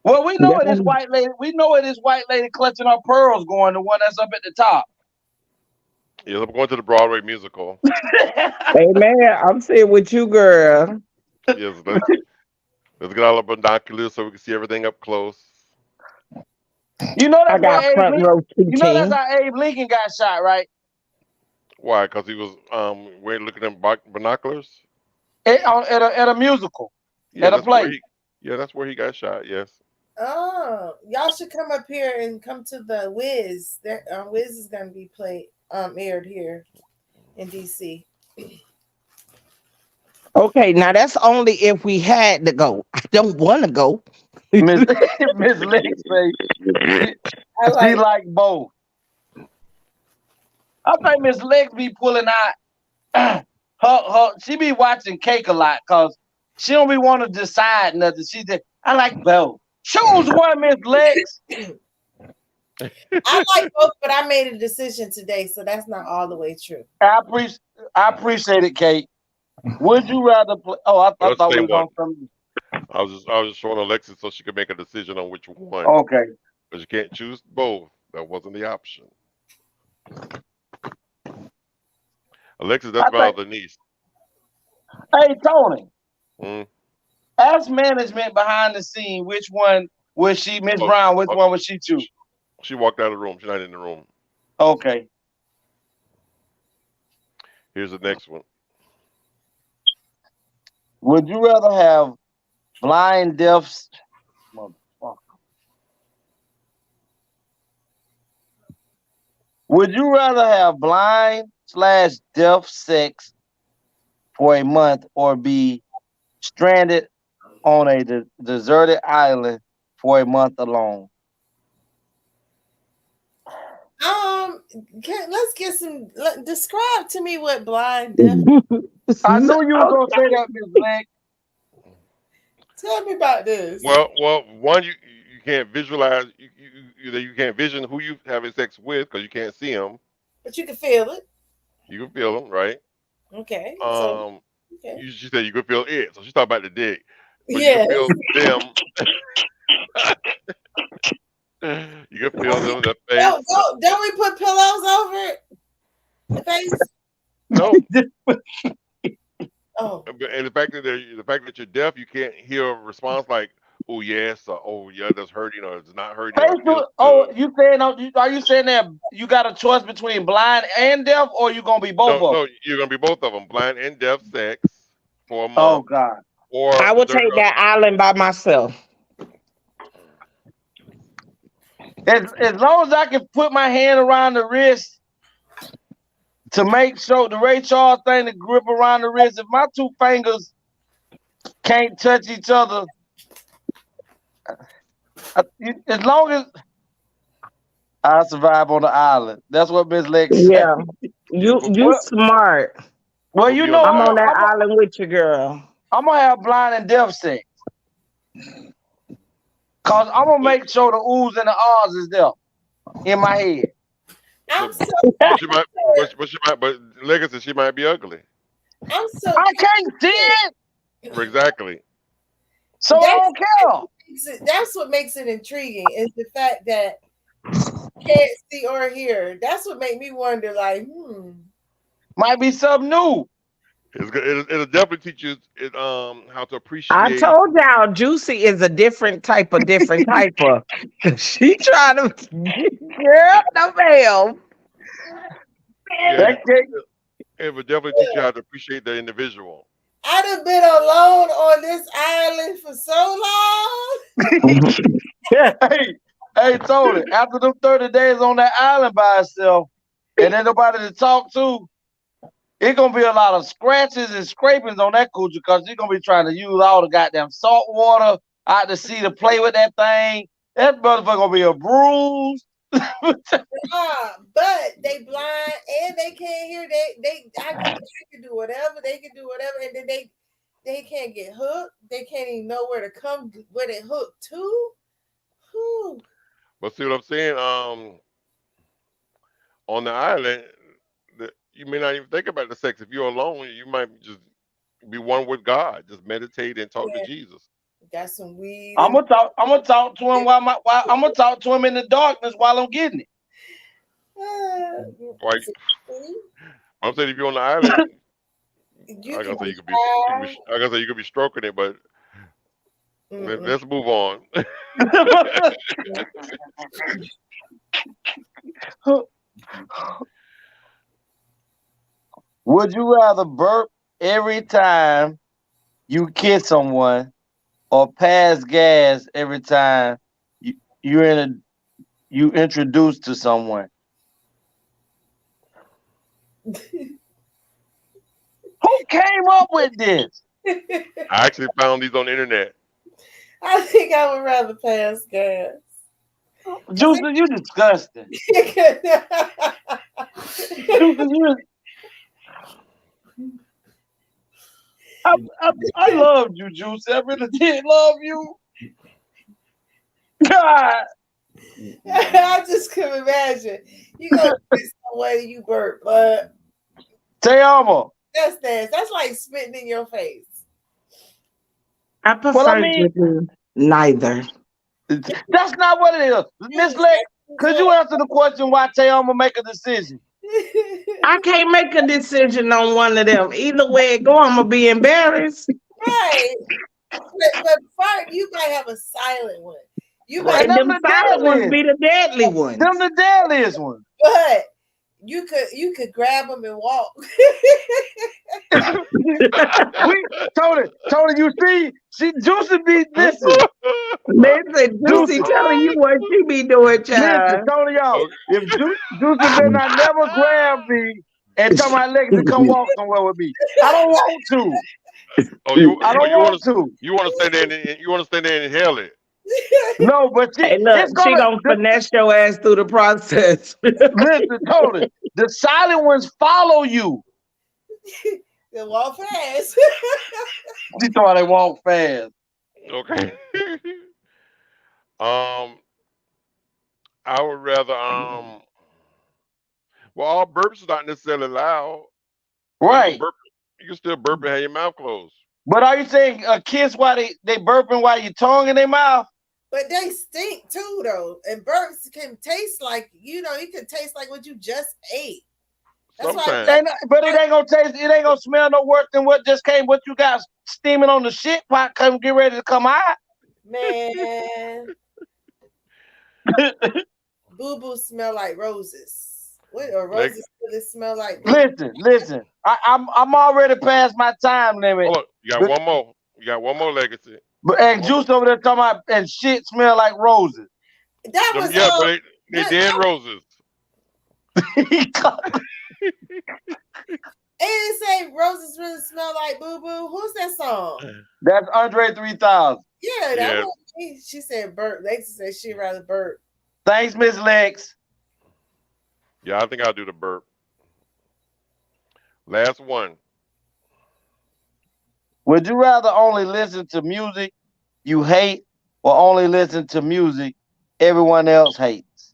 Well, we know it is white lady. We know it is white lady clutching her pearls going, the one that's up at the top. Yes, I'm going to the Broadway musical. Hey man, I'm sitting with you, girl. Yes, let's get all the binoculars so we can see everything up close. You know that's got where front row You know that's how Abe Lincoln got shot, right? Why? Because he was looking at binoculars. At a musical, Yeah, at a that's where play. that's where he got shot. Yes. Oh, y'all should come up here and come to the Wiz. Wiz is gonna be aired here in DC. Okay, now that's only if we had to go. I don't want to go. Miss Lex say she like both. I think Miss Lex be pulling out her. She be watching Cake a lot because she don't be want to decide nothing. She just, I like both. Choose one, Miss Lex. I like both, but I made a decision today, so that's not all the way true. I appreciate it, Kate. Would you rather play? Oh, I thought we were going to. I was just showing Alexis so she could make a decision on which one. Okay. Because you can't choose both. That wasn't the option. Alexis, that's my other niece. Hey, Tony. Mm. As management behind the scene, which one was she, Miss Brown? Which one would she choose? She walked out of the room. She's not in the room. Okay. Here's the next one. Would you rather have blind, deaf, motherfucker? Would you rather have blind/deaf sex for a month or be stranded on a deserted island for a month alone? let's get some. Describe to me what blind deaf. I knew you were gonna say that, Miss Black. Tell me about this. Well, one, you can't visualize. You can't vision who you having sex with because you can't see them. But you can feel it. You can feel them, right? Okay. Okay. She said you could feel it, so she's talking about the dick. But yeah. You can feel them. You can feel them. The face. Don't we put pillows over it? The face. No. Oh. And the fact that you're deaf, you can't hear a response like, "Oh yes," or "Oh yeah, that's hurting," or "It's not hurting." You saying? Are you saying that you got a choice between blind and deaf, or you gonna be both of them? No, you're gonna be both of them, blind and deaf sex for a month. Oh God! Or I would take that island by myself. As long as I can put my hand around the wrist to make sure the Ray Charles thing, to grip around the wrist. If my two fingers can't touch each other, as long as I survive on the island, that's what Miss Lex said. Yeah, you smart. Well, you know, I'm on that island with you, girl. I'm gonna have blind and deaf sex, cause I'm gonna make sure the oohs and the ahs is there in my head. But Legacy, she might be ugly. I can't see it. Exactly. So I don't care. That's what makes it intriguing, is the fact that can't see or hear. That's what made me wonder, like, might be something new. It'll definitely teach you how to appreciate. I told y'all Juicy is a different type of. She trying to girl no ma'am. Yeah, it would definitely teach you how to appreciate the individual. I'd have been alone on this island for so long. Hey, Tony, after them 30 days on that island by itself, and then nobody to talk to, it's gonna be a lot of scratches and scrapings on that coochie, because you're gonna be trying to use all the goddamn salt water out to sea to play with that thing. That motherfucker gonna be a bruise. But they blind and they can't hear. I can do whatever. They can do whatever, and then they can't get hooked. They can't even know where they hook to. Whew. But see what I'm saying? On the island, you may not even think about the sex. If you're alone, you might just be one with God. Just meditate and talk to Jesus. Got some weed. I'm gonna talk to him I'm gonna talk to him in the darkness while I'm getting it. I'm saying if you're on the island, I gotta say you could be stroking it, but let's move on. Would you rather burp every time you kiss someone, or pass gas every time you introduce to someone? Who came up with this? I actually found these on the internet. I think I would rather pass gas. Juicy, you disgusting. I loved you, Juicy. I really did love you. God. I just couldn't imagine. You go this way you burp, but Te amo. That's nasty. That's like spitting in your face. I prefer to do neither. That's not what it is. Miss Lex, could you answer the question why Te amo make a decision? I can't make a decision on one of them. Either way it go, I'm gonna be embarrassed. Right. But fart, you might have a silent one. You might them silent ones be the deadly ones. Them the deadliest ones. But you could grab them and walk. Tony, you see, Juicy be listen. Listen, Juicy telling you what she be doing, child. Listen, Tony, y'all, if Juicy better not never grab me and tell my legs to come walk somewhere with me. I don't want to. Oh, I don't want to. You want to stand there and inhale it. No, but Hey, look, it's she gonna gonna finesse your ass through the process. listen, Tony. The silent ones follow you. They walk fast. She thought they walk fast. Okay. um, I would rather well, all burps are not necessarily loud. Well, you can Right. burp. You can still burp and have your mouth closed. But are you saying a kiss while they burping while your tongue in their mouth? But they stink too, though. And burps can taste like, it can taste like what you just ate. That's Sometimes. But it ain't gonna taste. It ain't gonna smell no worse than what just came. What you got steaming on the shit pot? Come get ready to come out. Man, boo boo smell like roses. What or roses really smell like? Listen. I'm already past my time limit. Hold on, you got one more. You got one more legacy. But and Juice over there talking about and shit smell like roses. That was but they dead roses. It didn't say roses really smell like boo boo. Who's that song? That's Andre 3000. Yeah, that was me. She said burp. Lexi said she'd rather burp. Thanks, Miss Lex. Yeah, I think I'll do the burp. Last one. Would you rather only listen to music you hate or only listen to music everyone else hates?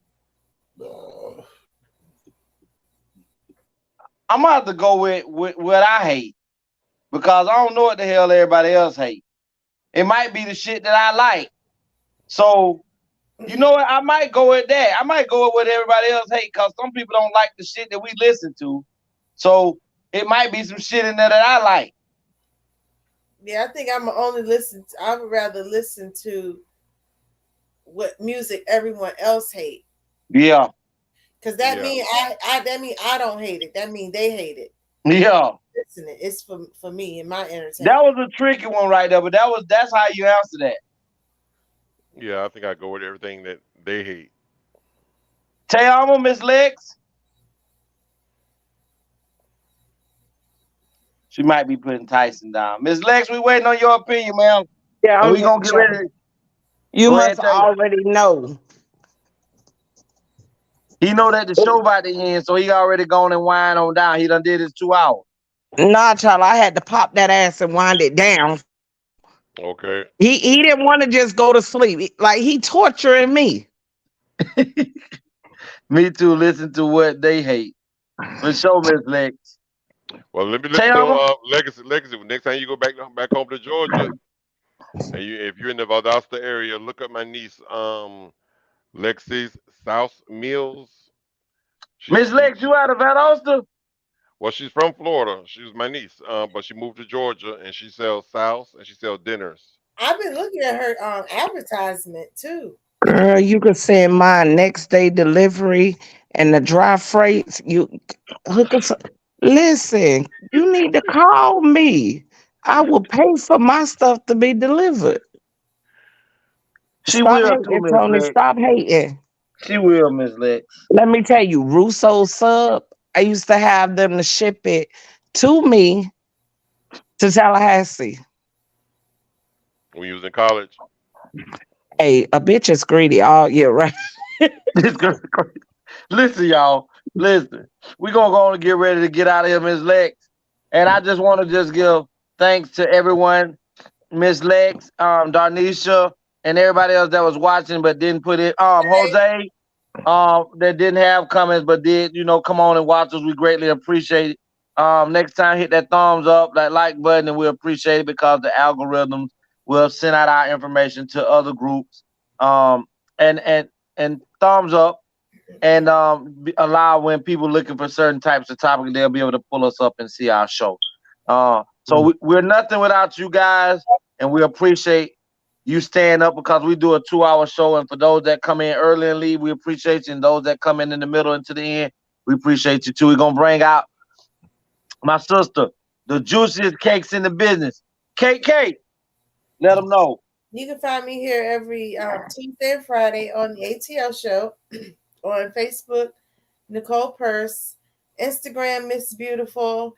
I'm gonna have to go with what I hate because I don't know what the hell everybody else hates. It might be the shit that I like. So, you know what? I might go with that. I might go with what everybody else hates because some people don't like the shit that we listen to. So, it might be some shit in there that I like. Yeah, I think I would rather listen to what music everyone else hate. Yeah. Because that means I don't hate it. That means they hate it. Yeah. Listen, it's for me and my entertainment. That was a tricky one right there, but that's how you answer that. Yeah, I think I go with everything that they hate. Tayama, Miss Lex. She might be putting Tyson down. Miss Lex, we waiting on your opinion, man. Yeah, and we gonna get ready. You Go must ahead, Tay. already know. He know that the show about to end, so he already gone and wind on down. He done did his 2 hours. Nah, child, I had to pop that ass and wind it down. Okay. He didn't want to just go to sleep. Like he torturing me. Me too. Listen to what they hate. For sure, Miss Lex. Well, let me let you know, Legacy. Next time you go back home to Georgia, and if you're in the Valdosta area, look up my niece, Lexi's South Mills. Miss Lex, you out of Valdosta? Well, she's from Florida. She was my niece, but she moved to Georgia, and she sells South and she sells dinners. I've been looking at her advertisement too. Girl, you could send my next day delivery and the dry freights. You hook us. Listen, you need to call me. I will pay for my stuff to be delivered. She will too, Miss Tony. Lex. Stop hating. She will, Miss Lex. Let me tell you, Russo Sub, I used to have them to ship it to me to Tallahassee. When you was in college? Hey, a bitch is greedy all year round. Listen, y'all. Listen. We're going to go on and get ready to get out of here, Miss Lex. And I just want to just give thanks to everyone, Miss Lex, Darnisha, and everybody else that was watching but didn't put it. Jose, that didn't have comments but did, come on and watch us. We greatly appreciate it. Next time, hit that thumbs up, that like button, and we appreciate it because the algorithms will send out our information to other groups. And thumbs up and allow when people looking for certain types of topics, they'll be able to pull us up and see our show. So we're nothing without you guys, and we appreciate you staying up because we do a 2-hour show. And for those that come in early and leave, we appreciate you. And those that come in the middle and to the end, we appreciate you too. We're going to bring out my sister, the juiciest cakes in the business. Kate, let them know. You can find me here every Tuesday and Friday on the ATL show, on Facebook, Nicole Purse, Instagram, Miss Beautiful.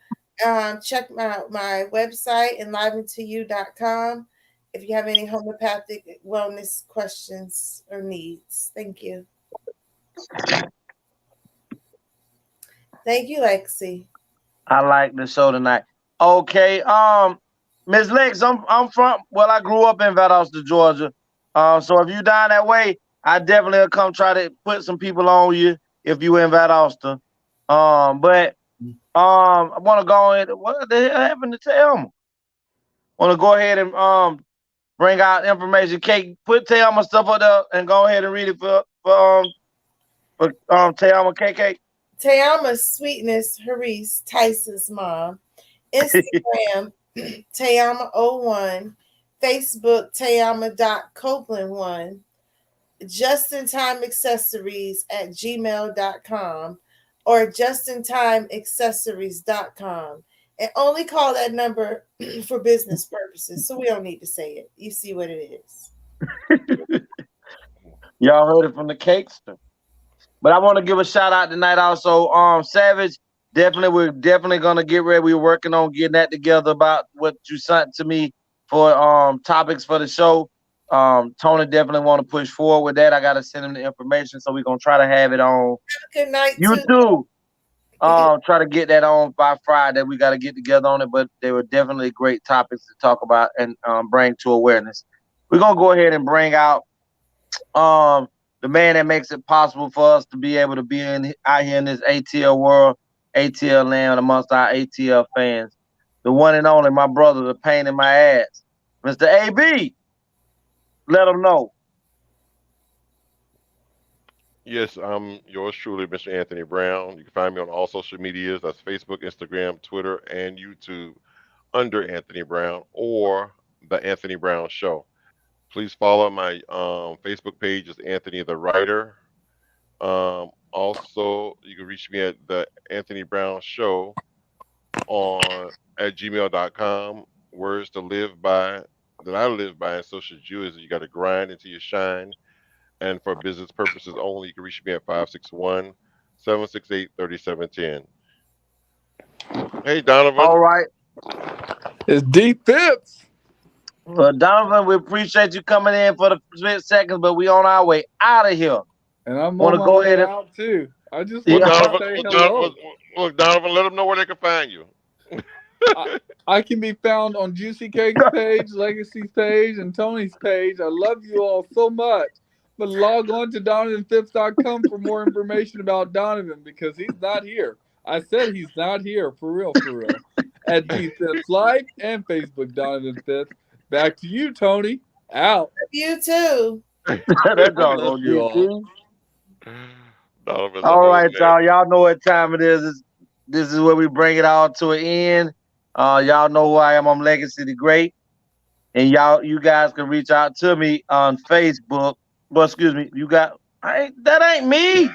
Check my website, enlivenotoyou.com. if you have any homeopathic wellness questions or needs. Thank you. Thank you, Lexi. I like the show tonight. Okay, Miss Lex, I'm from. Well, I grew up in Valdosta, Georgia. So if you down that way, I definitely will come try to put some people on you if you in Valdosta. But I want to go ahead. What the hell happened to Thelma? Want to go ahead and bring out information. Kate, put Thelma stuff up there and go ahead and read it for Thelma KK. Tayama Sweetness Harris, Tyson's mom. Instagram, Tayama01. Facebook, Tayama.Copeland1. JustinTimeAccessories@gmail.com or JustinTimeAccessories.com. And only call that number for business purposes. So we don't need to say it. You see what it is. Y'all heard it from the Cakester. But I want to give a shout out tonight also. Savage, we're definitely gonna get ready. We're working on getting that together about what you sent to me for topics for the show. Tony definitely want to push forward with that. I gotta send him the information, so we're gonna try to have it on Good night. YouTube. Try to get that on by Friday. We got to get together on it, but they were definitely great topics to talk about and bring to awareness. We're gonna go ahead and bring out the man that makes it possible for us to be able to be out here in this ATL world, ATL land, amongst our ATL fans. The one and only, my brother, the pain in my ass, Mr. AB. Let him know. Yes, I'm yours truly, Mr. Anthony Brown. You can find me on all social medias. That's Facebook, Instagram, Twitter, and YouTube under Anthony Brown or The Anthony Brown Show. Please follow my Facebook page is Anthony the Writer. Also, you can reach me at The Anthony Brown Show at gmail.com. Words to live by, that I live by in social juice is you got to grind until you shine. And for business purposes only, you can reach me at 561-768-3710. Hey, Donovan. All right. It's D Phipps. Well, Donovan, we appreciate you coming in for the split seconds, but we on our way out of here. And I'm want on to my go way ahead and out too. I just Well, want Donovan, to say hello. Donovan, let them know where they can find you. I can be found on Juicy Cake's page, Legacy's page, and Tony's page. I love you all so much. But log on to DonovanPhipps.com for more information about Donovan because he's not here. I said he's not here, for real, at D Phipps Live and Facebook, Donovan Phipps. Back to you, Tony. Out. You too. That dog on you all. All right, y'all. Y'all know what time it is. This is where we bring it all to an end. Y'all know who I am. I'm Legacy the Great. And you guys can reach out to me on Facebook. Well, excuse me, that ain't me.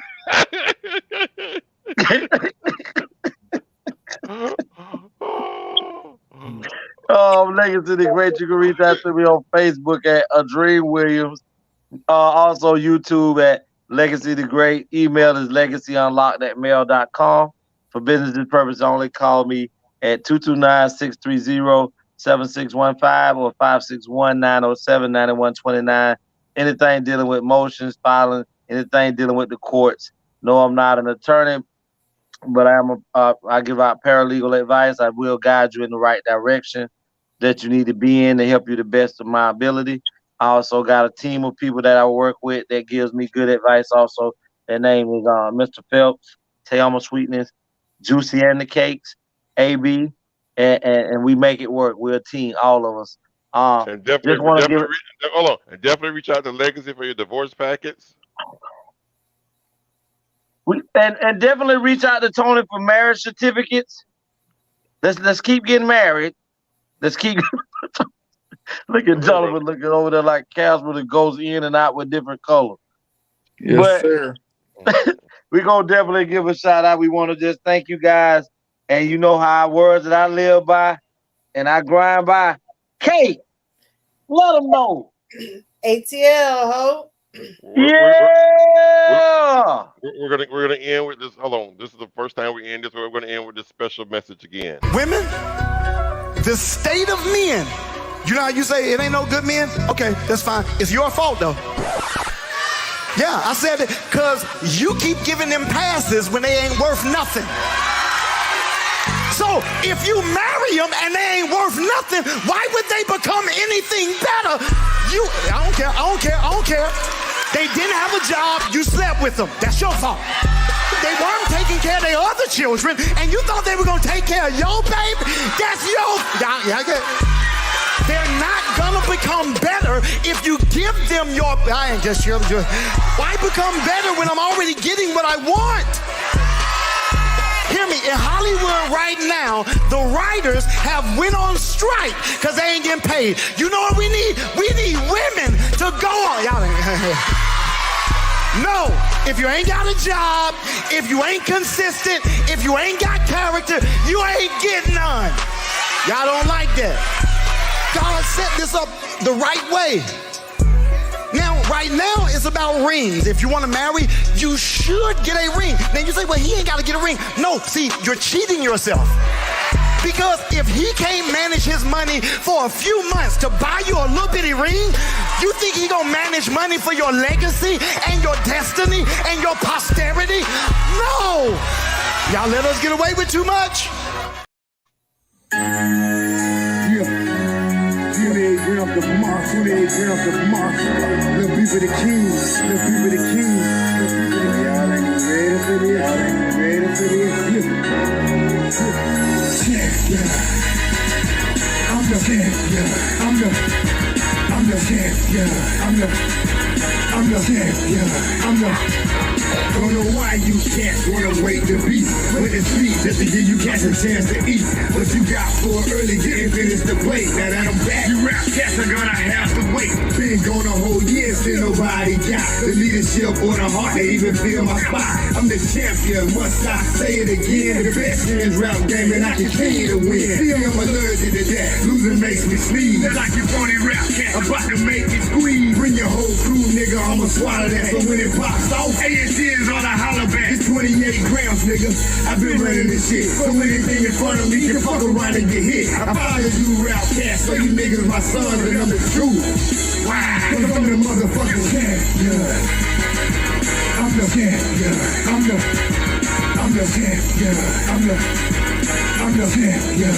Legacy the Great. You can reach out to me on Facebook at Adream Williams. Also YouTube at Legacy the Great. Email is legacyunlocked@mail.com. For business purposes only, call me at 229-630-7615 or 561-907-9129. Anything dealing with motions, filing, anything dealing with the courts. No, I'm not an attorney, but I give out paralegal advice. I will guide you in the right direction that you need to be in to help you the best of my ability. I also got a team of people that I work with that gives me good advice also. Their name is Mr. Phelps, Tayama Sweetness, Juicy and the Cakes, AB, and we make it work. We're a team, all of us. And definitely reach out to Legacy for your divorce packets. And definitely reach out to Tony for marriage certificates. Let's keep getting married. Let's keep. Look at Donovan looking over there like Casper that goes in and out with different colors. Yes, sir. We're going to definitely give a shout out. We want to just thank you guys. And you know how words that I live by and I grind by. Kate, let them know. ATL, ho. We're gonna end with this. Hold on. This is the first time we end this. We're gonna end with this special message again. Women, the state of men You know how you say it ain't no good men? Okay, that's fine. It's your fault though. Yeah, I said it because you keep giving them passes when they ain't worth nothing. So if you marry them and they ain't worth nothing, why would they become anything better? I don't care. They didn't have a job, you slept with them. That's your fault. They weren't taking care of their other children, and you thought they were gonna take care of your baby? That's your, they're not gonna become better if you give them your, I ain't just sure. Why become better when I'm already getting what I want? Hear me, in Hollywood right now, the writers have went on strike because they ain't getting paid. You know what we need? We need women to go on. Y'all ain't. No, if you ain't got a job, if you ain't consistent, if you ain't got character, you ain't getting none. Y'all don't like that. God set this up the right way. Now, right now, it's about rings. If you want to marry, you should get a ring. Then you say, well, he ain't got to get a ring. No, see, you're cheating yourself. Because if he can't manage his money for a few months to buy you a little bitty ring, you think he gonna manage money for your legacy and your destiny and your posterity? No! Y'all let us get away with too much? 28 grams of moss, 28 grams of moss. Little people the kings, little people the kings. Y'all ain't ready for this, y'all ain't ready for this. Champion. I'm the champion. I'm the champion. I'm the champion. Don't know why you cats wanna wait to beat with the feet just to give you cats a chance to eat. What you got for early getting finished the plate. Now that I'm back, you rap cats are gonna have to wait. Been gone a whole year, still nobody got the leadership or the heart to even fill my spot. I'm the champion, must I say it again? The best in this rap game and I continue to win. See, I'm allergic to that, losing makes me sneeze. They're like you phony rap cat, about to make me squeeze. Bring your whole crew, nigga, I'ma swallow that. So when it pops off, ATL is on a holler back. It's 28 grams, nigga. I've been running this shit. So anything in front of me can fuck around and get hit. I follow you rap cats, so you niggas my sons and I'm the truth. Wow, cause I'm the motherfucking champion. I'm the champion. I'm the champion. I'm the champion.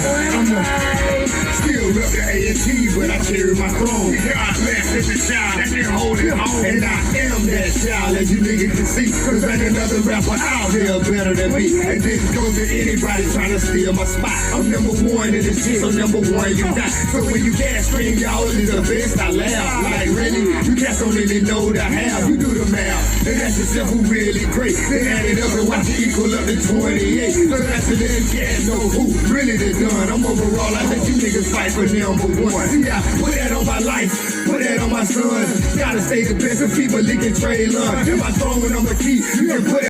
Still rep the A&T, but I carry my throne. God bless every child that can hold it home. And I am that child, as you niggas can see. Cause ain't another rapper out there better than me. And this goes to anybody trying to steal my spot. I'm number one in the shit, so number one you got. So when you can't scream, y'all is the best, I laugh. Like really, you cats don't really know the how. You do the math, and that's yourself who really great. Then add it up and watch it equal up to 28. So that's the little cats know who really the done. I'm overall, I let you niggas fight for number one. See, I put that on my life, put that on my son. Gotta stay the best of people licking trade love. If I throw it on the key, you can put it